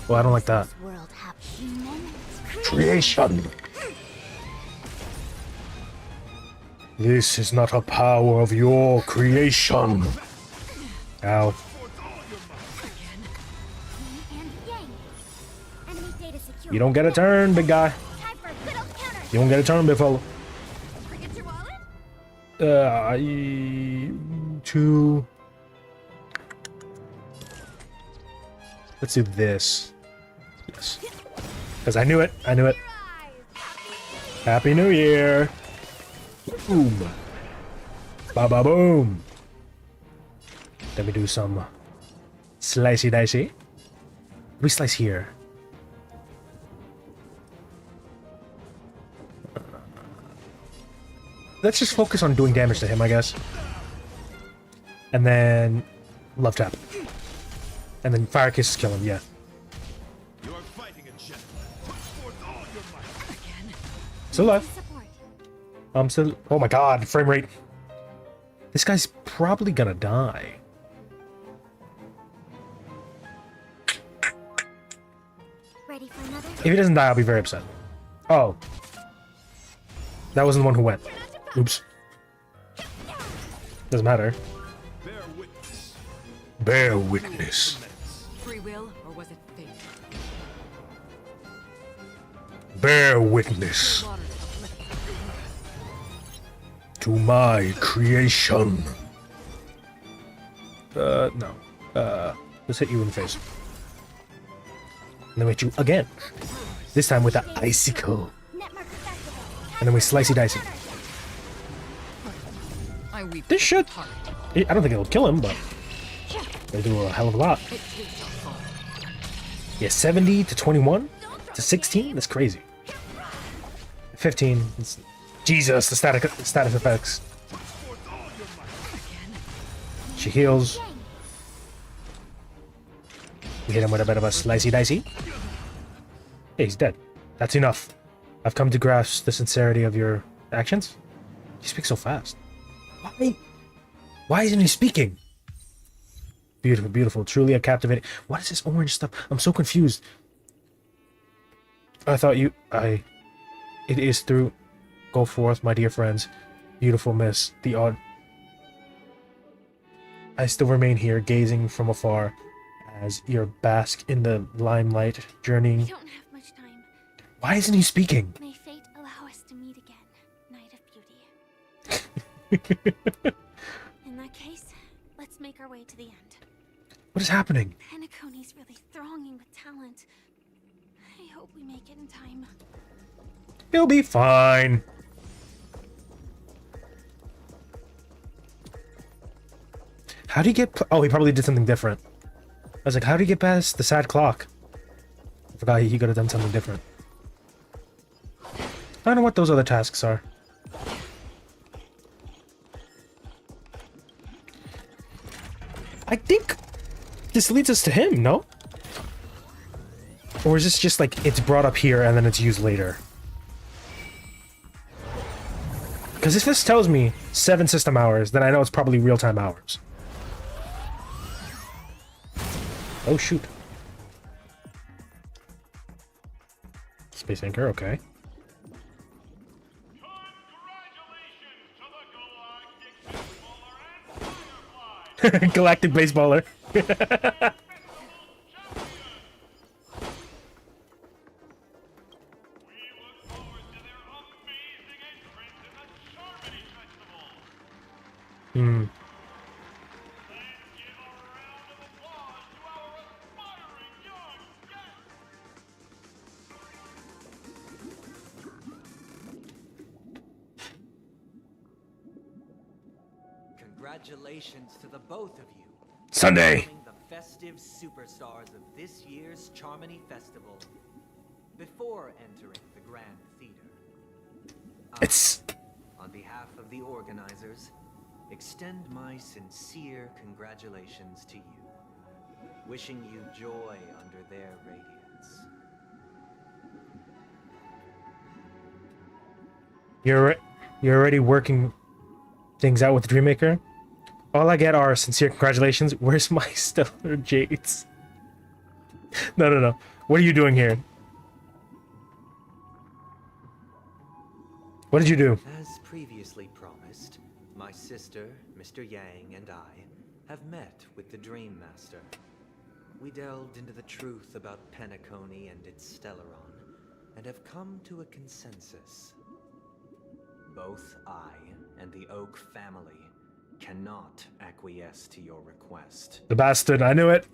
Well, I don't like that. Creation! This is not a power of your creation. Ow. You don't get a turn, big guy. You don't get a turn, big fella. Two. Let's do this. Yes. Because I knew it. I knew it. Happy New Year. Boom. Ba ba boom. Let me do some slicey dicey. We slice here. Let's just focus on doing damage to him, I guess. And then love tap. And then fire kisses kill him, yeah. Still alive. I'm still. Oh my god, frame rate. This guy's probably gonna die. Ready for another? If he doesn't die, I'll be very upset. Oh. That wasn't the one who went. Oops. Doesn't matter. Bear witness. Free will, or was it fate? Bear witness. to my creation. No. Let's hit you in the face. And then we hit you again. This time with an icicle. And then we slicey dicey. This should... I don't think it'll kill him, but... they do a hell of a lot. Yeah, 70 to 21 to 16? That's crazy. 15. Jesus, the status effects. She heals. We hit him with a bit of a slicey dicey. Hey, he's dead. That's enough. I've come to grasp the sincerity of your actions. You speak so fast. Why? Why isn't he speaking? Beautiful, beautiful. Truly a captivating... What is this orange stuff? I'm so confused. I thought you... It is through... Go forth, my dear friends. Beautiful miss. The odd... I still remain here, gazing from afar, as you bask in the limelight, journeying... We don't have much time. Why isn't he speaking? May fate allow us to meet again, Knight of Beauty. In that case, let's make our way to the end. What is happening? Penacony's really thronging with talent. I hope we make it in time. He'll be fine. How do you get... Oh, he probably did something different. I was like, how do you get past the sad clock? I forgot he could have done something different. I don't know what those other tasks are. I think this leads us to him, no? Or is this just like it's brought up here and then it's used later? Because if this tells me 7 system hours, then I know it's probably real-time hours. Oh, shoot. Space Anchor, okay. Galactic baseballer. Hmm. Congratulations to the both of you. Sunday. Becoming the festive superstars of this year's Charmony Festival. Before entering the Grand Theater, It's... on behalf of the organizers, extend my sincere congratulations to you. Wishing you joy under their radiance. You're already working things out with the Dreammaker? All I get are sincere congratulations. Where's my stellar jades? No. What are you doing here? What did you do? As previously promised, my sister, Mr. Yang, and I have met with the Dream Master. We delved into the truth about Penacony and its Stellaron, and have come to a consensus. Both I and the Oak family cannot acquiesce to your request. The bastard, I knew it.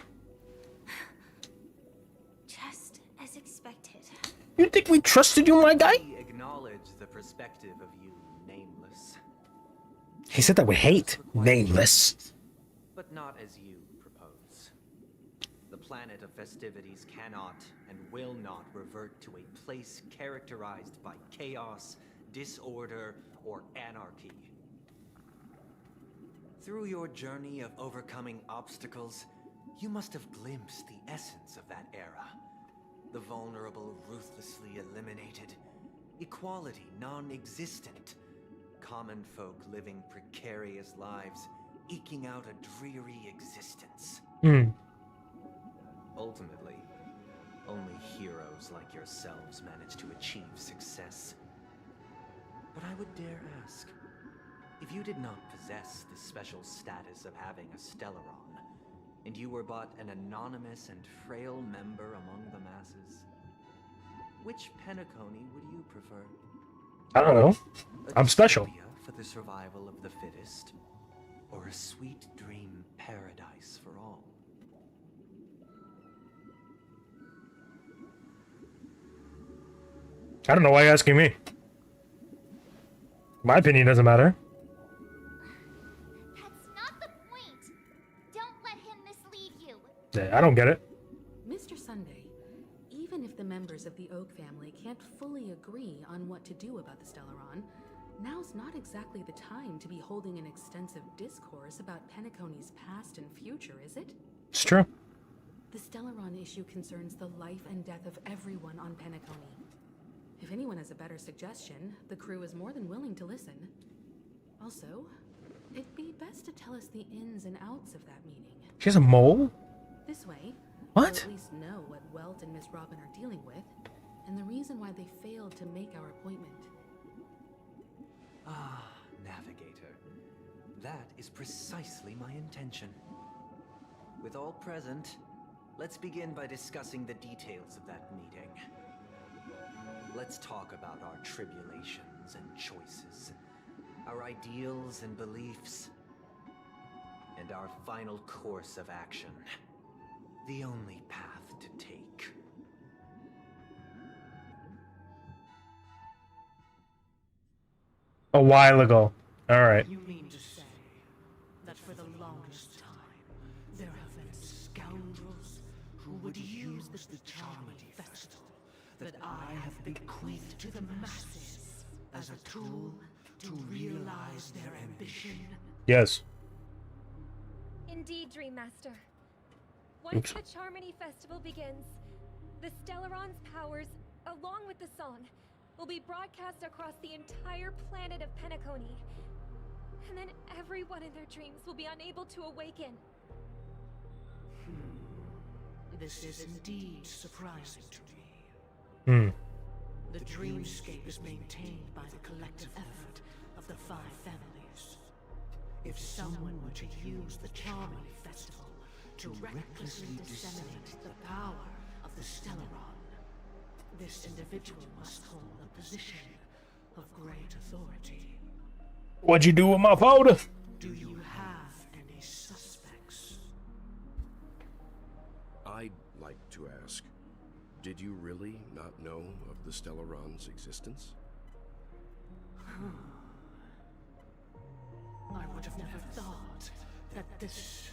Just as expected. You think we trusted you, my guy? We acknowledge the perspective of you, Nameless. He said that with hate. Nameless. But not as you propose. The planet of festivities cannot and will not revert to a place characterized by chaos, disorder, or anarchy. Through your journey of overcoming obstacles, you must have glimpsed the essence of that era. The vulnerable ruthlessly eliminated, equality non-existent, common folk living precarious lives, eking out a dreary existence. Ultimately, only heroes like yourselves manage to achieve success. But I would dare ask, if you did not possess the special status of having a Stellaron, and you were but an anonymous and frail member among the masses, which Penacony would you prefer? I don't know. I'm special. for the survival of the fittest, or a sweet dream paradise for all? I don't know why you're asking me. My opinion doesn't matter. That's not the point. Don't let him mislead you. Yeah, I don't get it. Mr. Sunday, even if the members of the Oak family can't fully agree on what to do about the Stellaron, now's not exactly the time to be holding an extensive discourse about Penacony's past and future, is it? It's true. The Stellaron issue concerns the life and death of everyone on Penacony. If anyone has a better suggestion, the crew is more than willing to listen. Also, it'd be best to tell us the ins and outs of that meeting. She has a mole? This way, what? we'll at least know what Welt and Miss Robin are dealing with, and the reason why they failed to make our appointment. Ah, Navigator. That is precisely my intention. With all present, let's begin by discussing the details of that meeting. Let's talk about our tribulations and choices, our ideals and beliefs, and our final course of action. The only path to take. A while ago. Alright. You mean to say that for the longest time, there have been scoundrels who would use the Charmony Festival that I have bequeathed to the masses as a tool to realize their ambition? Yes. Indeed, Dream Master. Once the Charmony Festival begins, the Stellaron's powers, along with the song, will be broadcast across the entire planet of Penacony. And then everyone in their dreams will be unable to awaken. This is indeed surprising to me. The dreamscape is maintained by the collective effort of the 5 families. If someone were to use the Charmony Festival to recklessly disseminate the power of the Stellaron, this individual must hold a position of great authority. What'd you do with my powder? Do you have any suspects? I'd like to ask, did you really not know of the Stellaron's existence? I would have never thought that this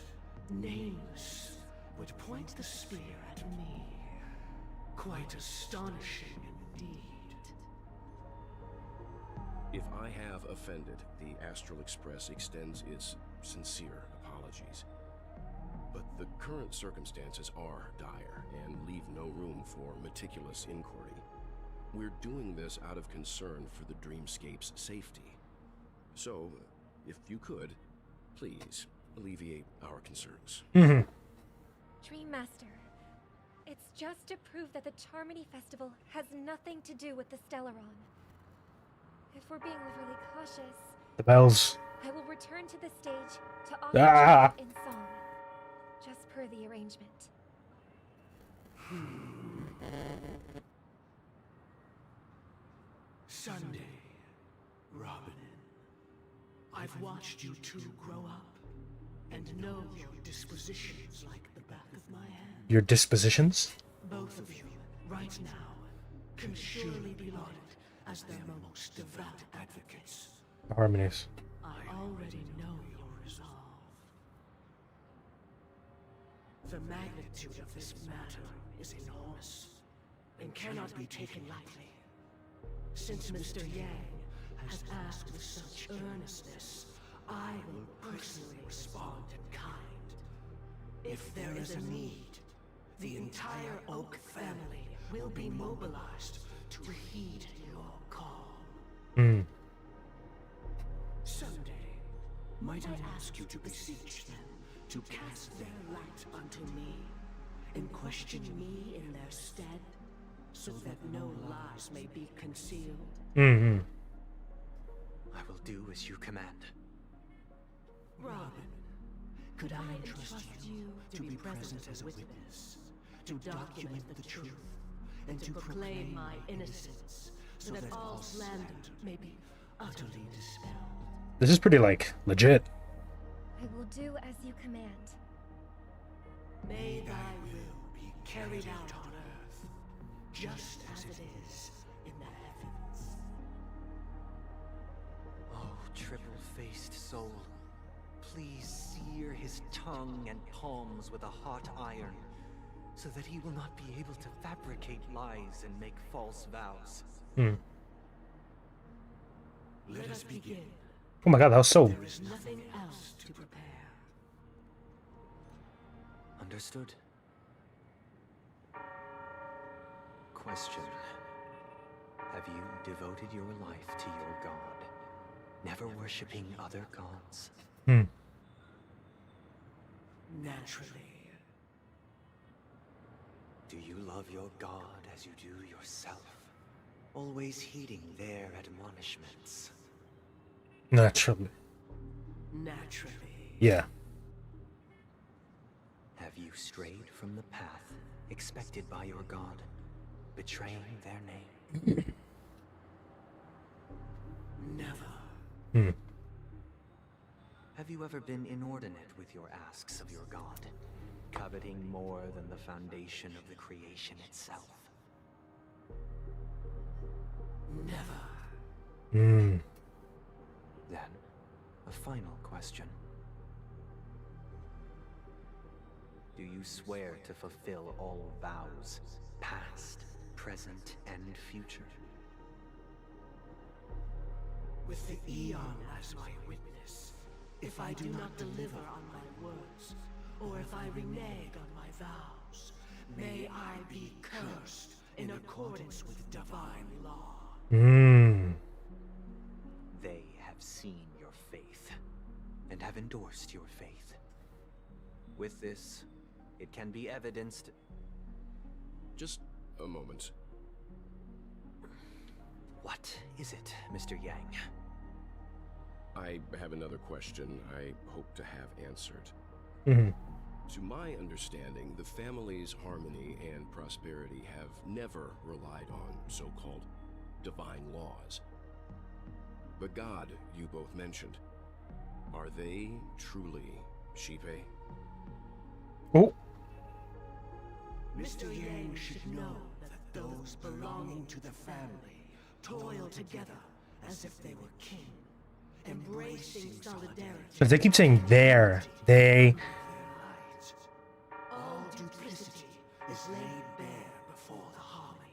nameless would point the spear at me. Quite astonishing indeed. If I have offended, the Astral Express extends its sincere apologies. But the current circumstances are dire and leave no room for meticulous inquiry. We're doing this out of concern for the Dreamscape's safety. So, if you could, please alleviate our concerns. Dream Master, it's just to prove that the Charmony Festival has nothing to do with the Stellaron. If we're being overly cautious, The bells. I will return to the stage to offer tribute in song, just per the arrangement. Sunday, Robin, I've watched you two grow up and know your dispositions like the back of my hand. Your dispositions? Both of you, right now, can surely be lauded as their most devout advocates. Harmonies. I already know your resolve. The magnitude of this matter is enormous and cannot be taken lightly. Since Mr. Yang has asked with such earnestness, I will personally respond in kind. If there is a need, the entire Oak family will be mobilized to heed your call. Someday, might I ask you to beseech them to cast their light unto me and question me in their stead, so that no lies may be concealed? I will do as you command. Robin, could I entrust you to be present as a witness, to document the truth, and to proclaim my innocence, so that all slander may be utterly dispelled? This is pretty, like, legit. I will do as you command. May thy will be carried out on earth, just as it is in the heavens. Oh, triple-faced soul, please sear his tongue and palms with a hot iron, so that he will not be able to fabricate lies and make false vows. Let us begin. Oh my god, that was so... There is nothing else to prepare. Understood. Question. Have you devoted your life to your god, never worshipping other gods? Naturally. Do you love your god as you do yourself? Always heeding their admonishments? Naturally. Naturally. Yeah. Have you strayed from the path expected by your god, betraying their name? Never. Have you ever been inordinate with your asks of your god, coveting more than the foundation of the creation itself? Never. Then, a final question. Do you swear to fulfill all vows, past, present, and future? With the Eon as my witness, if I do not deliver on my words, or if I renege on my vows, may I be cursed in accordance with divine law. They have seen your faith, and have endorsed your faith. With this, it can be evidenced... Just a moment. What is it, Mr. Yang? I have another question I hope to have answered. To my understanding, the family's harmony and prosperity have never relied on so-called divine laws. The god you both mentioned, are they truly Shipe? Oh. Mr. Yang should know that those belonging to the family toil together as if they were kin, embracing solidarity. Because they keep saying there. They... All duplicity is laid bare before the harmony.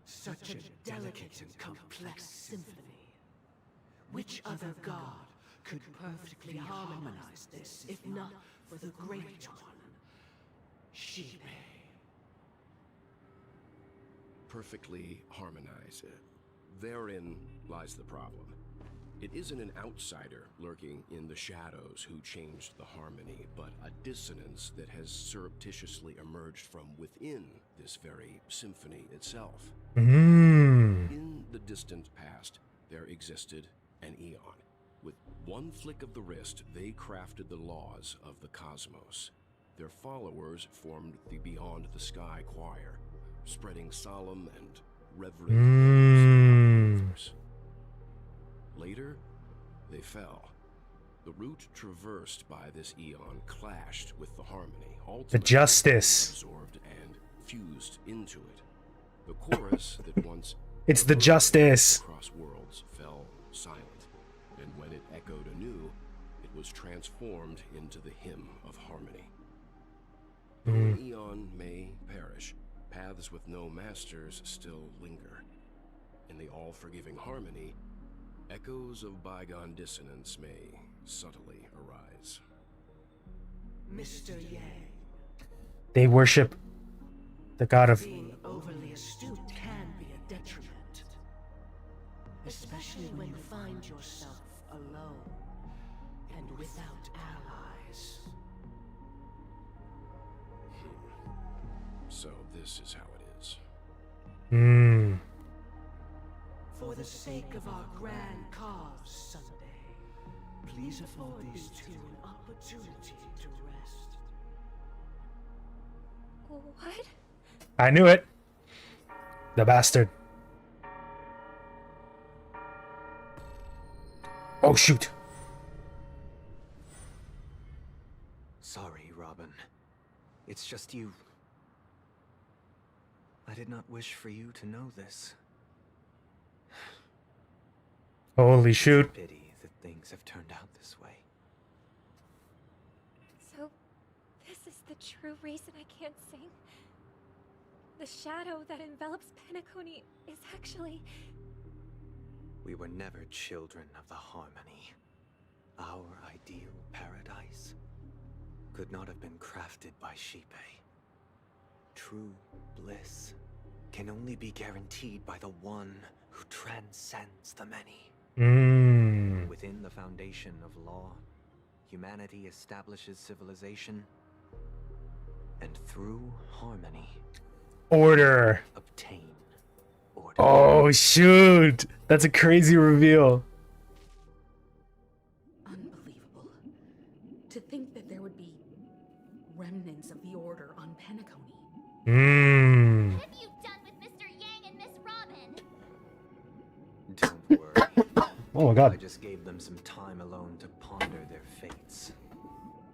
Such a delicate and complex symphony. Which other god could perfectly harmonize this, if not for the great one, Shipe? Perfectly harmonize. Therein lies the problem. It isn't an outsider lurking in the shadows who changed the harmony, but a dissonance that has surreptitiously emerged from within this very symphony itself. In the distant past, there existed an Eon. With one flick of the wrist, they crafted the laws of the cosmos. Their followers formed the Beyond the Sky Choir, spreading solemn and reverent Later, they fell. The route traversed by this Eon clashed with the harmony, The justice. absorbed and fused into it. The chorus that once It's the justice. across worlds fell silent, and when it echoed anew, it was transformed into the hymn of harmony. Though an Eon may perish, paths with no masters still linger. In the all-forgiving harmony, echoes of bygone dissonance may subtly arise. Mr. Yang, They worship the god of... being overly astute can be a detriment. Especially when you find yourself alone and without allies. So this is how it is. For the sake of our grand cause, Sunday, please afford these two an opportunity to rest. What? I knew it. The bastard. Oh, shoot. Sorry, Robin. It's just you. I did not wish for you to know this. Holy shoot. It's a pity that things have turned out this way. So, this is the true reason I can't sing? The shadow that envelops Penacony is actually... We were never children of the harmony. Our ideal paradise could not have been crafted by Xipe. True bliss can only be guaranteed by the one who transcends the many. Within the foundation of law, humanity establishes civilization, and through harmony, Order. obtain order. Oh, shoot. That's a crazy reveal. Unbelievable. To think that there would be remnants of the Order on Penacony. What have you done with Mr. Yang and Miss Robin? Don't worry. Oh my god. I just gave them some time alone to ponder their fates.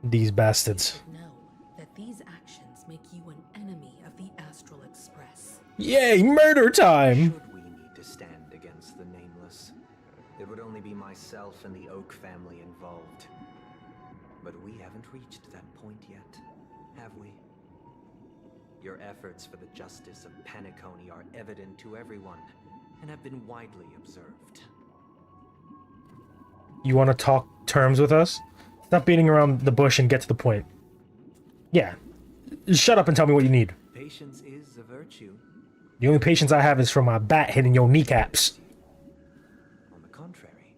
These bastards. Know that these actions make you an enemy of the Astral Express. Yay, murder time! Should we need to stand against the Nameless, it would only be myself and the Oak family involved. But we haven't reached that point yet, have we? Your efforts for the justice of Penacony are evident to everyone, and have been widely observed. You want to talk terms with us? Stop beating around the bush and get to the point. Yeah. Shut up and tell me what you need. Patience is a virtue. The only patience I have is from my bat hitting your kneecaps. On the contrary,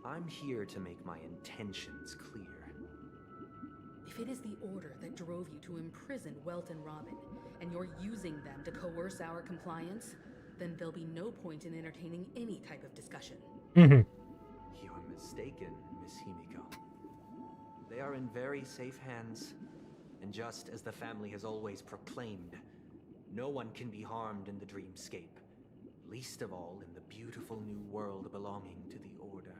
I'm here to make my intentions clear. If it is the Order that drove you to imprison Welt and Robin, and you're using them to coerce our compliance, then there'll be no point in entertaining any type of discussion. You're mistaken, Miss Himiko. They are in very safe hands, and just as the family has always proclaimed, no one can be harmed in the dreamscape, least of all in the beautiful new world belonging to the Order.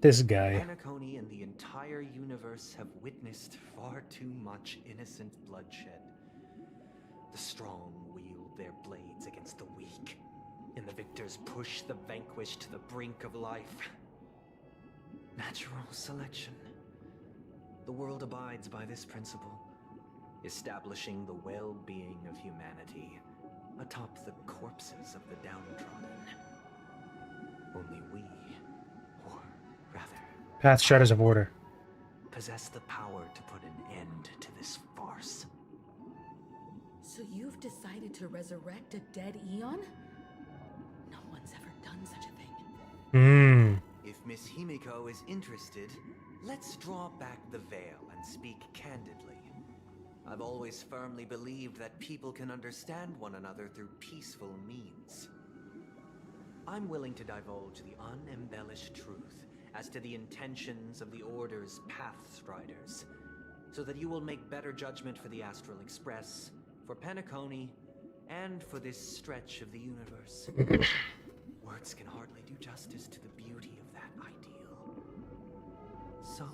This guy. Penacony and the entire universe have witnessed far too much innocent bloodshed. The strong wield their blades against the weak, and the victors push the vanquished to the brink of life. Natural selection. The world abides by this principle, establishing the well-being of humanity atop the corpses of the downtrodden. Only we, or rather, Path Shadows of Order. possess the power to put an end to this farce. So you've decided to resurrect a dead Eon? No one's ever done such a thing. If Miss Himiko is interested, let's draw back the veil and speak candidly. I've always firmly believed that people can understand one another through peaceful means. I'm willing to divulge the unembellished truth as to the intentions of the Order's Pathstriders, so that you will make better judgment for the Astral Express, for Penacony, and for this stretch of the universe. Words can hardly do justice to the beauty of that ideal. So,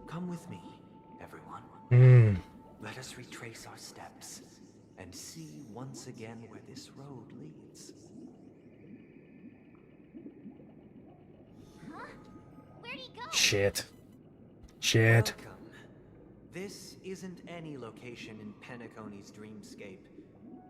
come with me, everyone. Let us retrace our steps and see once again where this road leads. Huh? Where'd he go? Shit. Welcome. This isn't any location in Penacony's dreamscape.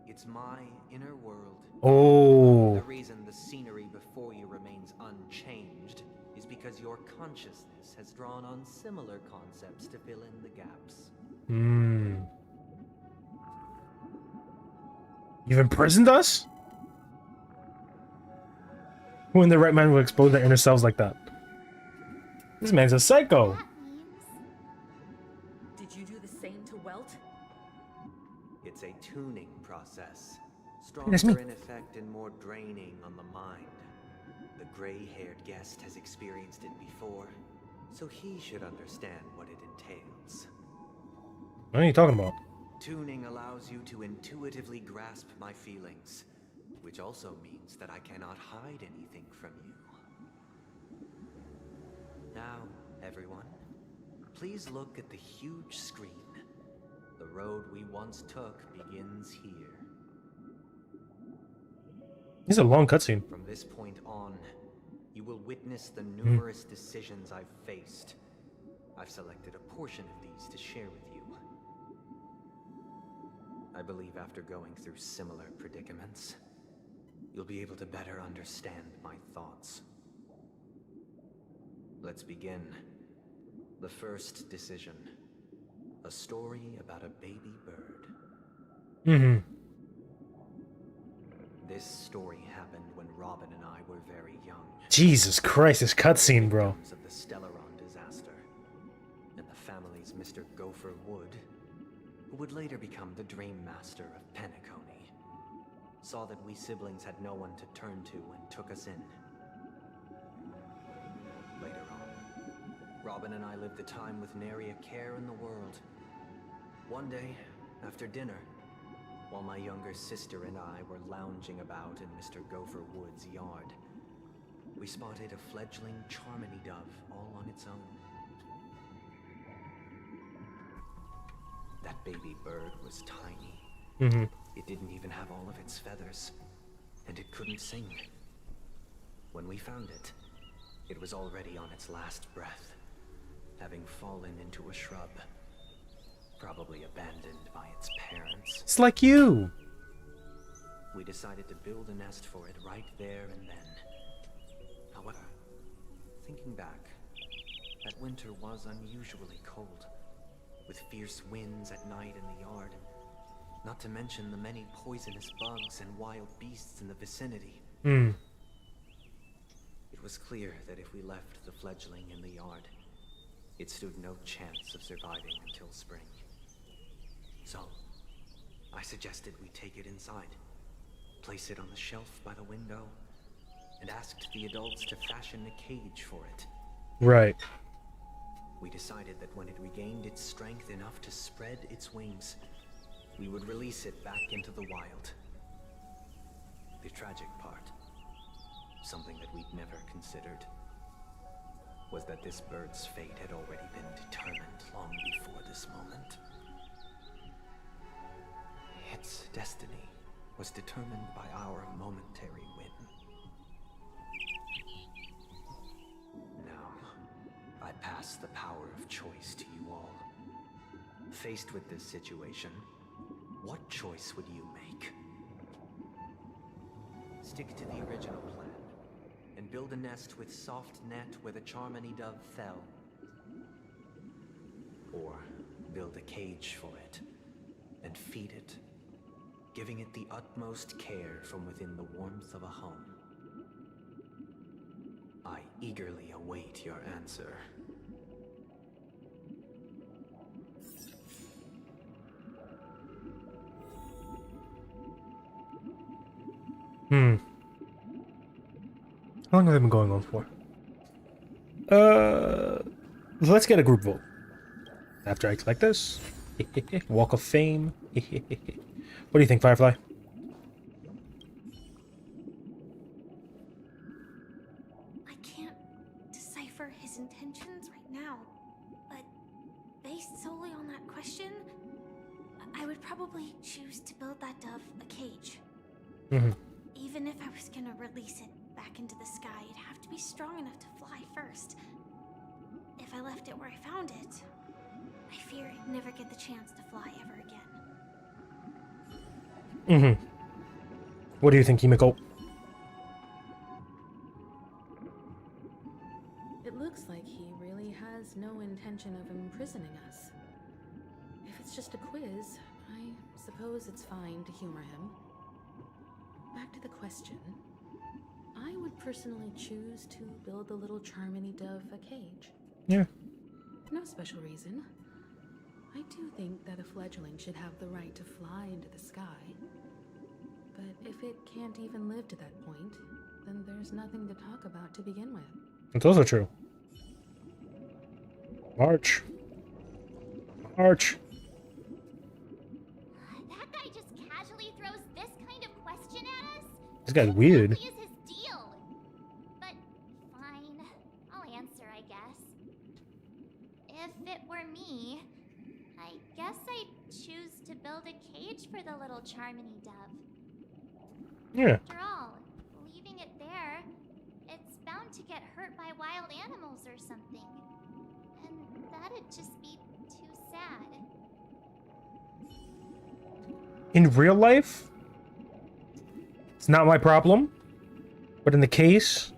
It's my inner world. Oh. The reason the scenery before you remains unchanged is because your consciousness has drawn on similar concepts to fill in the gaps. You've imprisoned us? Who in the right mind would expose their inner selves like that? This man's a psycho. Did you do the same to Welt? It's a tuning process. That's me. Stronger in effect and more draining on the mind. The gray-haired guest has experienced it before, so he should understand what it entails. What are you talking about? Tuning allows you to intuitively grasp my feelings, which also means that I cannot hide anything from you. Now, everyone, please look at the huge screen. The road we once took begins here. This is a long cutscene. From this point on, you will witness the numerous decisions I've faced. I've selected a portion of these to share with you. I believe after going through similar predicaments, you'll be able to better understand my thoughts. Let's begin. The first decision. A story about a baby bird. This story happened when Robin and I were very young. Jesus Christ, this cutscene, bro. Of the Stellaron disaster, and the family's Mr. Gopher Wood, who would later become the Dream Master of Penacony, saw that we siblings had no one to turn to and took us in. Later on, Robin and I lived a time with nary a care in the world. One day, after dinner, while my younger sister and I were lounging about in Mr. Gopher Wood's yard, we spotted a fledgling Charmony dove all on its own. That baby bird was tiny. It didn't even have all of its feathers, and it couldn't sing. When we found it, it was already on its last breath, having fallen into a shrub, probably abandoned by its parents. It's like you. We decided to build a nest for it right there and then. However, thinking back, that winter was unusually cold, with fierce winds at night in the yard, not to mention the many poisonous bugs and wild beasts in the vicinity. It was clear that if we left the fledgling in the yard, it stood no chance of surviving until spring. So, I suggested we take it inside, place it on the shelf by the window, and asked the adults to fashion a cage for it. Right. We decided that when it regained its strength enough to spread its wings, we would release it back into the wild. The tragic part, something that we'd never considered, was that this bird's fate had already been determined long before this moment. Its destiny was determined by our momentary whim. Now, I pass the power of choice to you all. Faced with this situation, what choice would you make? Stick to the original plan, and build a nest with soft net where the Charmony dove fell. Or build a cage for it, and feed it, giving it the utmost care from within the warmth of a home. I eagerly await your answer. How long have they been going on for? Let's get a group vote. After I collect this. Walk of Fame. What do you think, Firefly? I can't decipher his intentions right now, but based solely on that question, I would probably choose to build that dove a cage. Even if I was gonna release it back into the sky, it'd have to be strong enough to fly first. If I left it where I found it, I fear I'd never get the chance to fly ever again. What do you think, Himiko? It looks like he really has no intention of imprisoning us. If it's just a quiz, I suppose it's fine to humor him. Back to the question. I would personally choose to build the little Charmony dove a cage. Yeah. No special reason. I do think that a fledgling should have the right to fly into the sky. But if it can't even live to that point, then there's nothing to talk about to begin with. It's also true. March. March. That guy just casually throws this kind of question at us? This guy's weird. What is his deal? But fine, I'll answer, I guess. Yeah. After all, leaving it there, it's bound to get hurt by wild animals or something. And that'd just be too sad. In real life, it's not my problem. But in the case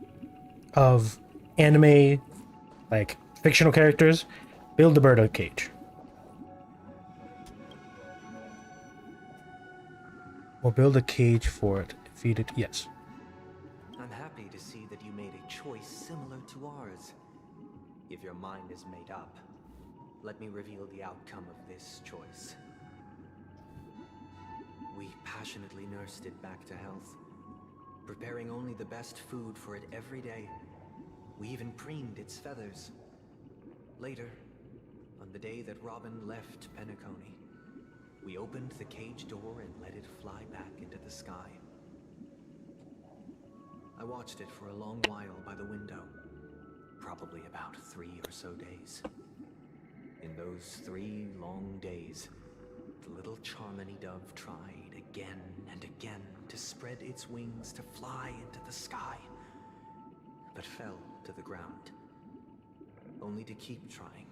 of anime, like fictional characters, build a bird cage. Or build a cage for it. Feed it. Yes. I'm happy to see that you made a choice similar to ours. If your mind is made up, let me reveal the outcome of this choice. We passionately nursed it back to health, preparing only the best food for it every day. We even preened its feathers. Later, on the day that Robin left Penacony, we opened the cage door and let it fly back into the sky. I watched it for a long while by the window, probably about 3 or so days. In those 3 long days, the little Charmony dove tried again and again to spread its wings to fly into the sky, but fell to the ground, only to keep trying.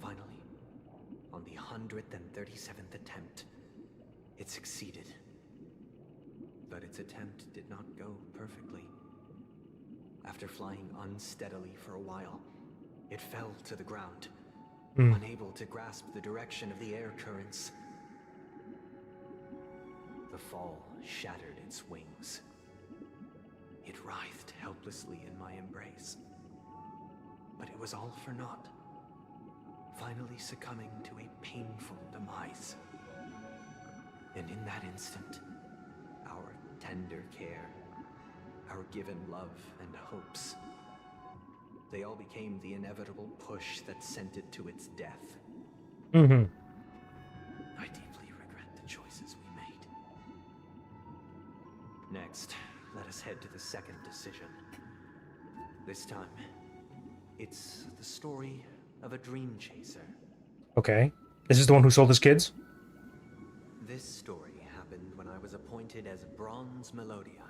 Finally, on the 137th attempt, it succeeded. But its attempt did not go perfectly. After flying unsteadily for a while, it fell to the ground, unable to grasp the direction of the air currents. The fall shattered its wings. It writhed helplessly in my embrace. But it was all for naught, finally succumbing to a painful demise. And in that instant, our tender care, our given love and hopes, they all became the inevitable push that sent it to its death. I deeply regret the choices we made. Next, let us head to the second decision. This time, it's the story of a dream chaser. Okay. Is this the one who sold his kids? This story happened when I was appointed as Bronze Melodia,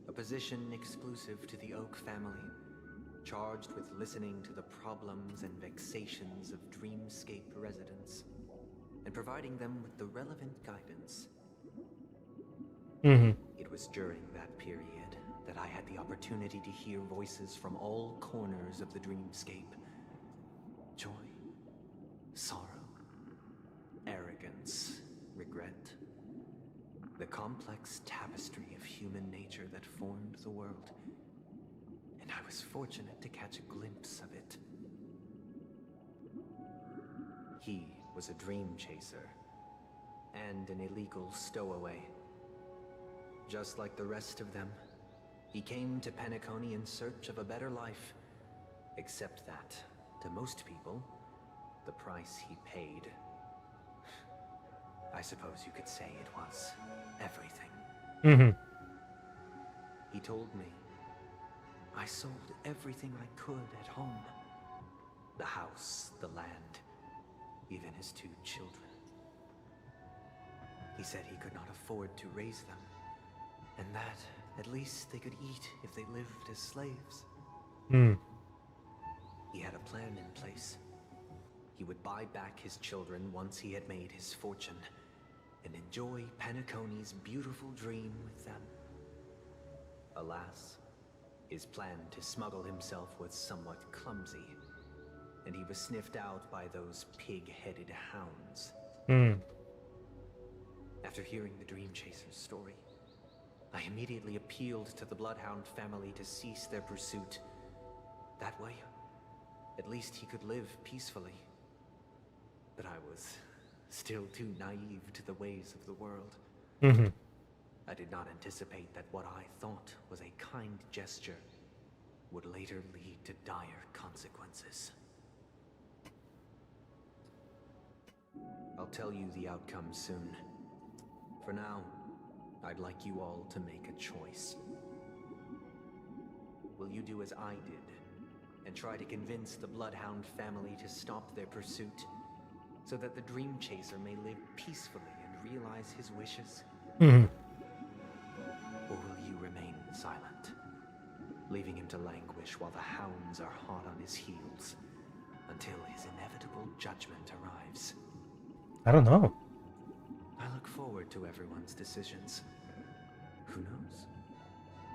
a position exclusive to the Oak family, charged with listening to the problems and vexations of Dreamscape residents, and providing them with the relevant guidance. It was during that period that I had the opportunity to hear voices from all corners of the Dreamscape. Joy, sorrow, arrogance, regret. The complex tapestry of human nature that formed the world. And I was fortunate to catch a glimpse of it. He was a dream chaser and an illegal stowaway. Just like the rest of them, he came to Penacony in search of a better life. Except that, to most people, the price he paid, I suppose you could say it was everything. He told me, I sold everything I could at home. The house, the land, even his 2 children. He said he could not afford to raise them, and that at least they could eat if they lived as slaves. He had a plan in place. He would buy back his children once he had made his fortune, and enjoy Penacony's beautiful dream with them. Alas, his plan to smuggle himself was somewhat clumsy, and he was sniffed out by those pig-headed hounds. After hearing the Dream Chaser's story, I immediately appealed to the Bloodhound family to cease their pursuit. That way, at least he could live peacefully. But I was still too naive to the ways of the world. I did not anticipate that what I thought was a kind gesture would later lead to dire consequences. I'll tell you the outcome soon. For now, I'd like you all to make a choice. Will you do as I did, and try to convince the Bloodhound family to stop their pursuit, so that the Dream Chaser may live peacefully and realize his wishes? Hmm. Or will you remain silent, leaving him to languish while the hounds are hot on his heels until his inevitable judgment arrives? I don't know. I look forward to everyone's decisions. Who knows?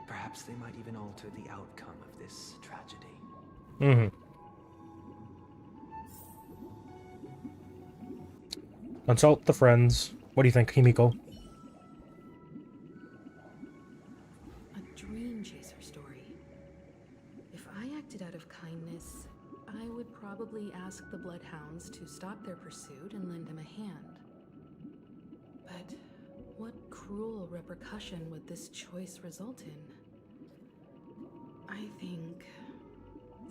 Perhaps they might even alter the outcome of this tragedy. Hmm. Consult the friends. What do you think, Himiko? A dream chaser story. If I acted out of kindness, I would probably ask the Bloodhounds to stop their pursuit and lend him a hand. But what cruel repercussion would this choice result in? I think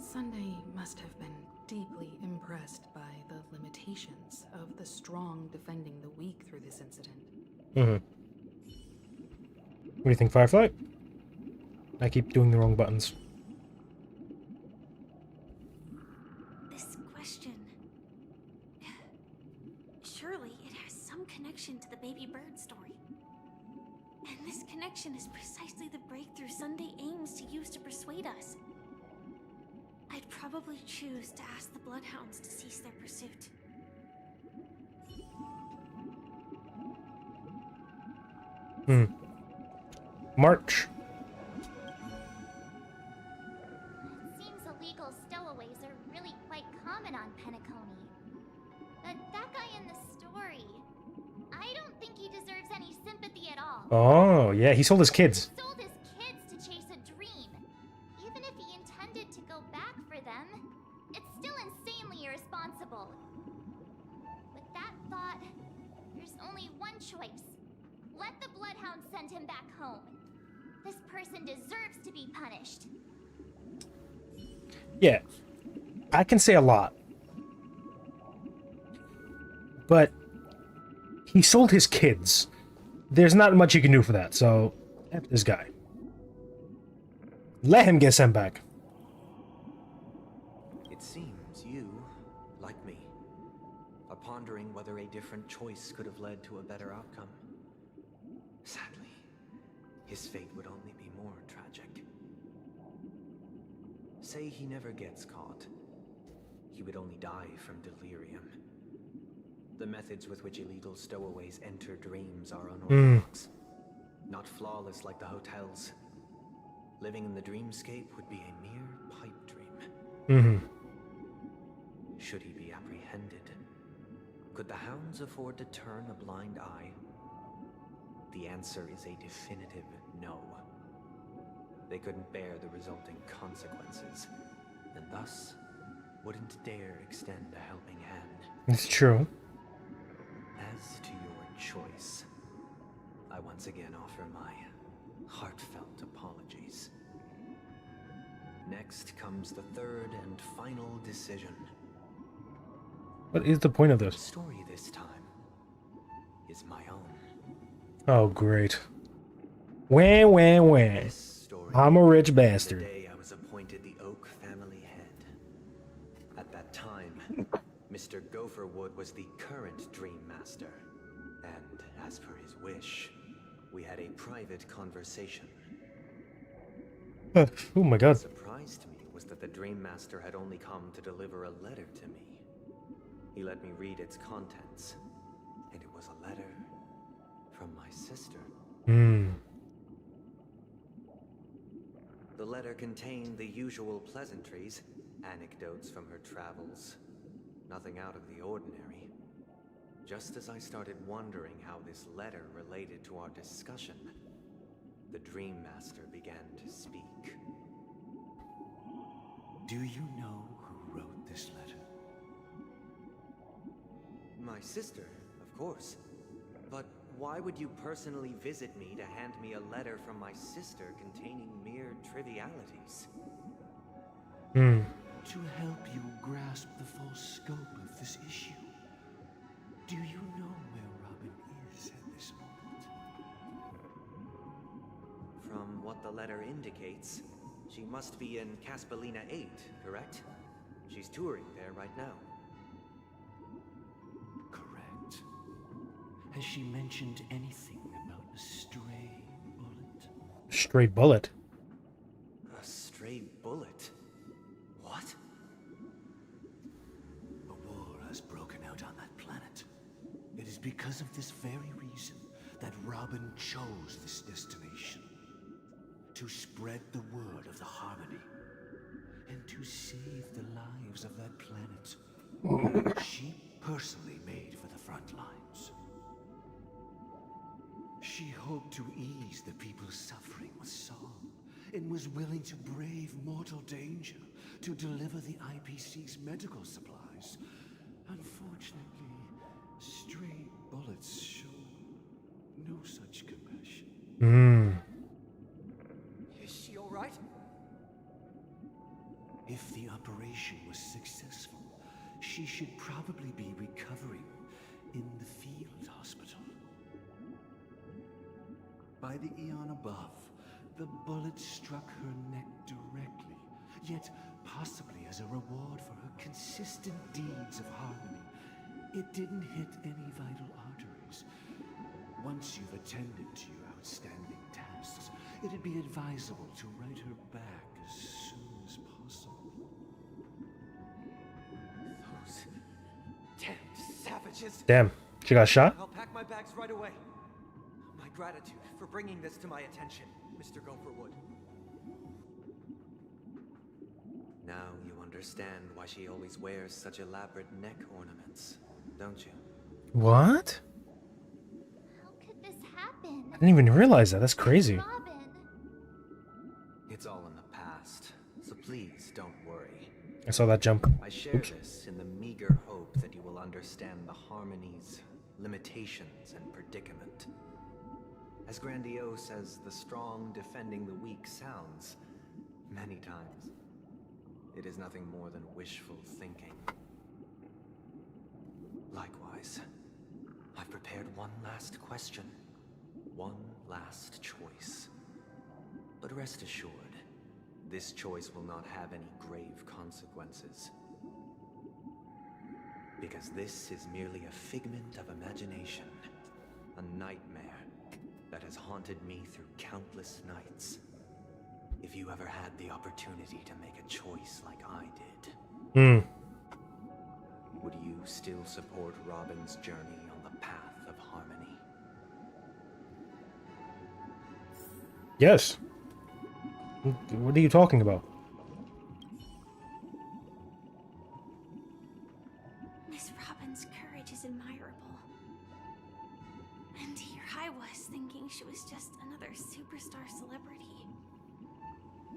Sunday must have been deeply impressed by the limitations of the strong defending the weak through this incident. Mm-hmm. What do you think, Firefly? I keep doing the wrong buttons. This question... Surely it has some connection to the baby bird story. And this connection is precisely the breakthrough Sunday aims to use to persuade us. I'd probably choose to ask the Bloodhounds to cease their pursuit. March. It seems illegal stowaways are really quite common on Penacony. But that guy in the story, I don't think he deserves any sympathy at all. Oh, yeah, he sold his kids. He sold his kids to chase a dream. Even if he intended to go back for them, it's still insanely irresponsible. With that thought, there's only one choice. Let the Bloodhound send him back home. This person deserves to be punished. Yeah, I can say a lot. But he sold his kids. There's not much you can do for that, so F this guy. Let him get sent back. It seems you, like me, are pondering whether a different choice could have led to a better outcome. Sadly, his fate would only be more tragic. Say he never gets caught. He would only die from delirium. The methods with which illegal stowaways enter dreams are unorthodox. Not flawless like the hotels. Living in the dreamscape would be a mere pipe dream. Should he be apprehended? Could the hounds afford to turn a blind eye? The answer is a definitive no. They couldn't bear the resulting consequences, and thus wouldn't dare extend a helping hand. It's true. As to your choice, I once again offer my heartfelt apologies. Next comes the third and final decision. What is the point of The this? story this time is my own. Oh, great. Wah. I'm a rich bastard. The day I was appointed the Oak family head. At that time, Mr. Gopherwood was the current Dream Master. And as per his wish, we had a private conversation. Oh my god. What surprised me was that the Dream Master had only come to deliver a letter to me. He let me read its contents, and it was a letter from my sister. The letter contained the usual pleasantries, anecdotes from her travels. Nothing out of the ordinary. Just as I started wondering how this letter related to our discussion, the Dream Master began to speak. Do you know who wrote this letter? My sister, of course. But why would you personally visit me to hand me a letter from my sister containing mere trivialities? To help you grasp the full scope of this issue. Do you know where Robin is at this moment? From what the letter indicates, she must be in Caspelina 8, correct? She's touring there right now. Correct. Has she mentioned anything about a Straight bullet. A stray bullet? What? A war has broken out on that planet. It is because of this very reason that Robin chose this destination. To spread the word of the Harmony. And to save the lives of that planet. She personally made for the front lines. She hoped to ease the people's suffering with song, and was willing to brave mortal danger to deliver the IPC's medical supplies. Unfortunately, stray bullets show no such compassion. Is she alright? If the operation was successful, she should probably be recovering in the field hospital. By the eon above, the bullet struck her neck directly, yet possibly as a reward for her consistent deeds of harmony. It didn't hit any vital arteries. Once you've attended to your outstanding tasks, it'd be advisable to write her back as soon as possible. Those damn savages! Damn, she got shot? I'll pack my bags right away. My gratitude for bringing this to my attention, Mr. Gopherwood. Now you understand why she always wears such elaborate neck ornaments, don't you? What? How could this happen? I didn't even realize that. That's crazy. Robin. It's all in the past, so please don't worry. I saw that jump. I share this in the meager hope that you will understand the Harmony's limitations and predicament. As grandiose as the strong defending the weak sounds, many times, it is nothing more than wishful thinking. Likewise, I've prepared one last question, one last choice. But rest assured, this choice will not have any grave consequences. Because this is merely a figment of imagination, a nightmare that has haunted me through countless nights. If you ever had the opportunity to make a choice like I did, would you still support Robin's journey on the path of harmony? Yes. What are you talking about? Miss Robin's courage is admirable. And here I was thinking she was just another superstar celebrity.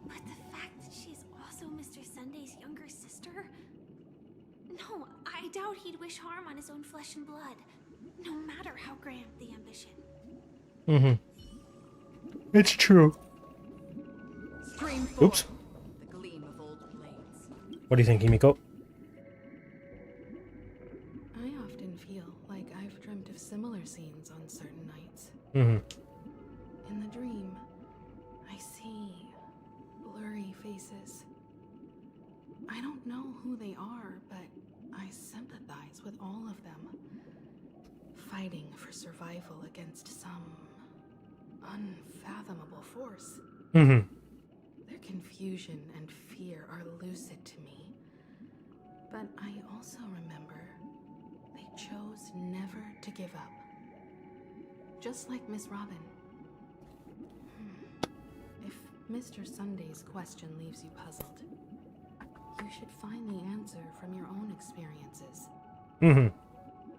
But the fact that she's also Mr. Sunday's younger sister? No, I doubt he'd wish harm on his own flesh and blood, no matter how grand the ambition. It's true. Stream Oops. The gleam of old blades. What do you think, Himiko? I often feel like I've dreamt of similar scenes on certain nights. Mm-hmm. In the dream, I see blurry faces. I don't know who they are, but I sympathize with all of them. Fighting for survival against some unfathomable force. Mm-hmm. Their confusion and fear are lucid to me. But I also remember they chose never to give up. Just like Miss Robin. If Mr. Sunday's question leaves you puzzled, you should find the answer from your own experiences. Mm-hmm.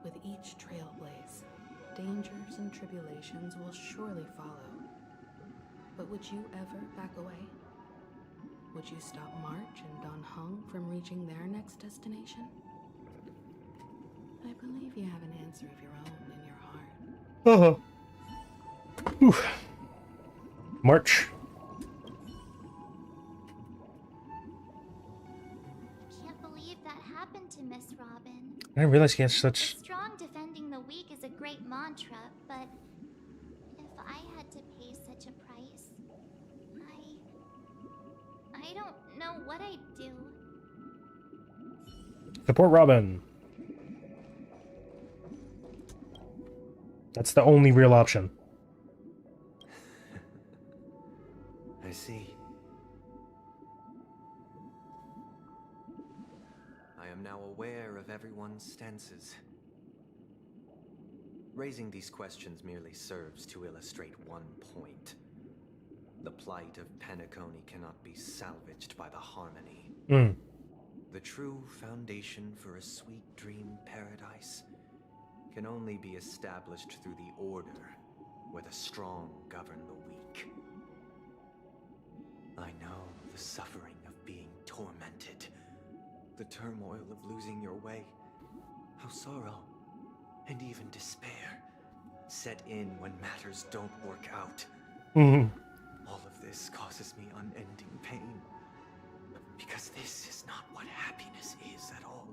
With each trailblaze, dangers and tribulations will surely follow. But would you ever back away? Would you stop March and Don Hung from reaching their next destination? I believe you have an answer of your own in your heart. Oof. March. Can't believe that happened to Miss Robin. I didn't realize he had such... Strong defending the weak is a great mantra, but if I had to pay such a price, I don't know what I'd do. Support Robin. That's the only real option. I see. I am now aware of everyone's stances. Raising these questions merely serves to illustrate one point. The plight of Penacony cannot be salvaged by the Harmony. The true foundation for a sweet dream paradise can only be established through the Order, where the strong govern the weak. I know the suffering of being tormented, the turmoil of losing your way, how sorrow and even despair set in when matters don't work out. All of this causes me unending pain, because this is not what happiness is at all.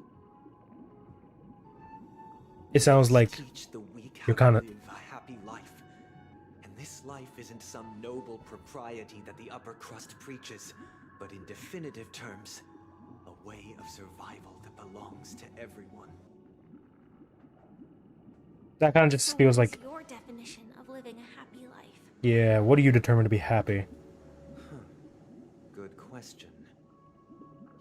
It sounds like Teach the weak how you're to kind of... live a happy life. And this life isn't some noble propriety that the upper crust preaches, but in definitive terms, a way of survival that belongs to everyone. That kind of just feels like... What's your definition of living a happy life? Yeah, what do you determine to be happy? Good question.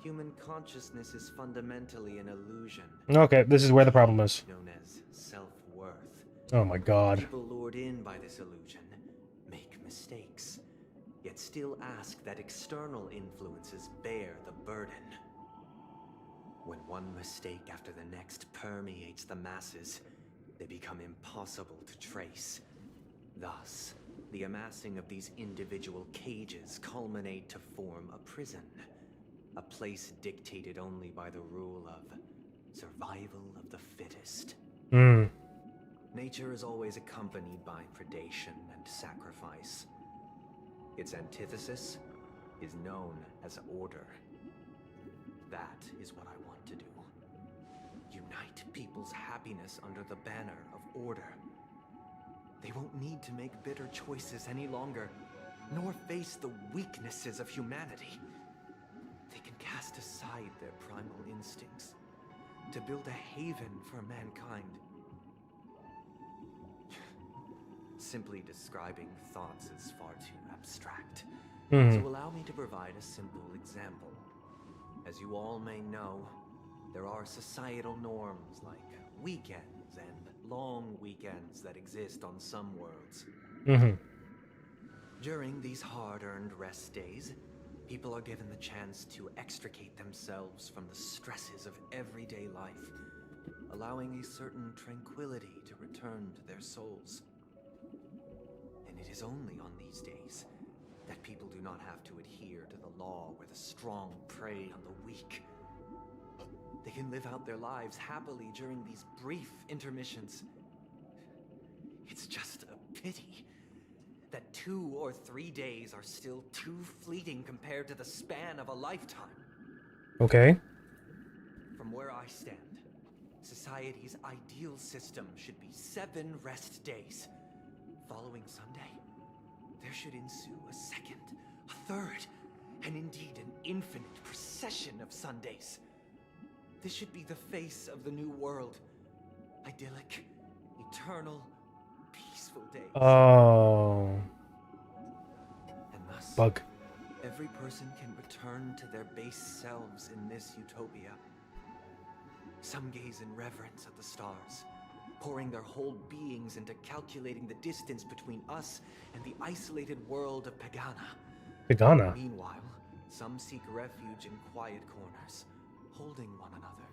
Human consciousness is fundamentally an illusion. Okay, this is where the problem is. Known as self-worth. Oh my god. People lured in by this illusion make mistakes, yet still ask that external influences bear the burden. When one mistake after the next permeates the masses, they become impossible to trace. Thus, the amassing of these individual cages culminate to form a prison. A place dictated only by the rule of survival of the fittest. Nature is always accompanied by predation and sacrifice. Its antithesis is known as order. That is what I want to do. Unite people's happiness under the banner of order. They won't need to make bitter choices any longer, nor face the weaknesses of humanity. They can cast aside their primal instincts to build a haven for mankind. Simply describing thoughts is far too abstract. So allow me to provide a simple example. As you all may know, there are societal norms like weekends and long weekends that exist on some worlds. During these hard-earned rest days, people are given the chance to extricate themselves from the stresses of everyday life, allowing a certain tranquility to return to their souls. And it is only on these days that people do not have to adhere to the law where the strong prey on the weak. They can live out their lives happily during these brief intermissions. It's just a pity that 2 or 3 days are still too fleeting compared to the span of a lifetime. Okay. From where I stand, society's ideal system should be 7 rest days. Following Sunday, there should ensue a second, a third, and indeed an infinite procession of Sundays. This should be the face of the new world. Idyllic, eternal, peaceful days. Oh. And thus, Bug. every person can return to their base selves in this utopia. Some gaze in reverence at the stars, pouring their whole beings into calculating the distance between us and the isolated world of Pagana. Pagana? Meanwhile, some seek refuge in quiet corners, holding one another,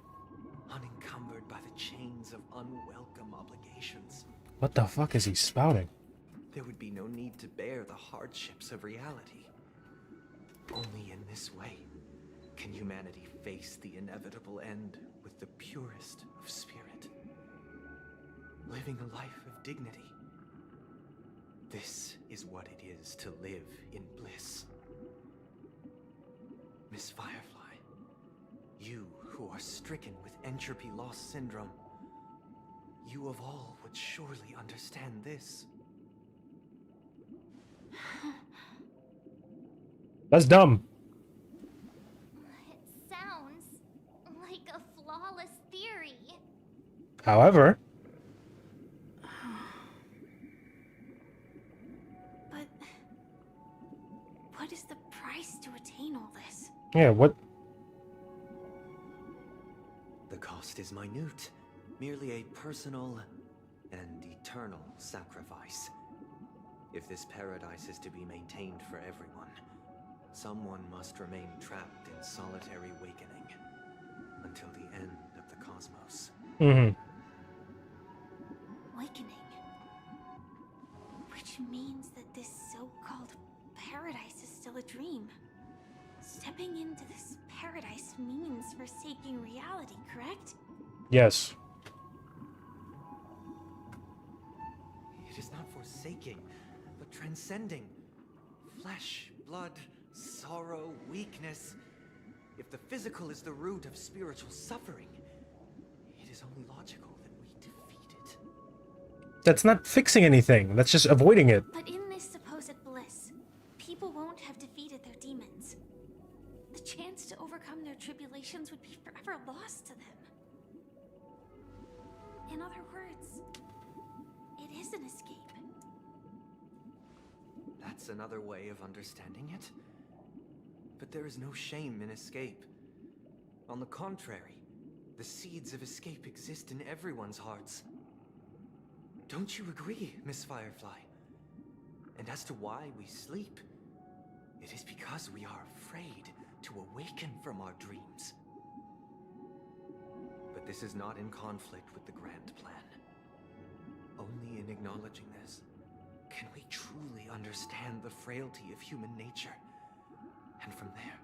unencumbered by the chains of unwelcome obligations. What the fuck is he spouting? There would be no need to bear the hardships of reality. Only in this way can humanity face the inevitable end with the purest of spirit. Living a life of dignity. This is what it is to live in bliss. Miss Firefly, you who are stricken with entropy loss syndrome, you of all would surely understand this. That's dumb. It sounds like a flawless theory. However... But what what is the price to attain all this? Yeah, what? The cost is minute, merely a personal and eternal sacrifice. If this paradise is to be maintained for everyone, someone must remain trapped in solitary awakening until the end of the cosmos. Mm-hmm. Awakening. Which means that this so-called paradise is still a dream. Stepping into this paradise means forsaking reality, correct? Yes. It is not forsaking, but transcending. Flesh, blood, sorrow, weakness. If the physical is the root of spiritual suffering, it is only logical that we defeat it. That's not fixing anything. That's just avoiding it. But in this supposed bliss, people won't have defeated their demons. The chance to overcome their tribulations would be forever lost to them. In other words, it is an escape. That's another way of understanding it. But there is no shame in escape. On the contrary, the seeds of escape exist in everyone's hearts. Don't you agree, Miss Firefly? And as to why we sleep, it is because we are afraid to awaken from our dreams. But this is not in conflict with the grand plan. Only in acknowledging this can we truly understand the frailty of human nature, and from there,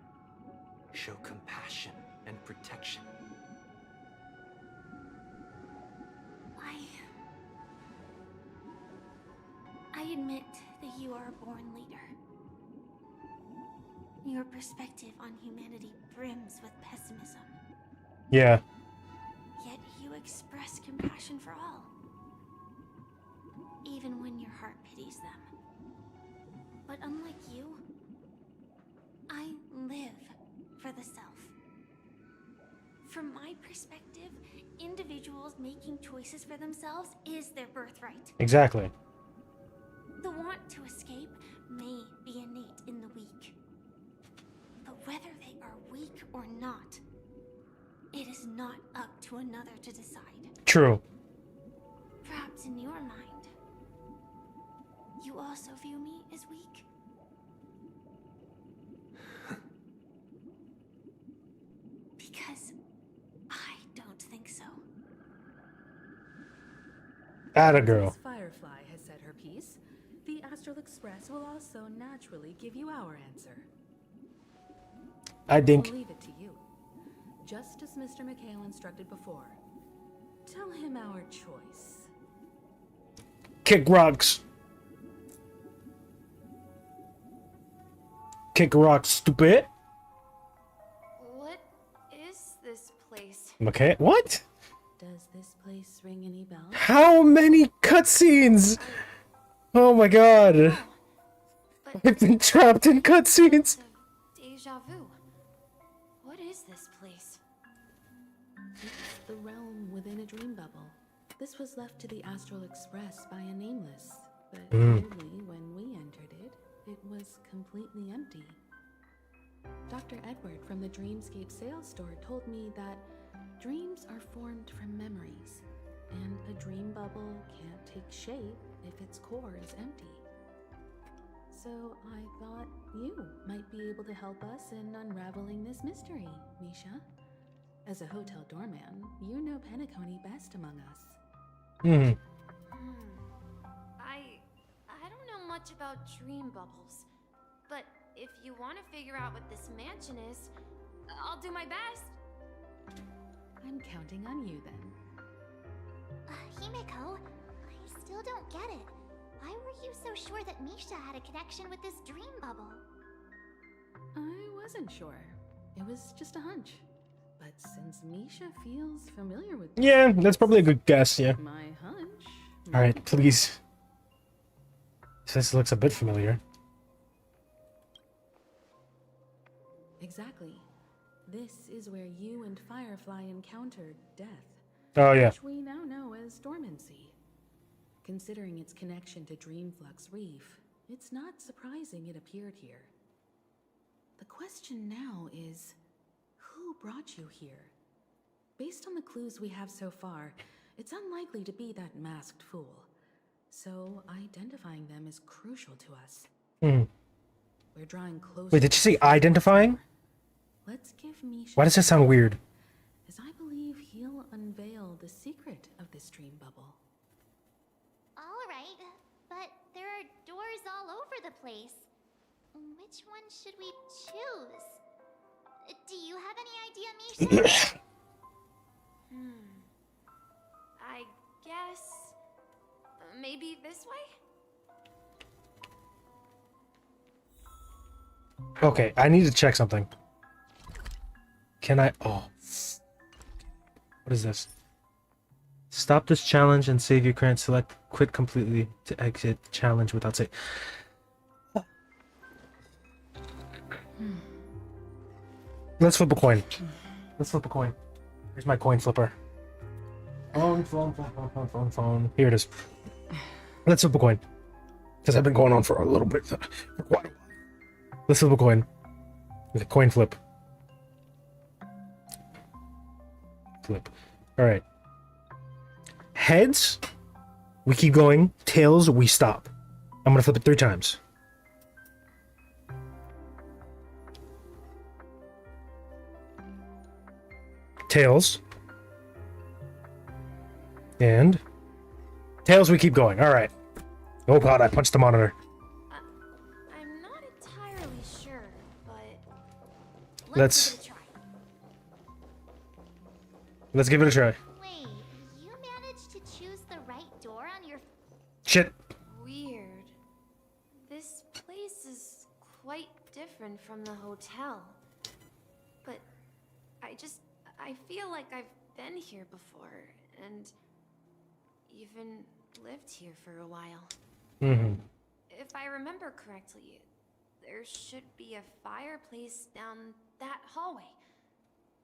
show compassion and protection. I admit that you are a born leader. Your perspective on humanity brims with pessimism. Yeah. Yet you express compassion for all. Even when your heart pities them. But unlike you, I live for the self. From my perspective, individuals making choices for themselves is their birthright. Exactly. The want to escape may be innate in the weak. But whether they are weak or not, it is not up to another to decide. True. Perhaps in your mind, you also view me as weak? Because I don't think so. Atta girl. Since Firefly has said her piece, the Astral Express will also naturally give you our answer. I think. We'll leave it to you. Just as Mr. McHale instructed before. Tell him our choice. Kick rocks. Kick rocks, stupid. What is this place? Okay, what? Does this place ring any bells? How many cutscenes? Oh my god. I've been trapped in cutscenes. Deja vu. What is this place? It's the realm within a dream bubble. This was left to the Astral Express by a nameless, but only when we entered it, it was completely empty. Dr. Edward from the Dreamscape sales store told me that dreams are formed from memories, and a dream bubble can't take shape if its core is empty. So I thought you might be able to help us in unraveling this mystery, Misha. As a hotel doorman, you know Penacony best among us. I don't know much about dream bubbles, but if you want to figure out what this mansion is, I'll do my best. I'm counting on you then. Himeko, I still don't get it. Why were you so sure that Misha had a connection with this dream bubble? I wasn't sure. It was just a hunch. But since Misha feels familiar with Yeah, that's probably a good guess, yeah. my hunch. Alright, please. This looks a bit familiar. Exactly. This is where you and Firefly encountered death. Oh, yeah. Which we now know as dormancy. Considering its connection to Dreamflux Reef, it's not surprising it appeared here. The question now is, who brought you here? Based on the clues we have so far, it's unlikely to be that masked fool. So identifying them is crucial to us. We're drawing closer. Wait, did you say identifying? Let's give Misha. Why does that sound weird? As I believe he'll unveil the secret of this dream bubble. All right, but there are doors all over the place. Which one should we choose? Do you have any idea, Misha? I guess maybe this way? Okay, I need to check something. Can I... Oh. What is this? Stop this challenge and save your current. Select quit completely to exit challenge without save. Let's flip a coin. Let's flip a coin. Here's my coin flipper. Phone. Here it is. Let's flip a coin. Because I've been going on for a little bit. For quite a while. Let's flip a coin. Okay, coin flip. Flip. Alright. Heads, we keep going. Tails, we stop. I'm gonna flip it 3 times. Tails. And tails, we keep going. Alright. Oh god, I punched the monitor. I'm not entirely sure, but let's give it a try. Wait, you managed to choose the right door on your... Shit. Weird. This place is quite different from the hotel. But I feel like I've been here before, and even lived here for a while. If I remember correctly, there should be a fireplace down that hallway.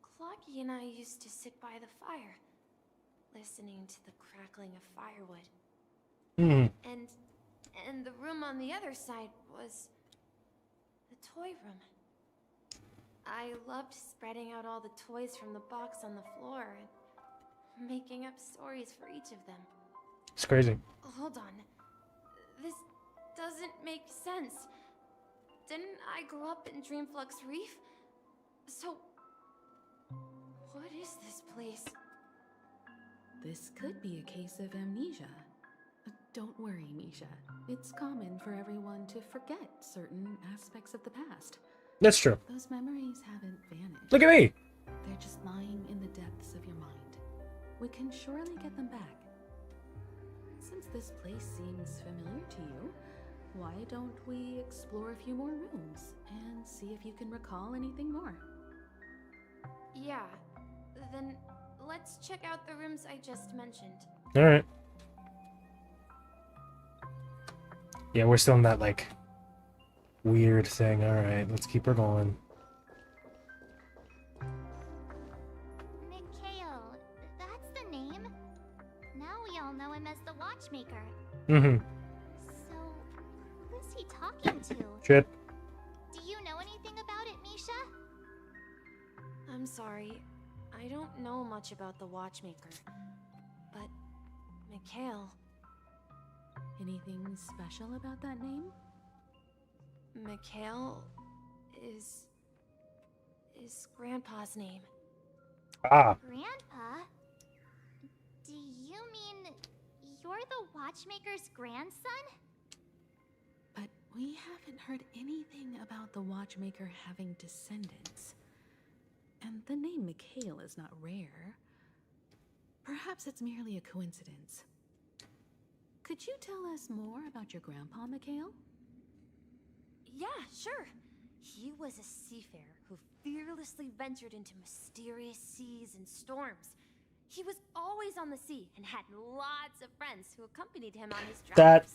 Clocky and I used to sit by the fire, listening to the crackling of firewood. And the room on the other side was the toy room. I loved spreading out all the toys from the box on the floor and making up stories for each of them. It's crazy. Hold on. This doesn't make sense. Didn't I grow up in Dreamflux Reef? So, what is this place? This could be a case of amnesia. Don't worry, Misha. It's common for everyone to forget certain aspects of the past. That's true. Those memories haven't vanished. Look at me! They're just lying in the depths of your mind. We can surely get them back. Since this place seems familiar to you, why don't we explore a few more rooms and see if you can recall anything more? Yeah, then let's check out the rooms I just mentioned. Alright. Yeah, we're still in that, like, weird thing. Alright, let's keep her going. Mikhail, that's the name. Now we all know him as the Watchmaker. So, who's he talking to? Shit. Do you know anything about it, Misha? I'm sorry, I don't know much about the Watchmaker, but Mikhail... Anything special about that name? Mikhail is Grandpa's name. Ah. Grandpa? Do you mean you're the Watchmaker's grandson? But we haven't heard anything about the Watchmaker having descendants. And the name Mikhail is not rare. Perhaps it's merely a coincidence. Could you tell us more about your grandpa, Mikhail? Yeah, sure. He was a seafarer who fearlessly ventured into mysterious seas and storms. He was always on the sea and had lots of friends who accompanied him on his travels. That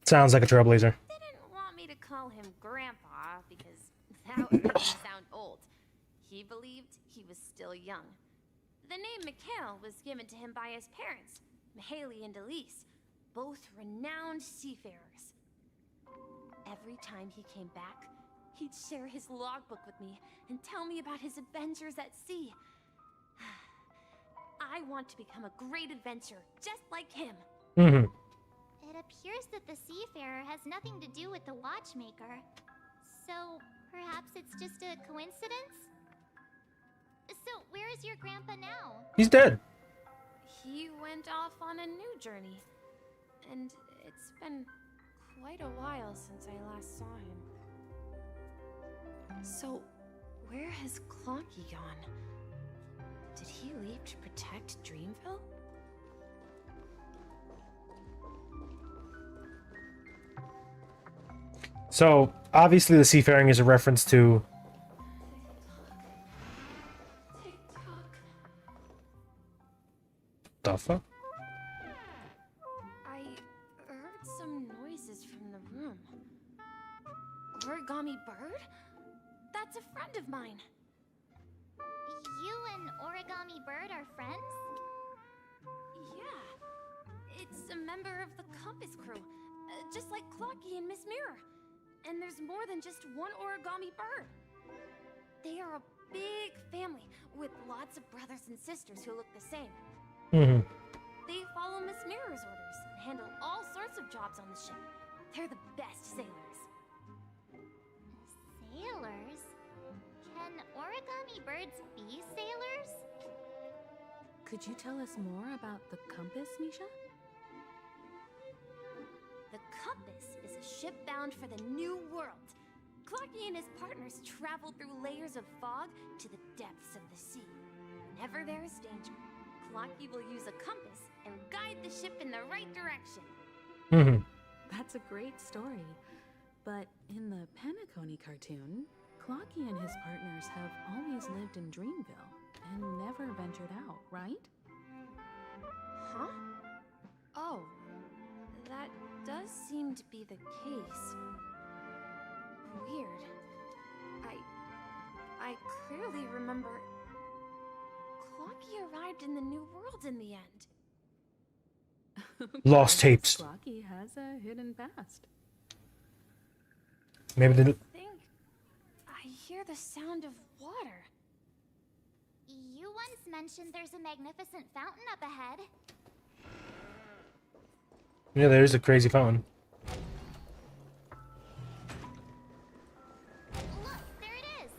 sounds like a trailblazer. Didn't want me to call him Grandpa because that would make him sound old. He believed he was still young. The name Mikhail was given to him by his parents, Mihaly and Elise, both renowned seafarers. Every time he came back, He'd share his logbook with me and tell me about his adventures at sea. I want to become a great adventurer, just like him. Mm-hmm. It appears that the seafarer has nothing to do with the watchmaker. So, perhaps it's just a coincidence? So, where is your grandpa now? He's dead. He went off on a new journey. And it's been quite a while since I last saw him. So, where has Clocky gone? Did he leave to protect Dreamville? So, obviously the seafaring is a reference to... The fuck? I heard some noises from the room. Origami Bird? That's a friend of mine. You and Origami Bird are friends? Yeah. It's a member of the Compass crew, just like Clocky and Miss Mirror. And there's more than just one Origami Bird. They are a big family with lots of brothers and sisters who look the same. Mm-hmm. They follow Miss Mirror's orders and handle all sorts of jobs on the ship. They're the best sailors. Sailors? Can Origami Birds be sailors? Could you tell us more about the compass, Misha? The Compass is a ship bound for the New World. Clocky and his partners travel through layers of fog to the depths of the sea. Whenever there is danger, Clocky will use a compass and guide the ship in the right direction. Mm-hmm. That's a great story. But in the Penacony cartoon, Clocky and his partners have always lived in Dreamville and never ventured out, right? Huh? Oh, that does seem to be the case. Weird. I clearly remember Clocky arrived in the New World in the end. Lost tapes. Clocky has a hidden past. Maybe the... I think I hear the sound of water. You once mentioned there's a magnificent fountain up ahead. Yeah, there is a crazy fountain. Look, there it is.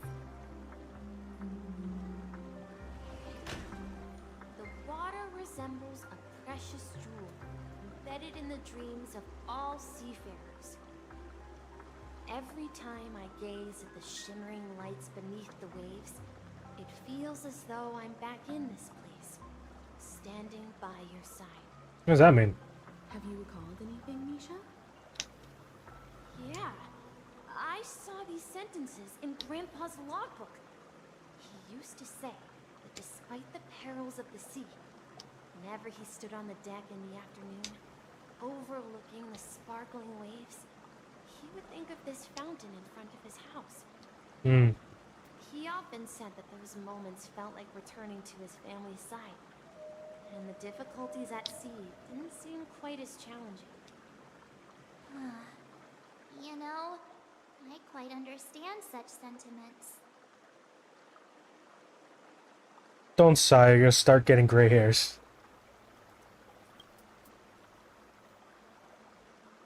The water resembles a precious jewel, embedded in the dreams of all seafarers. Every time I gaze at the shimmering lights beneath the waves, it feels as though I'm back in this place, standing by your side. What does that mean? Have you recalled anything, Misha? Yeah, I saw these sentences in Grandpa's logbook. He used to say that despite the perils of the sea, whenever he stood on the deck in the afternoon, overlooking the sparkling waves, he would think of this fountain in front of his house. Hmm. He often said that those moments felt like returning to his family's side, and the difficulties at sea didn't seem quite as challenging. You know, I quite understand such sentiments. Don't sigh, you're gonna start getting gray hairs.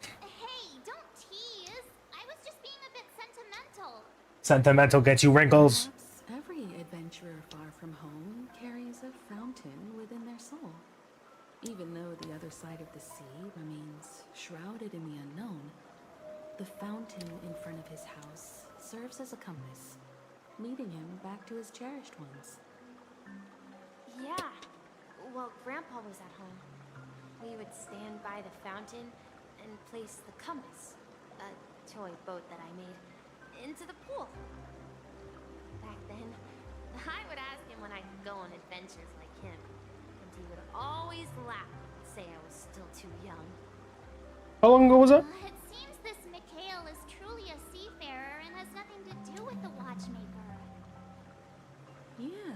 Hey, don't tease. I was just being a bit sentimental. Sentimental gets you wrinkles. Perhaps every adventurer far from home carries a fountain within their soul. Even though the other side of the sea remains shrouded in the unknown, the fountain in front of his house serves as a compass, leading him back to his cherished ones. Yeah, while Grandpa was at home, we would stand by the fountain and place the compass, a toy boat that I made, into the pool. Back then, I would ask him when I could go on adventures like him, and he would always laugh and say I was still too young. How long ago was that? It seems this Mikhail is truly a seafarer and has nothing to do with the watchmaker. Yeah,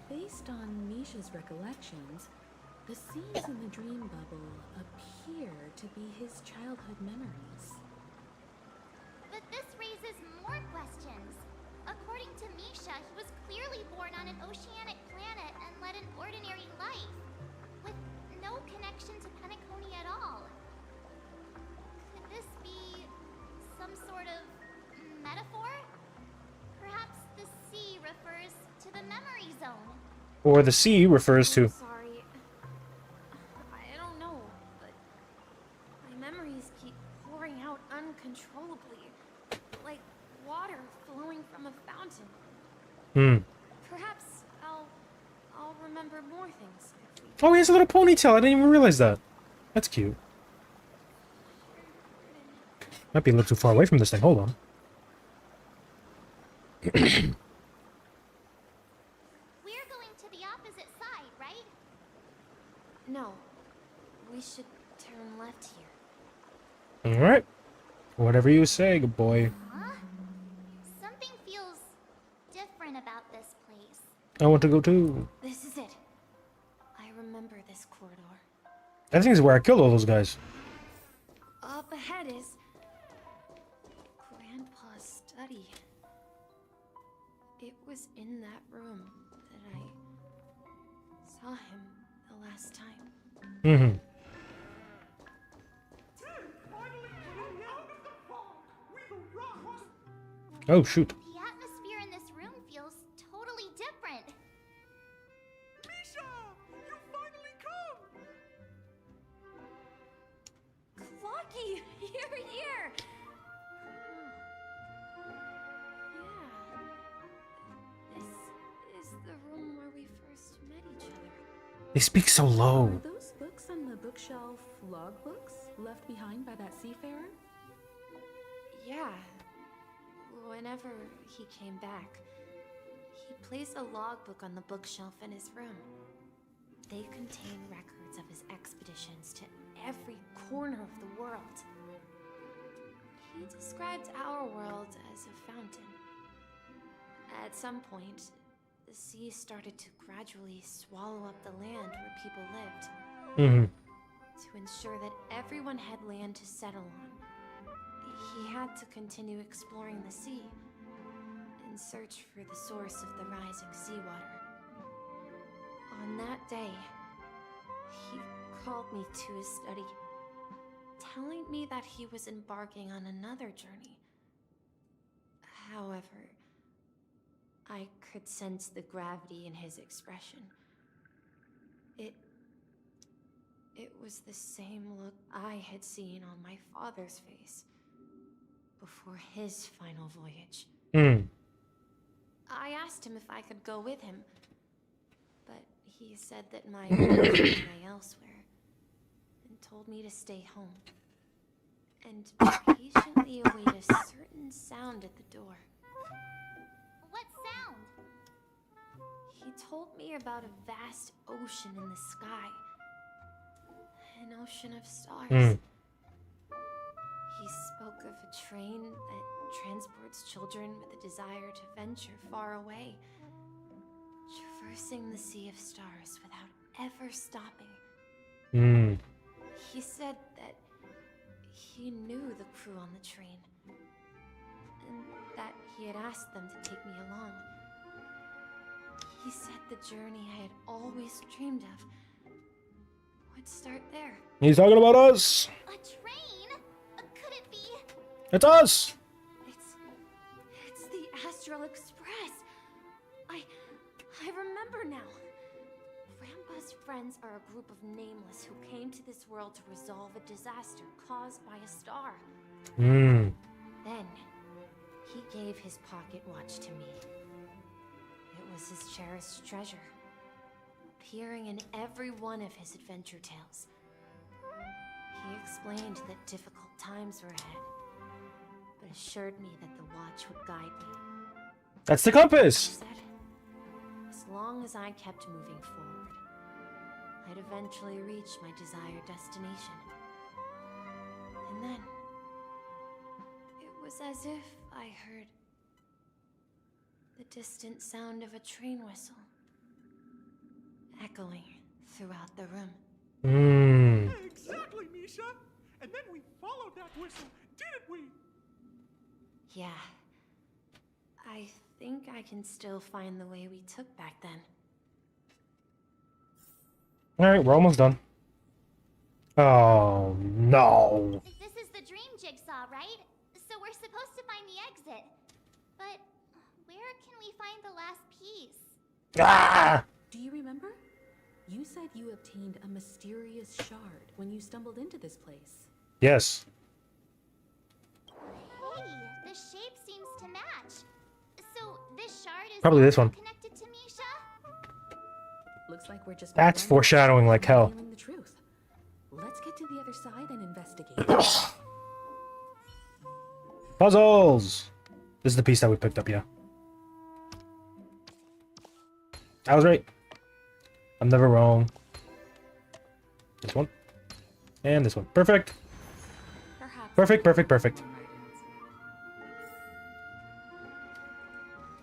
based on Misha's recollections, the scenes in the dream bubble appear to be his childhood memories. But this raises more Misha, he was clearly born on an oceanic planet and led an ordinary life, with no connection to Penacony at all. Could this be some sort of metaphor? Perhaps the sea refers to the memory zone. Or the sea refers to. Sorry. I don't know, but my memories keep pouring out uncontrollably, like water flowing from a fountain. Perhaps I'll remember more things. Oh, he has a little ponytail. I didn't even realize that. That's cute. Might be a little too far away from this thing. Hold on. We're going to the opposite side, right? No, we should turn left here. Alright. Whatever you say, good boy. Huh? Something feels different about this place. I want to go too. This is it. I remember this corridor. I think is where I killed all those guys. Up ahead is Grandpa's study. It was in that room that I saw him the last time. Oh, shoot. The atmosphere in this room feels totally different. Misha! You finally come! Clocky! You're here! Yeah. This is the room where we first met each other. They speak so low. Are those books on the bookshelf logbooks left behind by that seafarer? Yeah. Whenever he came back, he placed a logbook on the bookshelf in his room. They contain records of his expeditions to every corner of the world. He described our world as a fountain. At some point, the sea started to gradually swallow up the land where people lived. To ensure that everyone had land to settle on, he had to continue exploring the sea in search for the source of the rising seawater. On that day, he called me to his study, telling me that he was embarking on another journey. However, I could sense the gravity in his expression. It was the same look I had seen on my father's face before his final voyage. I asked him if I could go with him, but he said that my orders lay elsewhere and told me to stay home and patiently await a certain sound at the door. What sound? He told me about a vast ocean in the sky. An ocean of stars. He spoke of a train that transports children with a desire to venture far away, traversing the sea of stars without ever stopping. He said that he knew the crew on the train, and that he had asked them to take me along. He said the journey I had always dreamed of would start there. He's talking about us. A train? Could it be? It's us. It's the Astral Express. I remember now. Grandpa's friends are a group of nameless who came to this world to resolve a disaster caused by a star. Then, he gave his pocket watch to me. It was his cherished treasure, appearing in every one of his adventure tales. He explained that difficult times were ahead, but assured me that the watch would guide me. That's the compass. He said, as long as I kept moving forward, I'd eventually reach my desired destination. And then, it was as if I heard the distant sound of a train whistle echoing throughout the room. Exactly, Misha! And then we followed that whistle, didn't we? Yeah. I think I can still find the way we took back then. Alright, we're almost done. Oh, no. This is the dream jigsaw, right? So we're supposed to find the exit. But where can we find the last piece? Ah! Do you remember? You said you obtained a mysterious shard when you stumbled into this place. Yes. Hey, the shape seems to match. So this shard is Probably this one. connected to Misha? Looks like we're just That's foreshadowing like hell. revealing the truth. Let's get to the other side and investigate. Puzzles! This is the piece that we picked up, yeah. I was right. I'm never wrong. This one. And this one. Perfect. Perfect, perfect, perfect.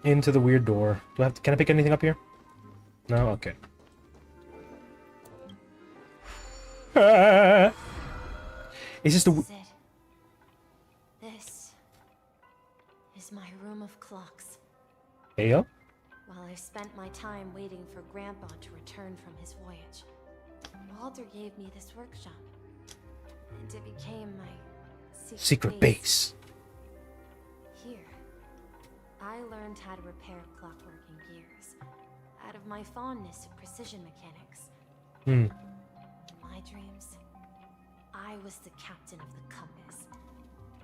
Into the weird door. Do I have to, can I pick anything up here? No? Okay. Ah! Is this the... This is it. This is my room of clocks. Hey, yo? While I spent my time waiting for Grandpa to return from his voyage, Walter gave me this workshop, and it became my Secret base. Here, I learned how to repair clockwork and gears, out of my fondness of precision mechanics. In my dreams, I was the captain of the compass,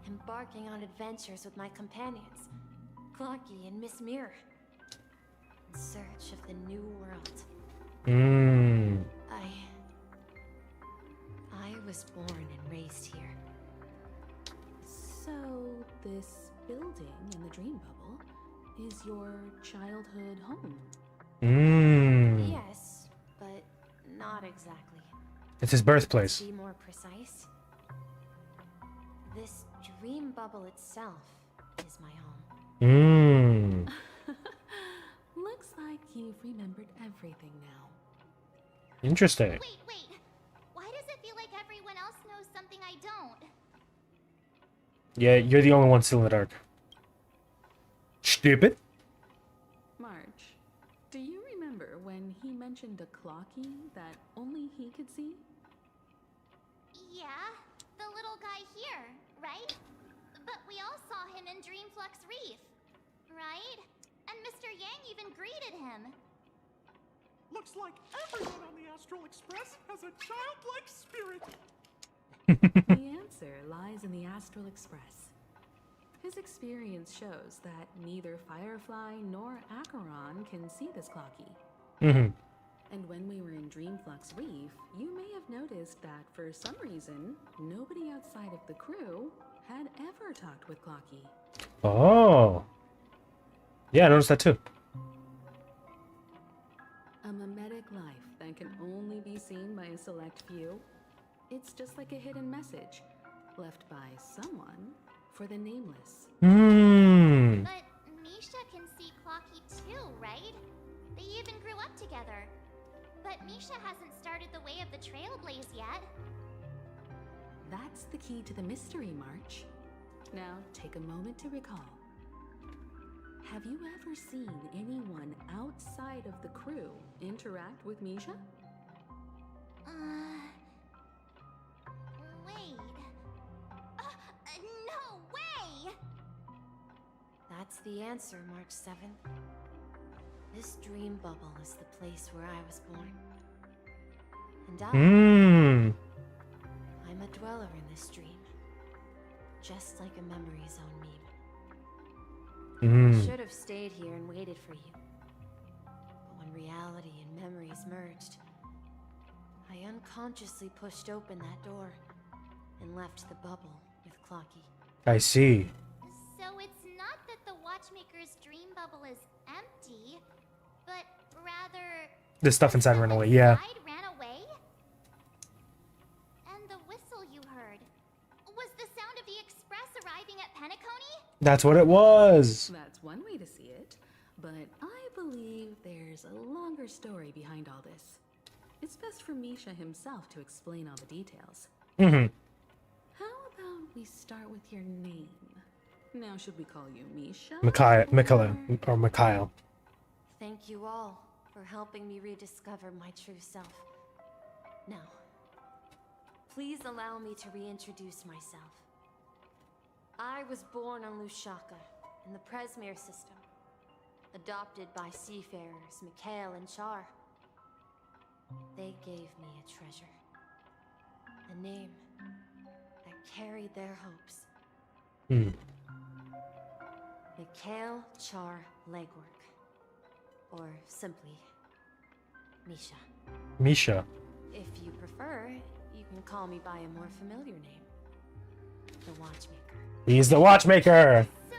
embarking on adventures with my companions, Clocky and Miss Mirror, in search of the new world. I was born and raised here. So, this building in the dream bubble is your childhood home? Yes, but not exactly. It's his birthplace. To be more precise, this dream bubble itself is my home. Looks like you've remembered everything now. Interesting. Wait. Why does it feel like everyone else knows something I don't? Yeah, you're the only one still in the dark. Stupid. March, do you remember when he mentioned a clocky that only he could see? Yeah, the little guy here, right? But we all saw him in Dreamflux Reef, right? And Mr. Yang even greeted him. Looks like everyone on the Astral Express has a childlike spirit. The answer lies in the Astral Express. His experience shows that neither Firefly nor Acheron can see this clocky. And when we were in Dreamflux Reef, you may have noticed that for some reason, nobody outside of the crew had ever talked with Clocky. Oh. Yeah, I noticed that too. A mimetic life that can only be seen by a select few. It's just like a hidden message left by someone for the nameless. But Misha can see Clocky too, right? They even grew up together. But Misha hasn't started the way of the trailblaze yet. That's the key to the mystery, March. Now, take a moment to recall. Have you ever seen anyone outside of the crew interact with Misha? Wait. No way! That's the answer, March 7th. This dream bubble is the place where I was born. And I'm a dweller in this dream. Just like a memory zone meme. I should have stayed here and waited for you. But when reality and memories merged, I unconsciously pushed open that door and left the bubble with Clocky. I see. So it's not that the Watchmaker's dream bubble is empty, but rather The stuff inside ran away, yeah. ran away? And the whistle you heard was the sound of the express arriving at Penacony? That's what it was. That's one way to see it, but I believe there's a longer story behind all this. It's best for Misha himself to explain all the details. How about we start with your name? Now, should we call you Misha? Mikhail. Thank you all for helping me rediscover my true self. Now, please allow me to reintroduce myself. I was born on Lushaka, in the Presmere system, adopted by seafarers Mikhail and Char. They gave me a treasure, a name that carried their hopes. Mikhail Char Legwork, or simply Misha. Misha. If you prefer, you can call me by a more familiar name, the Watchmaker. He's the watchmaker. So,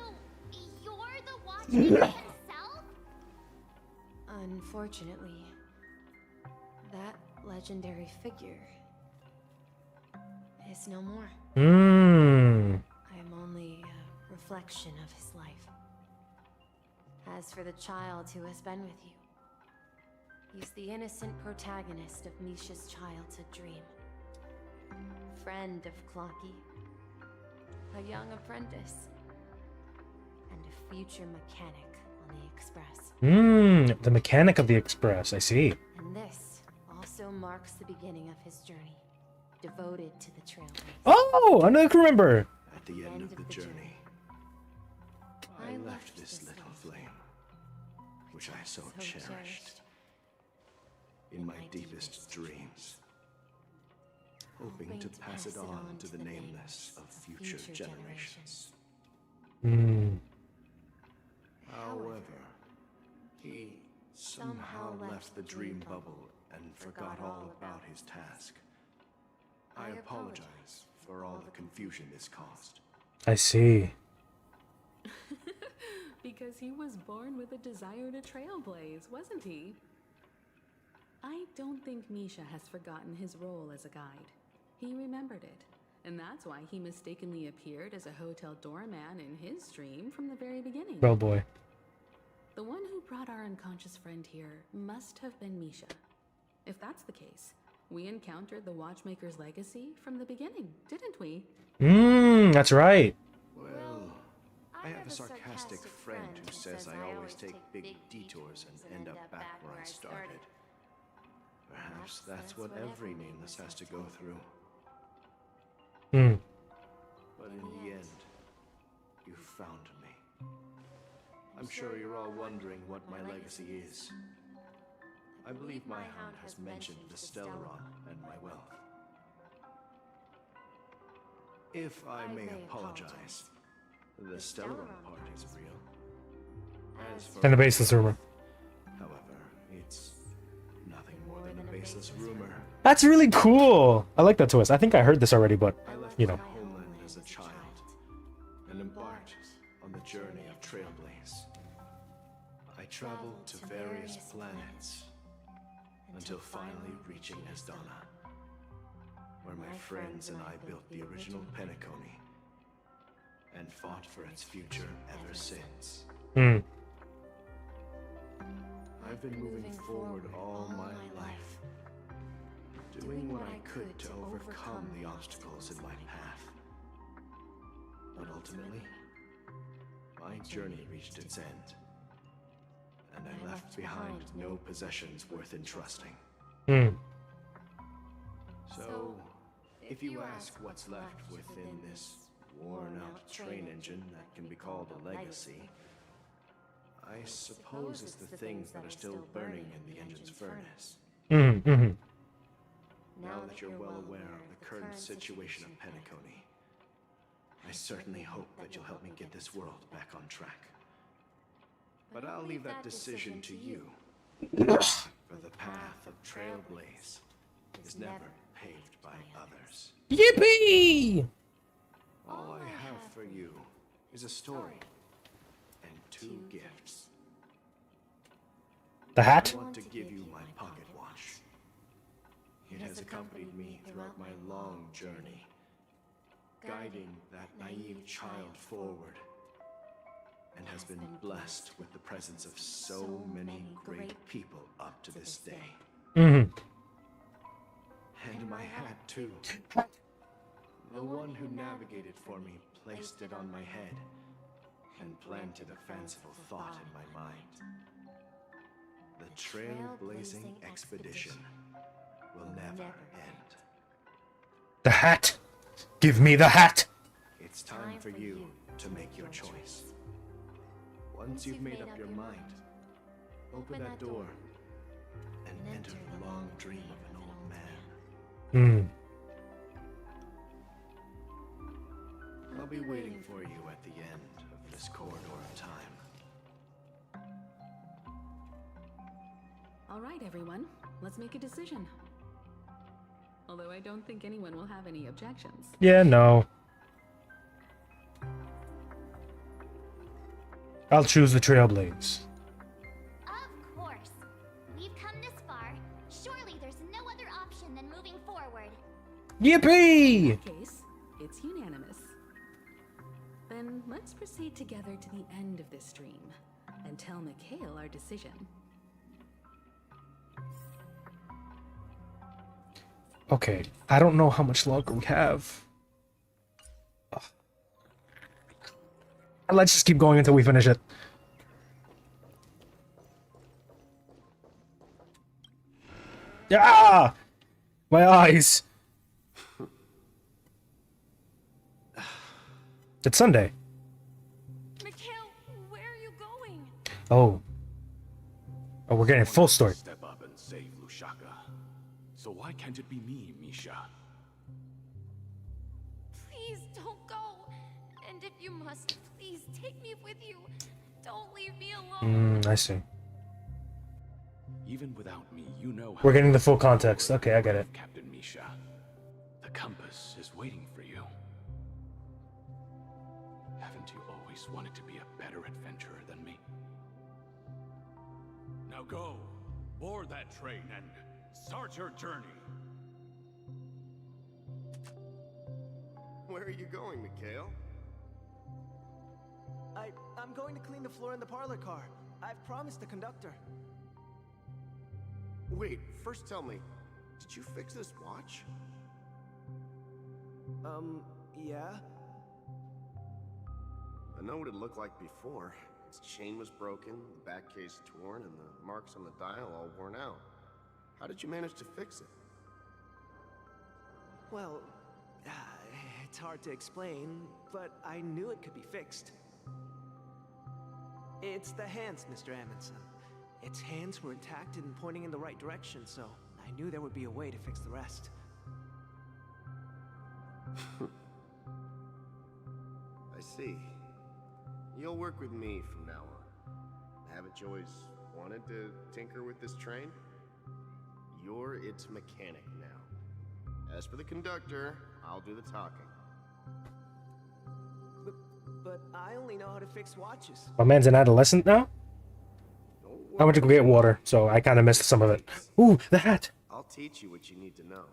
you're the watchmaker himself? Unfortunately, that legendary figure is no more. I am only a reflection of his life. As for the child who has been with you, he's the innocent protagonist of Misha's childhood dream. Friend of Clocky, a young apprentice, and a future mechanic on the Express. The mechanic of the Express, I see. And this also marks the beginning of his journey, devoted to the trailblaze. Oh, I can remember. At the end of the journey, I left this little flame, which I so cherished, in my deepest dreams, hoping to pass it on to the nameless of future generations. However, he somehow left the dream bubble and forgot all about his task. I apologize for all the confusion this caused. I see. Because he was born with a desire to trailblaze, wasn't he? I don't think Misha has forgotten his role as a guide. He remembered it, and that's why he mistakenly appeared as a hotel doorman in his dream from the very beginning. Oh boy. The one who brought our unconscious friend here must have been Misha. If that's the case, we encountered the Watchmaker's legacy from the beginning, didn't we? That's right. Well, I have a sarcastic friend who says I always take big detours and end up back where I started. Perhaps that's what every nameless has to go through. But in the end, you found me. I'm sure you're all wondering what my legacy is. I believe my hound has mentioned the Stellaron and my wealth. If I may apologize, the Stellaron part is real. As for And a baseless rumor. however, it's nothing more than a baseless rumor. That's really cool. I like that twist. I think I heard this already, but you know. My homeland as a child and embarked on the journey of trailblaze. I traveled to various planets until finally reaching Esdana, where my friends and I built the original Penacony and fought for its future ever since. I've been moving forward all my life, doing what I could to overcome the obstacles in my path. But ultimately, my journey reached its end, and I left behind no possessions worth entrusting. So, if you ask what's left within this worn-out train engine that can be called a legacy, I suppose it's the things that are still burning in the engine's furnace. Now that you're well aware of the current situation of Penacony, I certainly hope that you'll help me get this world back on track. But I'll leave that decision to you. For the path of trailblaze is never paved by others. Yippee! All I have for you is a story and 2 gifts. The hat? I want to give you my pocket watch. It has accompanied me throughout my long journey, guiding that naive child forward, and has been blessed with the presence of so many great people up to this day. And my hat, too. The one who navigated for me placed it on my head and planted a fanciful thought in my mind. The trailblazing expedition will never end. The hat! Give me the hat! It's time for you to make your choice. Once you've made up your mind, open that door and enter the long dream of an old man. I'll be waiting for you at the end of this corridor of time. All right, everyone. Let's make a decision. Although I don't think anyone will have any objections. Yeah, no. I'll choose the trailblaze. Of course. We've come this far. Surely there's no other option than moving forward. Yippee! In that case, it's unanimous. Then let's proceed together to the end of this dream and tell Mikhail our decision. Okay, I don't know how much longer we have. Ugh. Let's just keep going until we finish it. Ah! My eyes! It's Sunday. Mikhail, where are you going? Oh. Oh, we're getting full story. Step up and save Lushaka. So why can't it be me, Misha? Please don't go. And if you must, please take me with you. Don't leave me alone. I see. Even without me, you know how We're getting the full context. Okay, I get it. Captain Misha. The compass is waiting for you. Haven't you always wanted to be a better adventurer than me? Now go, board that train and start your journey. Where are you going, Mikhail? I'm going to clean the floor in the parlor car. I've promised the conductor. Wait, first tell me, did you fix this watch? Yeah? I know what it looked like before. Its chain was broken, the back case torn, and the marks on the dial all worn out. How did you manage to fix it? Well, it's hard to explain, but I knew it could be fixed. It's the hands, Mr. Amundsen. Its hands were intact and pointing in the right direction, so I knew there would be a way to fix the rest. I see. You'll work with me from now on. Haven't you always wanted to tinker with this train? You're its mechanic now. As for the conductor, I'll do the talking. But I only know how to fix watches. My man's an adolescent now? I went to go get water, so I kind of missed some of it. Ooh, the hat! I'll teach you what you need to know.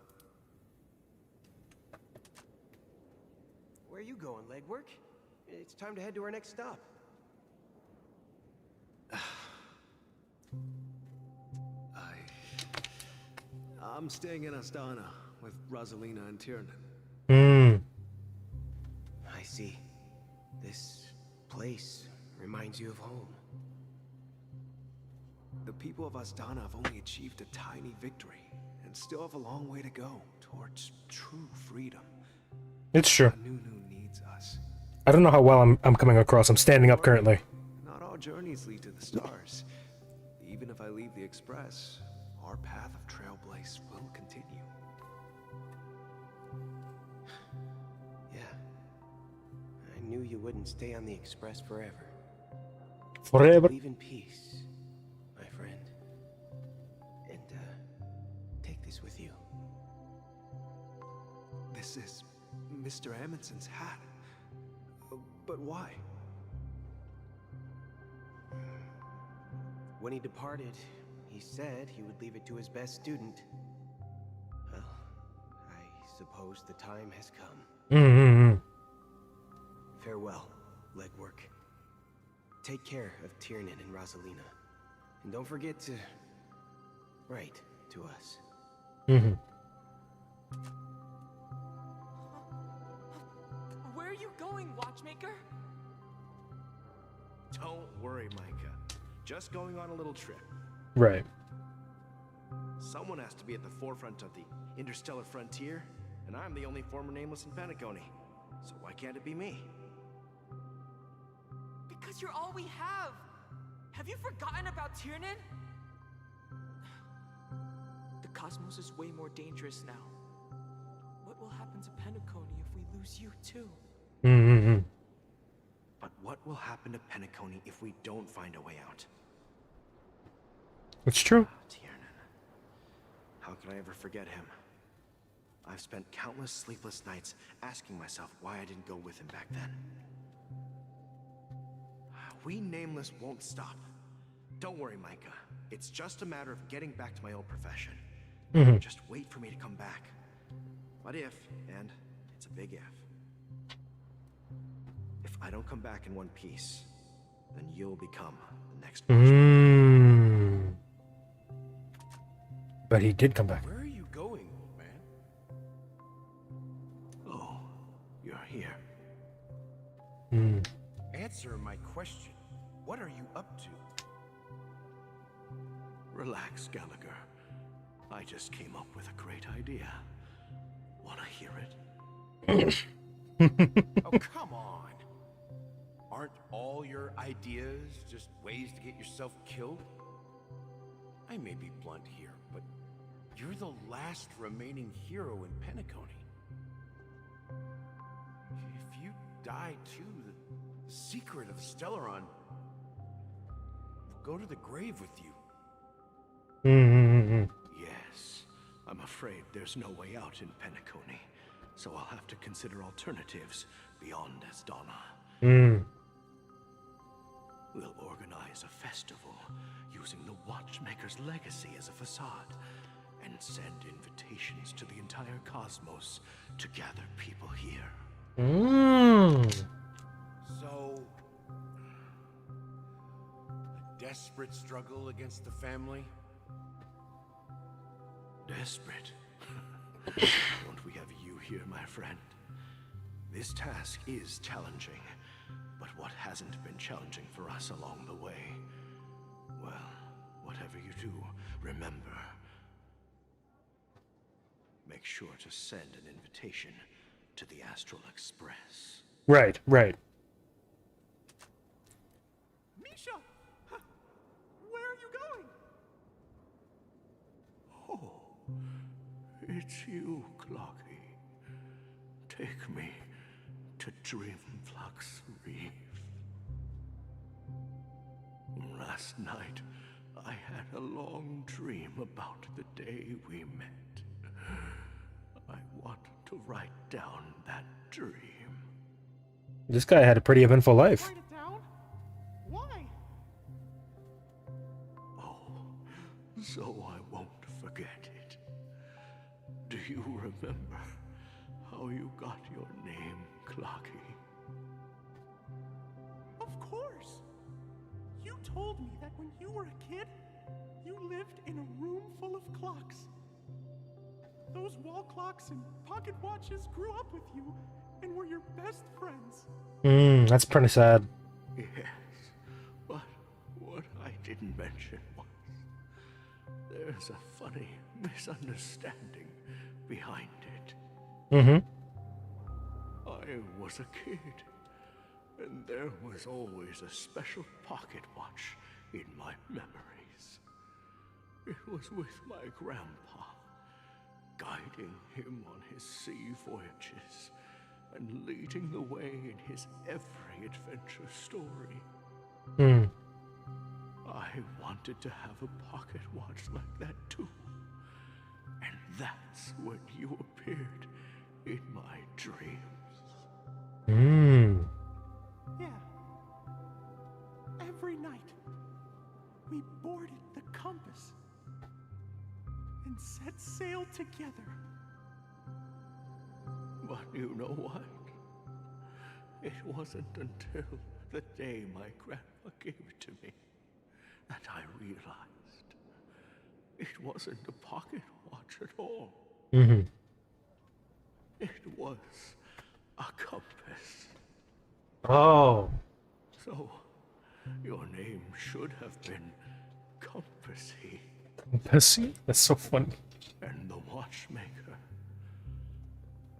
Where are you going, legwork? It's time to head to our next stop. I'm staying in Astana with Rosalina and Tiernan. I see. This place reminds you of home. The people of Astana have only achieved a tiny victory and still have a long way to go towards true freedom. It's true. Nunu needs us. I don't know how well I'm coming across. I'm standing up currently. Not all journeys lead to the stars. Even if I leave the Express, our path of trailblaze will continue. Yeah. I knew you wouldn't stay on the Express forever. Forever. Leave in peace, my friend. And, take this with you. This is Mr. Amundsen's hat. But why? When he departed, he said he would leave it to his best student. Well, I suppose the time has come. Farewell, legwork. Take care of Tiernan and Rosalina. And don't forget to write to us. Where are you going, watchmaker? Don't worry, Micah. Just going on a little trip. Right. Someone has to be at the forefront of the interstellar frontier, and I'm the only former nameless in Penacony. So why can't it be me? Because you're all we have. Have you forgotten about Tiernan? The cosmos is way more dangerous now. What will happen to Penacony if we lose you too? Mm-hmm. But what will happen to Penacony if we don't find a way out? It's true. Tiernan. How could I ever forget him? I've spent countless sleepless nights asking myself why I didn't go with him back then. We Nameless won't stop. Don't worry, Micah. It's just a matter of getting back to my old profession. Mm-hmm. Just wait for me to come back. What if, and it's a big if I don't come back in one piece, then you'll become the next Mm. But he did come back. Where are you going, old man? Oh, you're here. Mm. Answer my question. What are you up to? Relax, Gallagher. I just came up with a great idea. Wanna hear it? Oh, come on. Aren't all your ideas just ways to get yourself killed? I may be blunt here, but you're the last remaining hero in Penacony. If you die too, the secret of Stellaron will go to the grave with you. Mm-hmm. Yes, I'm afraid there's no way out in Penacony, so I'll have to consider alternatives beyond Asdana. Mm. We'll organize a festival using the Watchmaker's legacy as a facade and send invitations to the entire cosmos to gather people here. Mm. So, a desperate struggle against the family? Desperate? Don't we have you here, my friend? This task is challenging, but what hasn't been challenging for us along the way? Well, whatever you do, remember, make sure to send an invitation to the Astral Express. Right, right. Misha! Where are you going? Oh, it's you, Clocky. Take me to Dreamflux Reef. Last night, I had a long dream about the day we met. I want to write down that dream. This guy had a pretty eventful life. Write it down? Why? Oh, so I won't forget it. Do you remember how you got your name, Clocky? Of course! You told me that when you were a kid, you lived in a room full of clocks. Those wall clocks and pocket watches grew up with you and were your best friends. That's pretty sad. Yes, but what I didn't mention was there's a funny misunderstanding behind it. Mm-hmm. I was a kid, and there was always a special pocket watch in my memories. It was with my grandpa, guiding him on his sea voyages and leading the way in his every adventure story. Mm. I wanted to have a pocket watch like that too. And that's when you appeared in my dreams. Mm. Yeah. Every night, we boarded the compass and set sail together. But you know what? It wasn't until the day my grandpa gave it to me that I realized it wasn't a pocket watch at all. Mm-hmm. It was a compass. Oh. So, Your name should have been Compassy. Pussy? That's so funny. And the watchmaker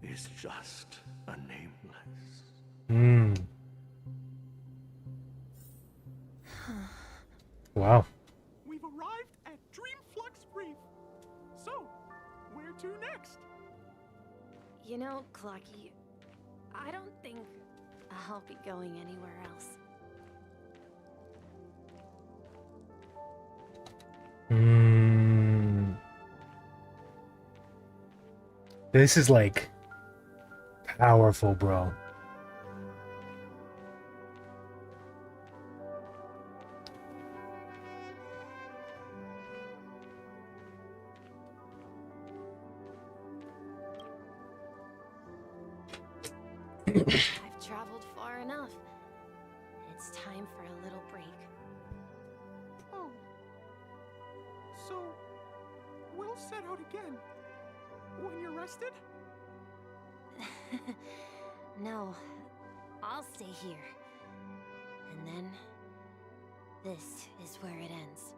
is just a nameless. Hmm. Wow. We've arrived at Dreamflux Reef. So, where to next? You know, Clocky, I don't think I'll be going anywhere else. Hmm. This is like powerful, bro. I've traveled far enough. It's time for a little break. Oh. So, we'll set out again. When you're rested? No, I'll stay here. And then, this is where it ends.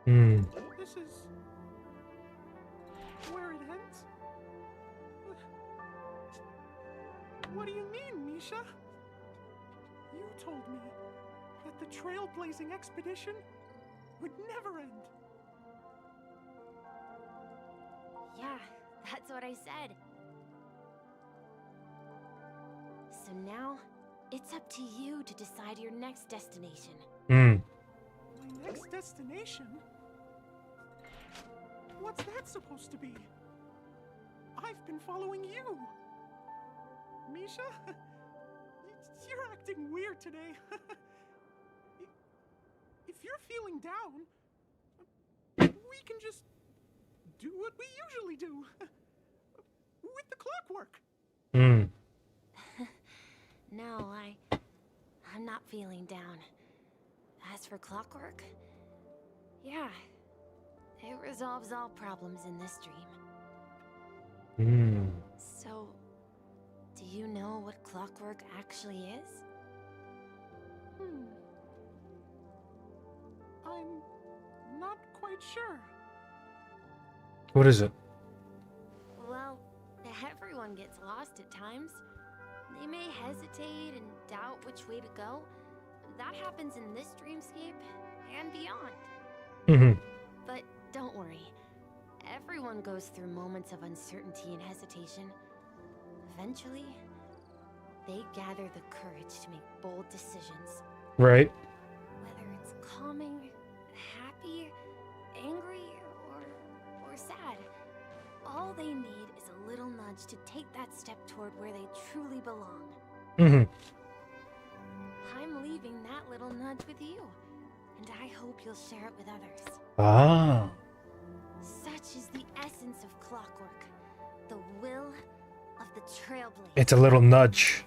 Hmm. This is where it ends? What do you mean, Misha? You told me that the trailblazing expedition would never end. Yeah, that's what I said. So now, it's up to you to decide your next destination. Hmm. My next destination? What's that supposed to be? I've been following you. Misha? You're acting weird today. If you're feeling down, we can just do what we usually do. With the clockwork. Hmm. No, I'm not feeling down. As for clockwork, yeah, it resolves all problems in this dream. Hmm. So, do you know what clockwork actually is? I'm not quite sure. What is it? Well, everyone gets lost at times. They may hesitate and doubt which way to go. That happens in this dreamscape and beyond. Mm-hmm. But don't worry. Everyone goes through moments of uncertainty and hesitation. Eventually, they gather the courage to make bold decisions. Right. Whether it's calming, happy, angry, or sad, all they need is a little nudge to take that step toward where they truly belong. Mm-hmm. I'm leaving that little nudge with you, and I hope you'll share it with others. Ah. Such is the essence of clockwork, the will of the trailblaze. It's a little nudge.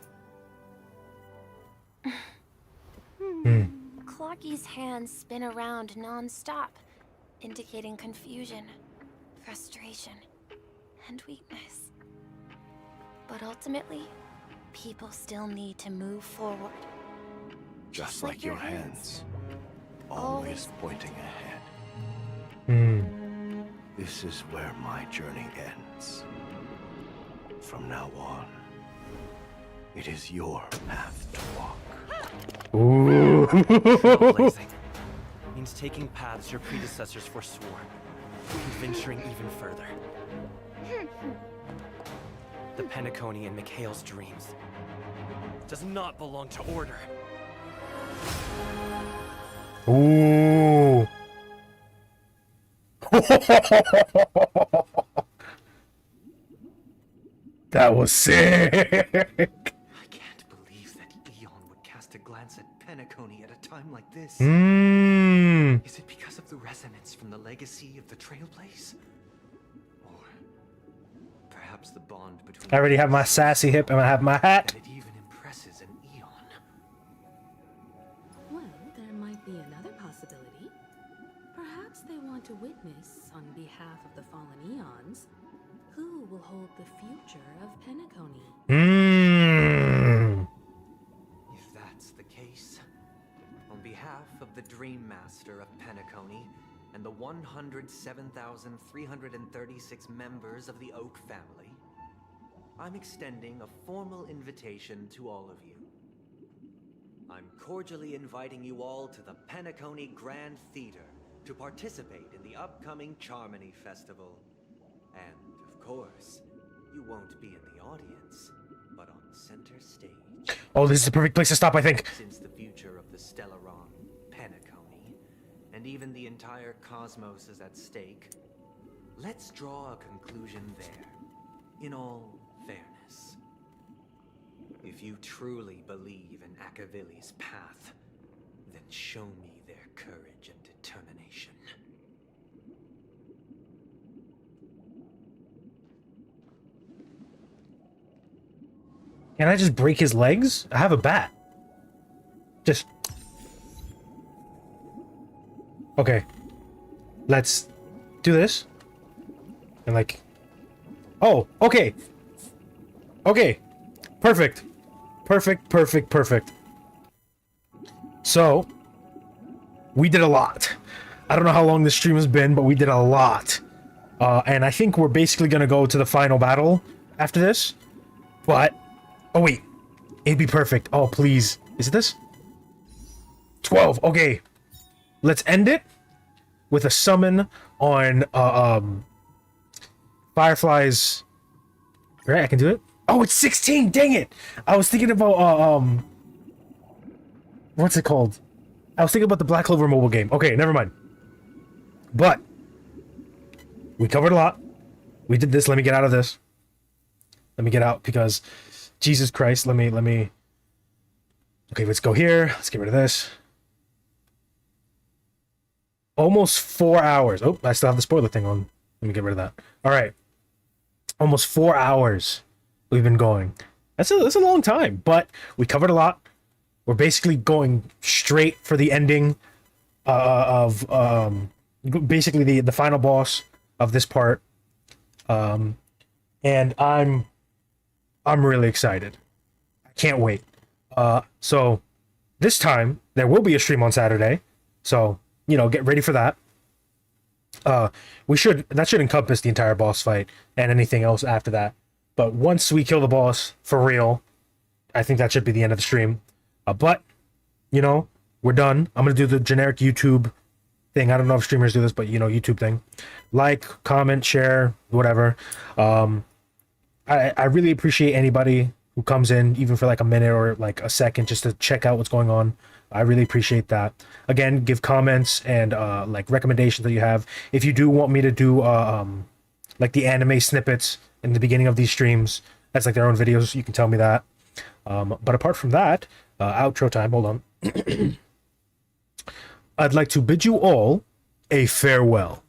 Clocky's hands spin around non-stop, indicating confusion, frustration, and weakness. But ultimately, people still need to move forward. Just like your hands, always pointing ahead. Hmm. This is where my journey ends. From now on, it is your path to walk. Ooh. Trailblazing means taking paths your predecessors forswore, and venturing even further. The Penacony in Mikhail's dreams does not belong to order. Ooh. That was sick. I can't believe that Eon would cast a glance at Penacony at a time like this. Mm. Is it because of the resonance from the legacy of the Trailblaze? Or perhaps the bond between... I already have my sassy hip and I have my hat. That it even impresses an Eon. Well, there might be another possibility. Perhaps they want to witness, on behalf of the fallen Eons, who will hold the future of Penacony. Mm. If that's the case, On behalf of the Dream Master of Penacony and the 107,336 members of the Oak family, I'm extending a formal invitation to all of you. I'm cordially inviting you all to the Penacony Grand Theater to participate in the upcoming Charmony Festival. And, of course, you won't be in the audience, but on center stage. Oh, this is the perfect place to stop, I think. Since the future of the Stellaron, Penacony, and even the entire cosmos is at stake, let's draw a conclusion there, in all fairness. If you truly believe in Akavili's path, then show me their courage and determination. Can I just break his legs? I have a bat. Just... Okay. Let's do this. And like... Oh, okay. Okay. Perfect. Perfect, perfect, perfect. So, we did a lot. I don't know how long this stream has been, but we did a lot. And I think we're basically going to go to the final battle after this. But... Oh, wait. It'd be perfect. Oh, please. Is it this? 12. Okay. Let's end it with a summon on Firefly's... Right, I can do it? Oh, it's 16! Dang it! I was thinking about, what's it called? I was thinking about the Black Clover mobile game. Okay, never mind. But we covered a lot. We did this. Let me get out of this. Let me get out because... Jesus Christ, let me... Okay, let's go here. Let's get rid of this. Almost 4 hours. Oh, I still have the spoiler thing on. Let me get rid of that. All right. Almost 4 hours we've been going. That's a long time, but we covered a lot. We're basically going straight for the ending of basically the final boss of this part. And I'm really excited. I can't wait. So this time there will be a stream on Saturday. So, you know, get ready for that. That should encompass the entire boss fight and anything else after that. But once we kill the boss for real, I think that should be the end of the stream. But, you know, we're done. I'm going to do the generic YouTube thing. I don't know if streamers do this, but, you know, YouTube thing. Like, comment, share, whatever. I really appreciate anybody who comes in, even for like a minute or like a second, just to check out what's going on. I really appreciate that. Again, give comments and like recommendations that you have. If you do want me to do like the anime snippets in the beginning of these streams, that's like their own videos, you can tell me that. But apart from that, outro time, hold on. I'd like to bid you all a farewell.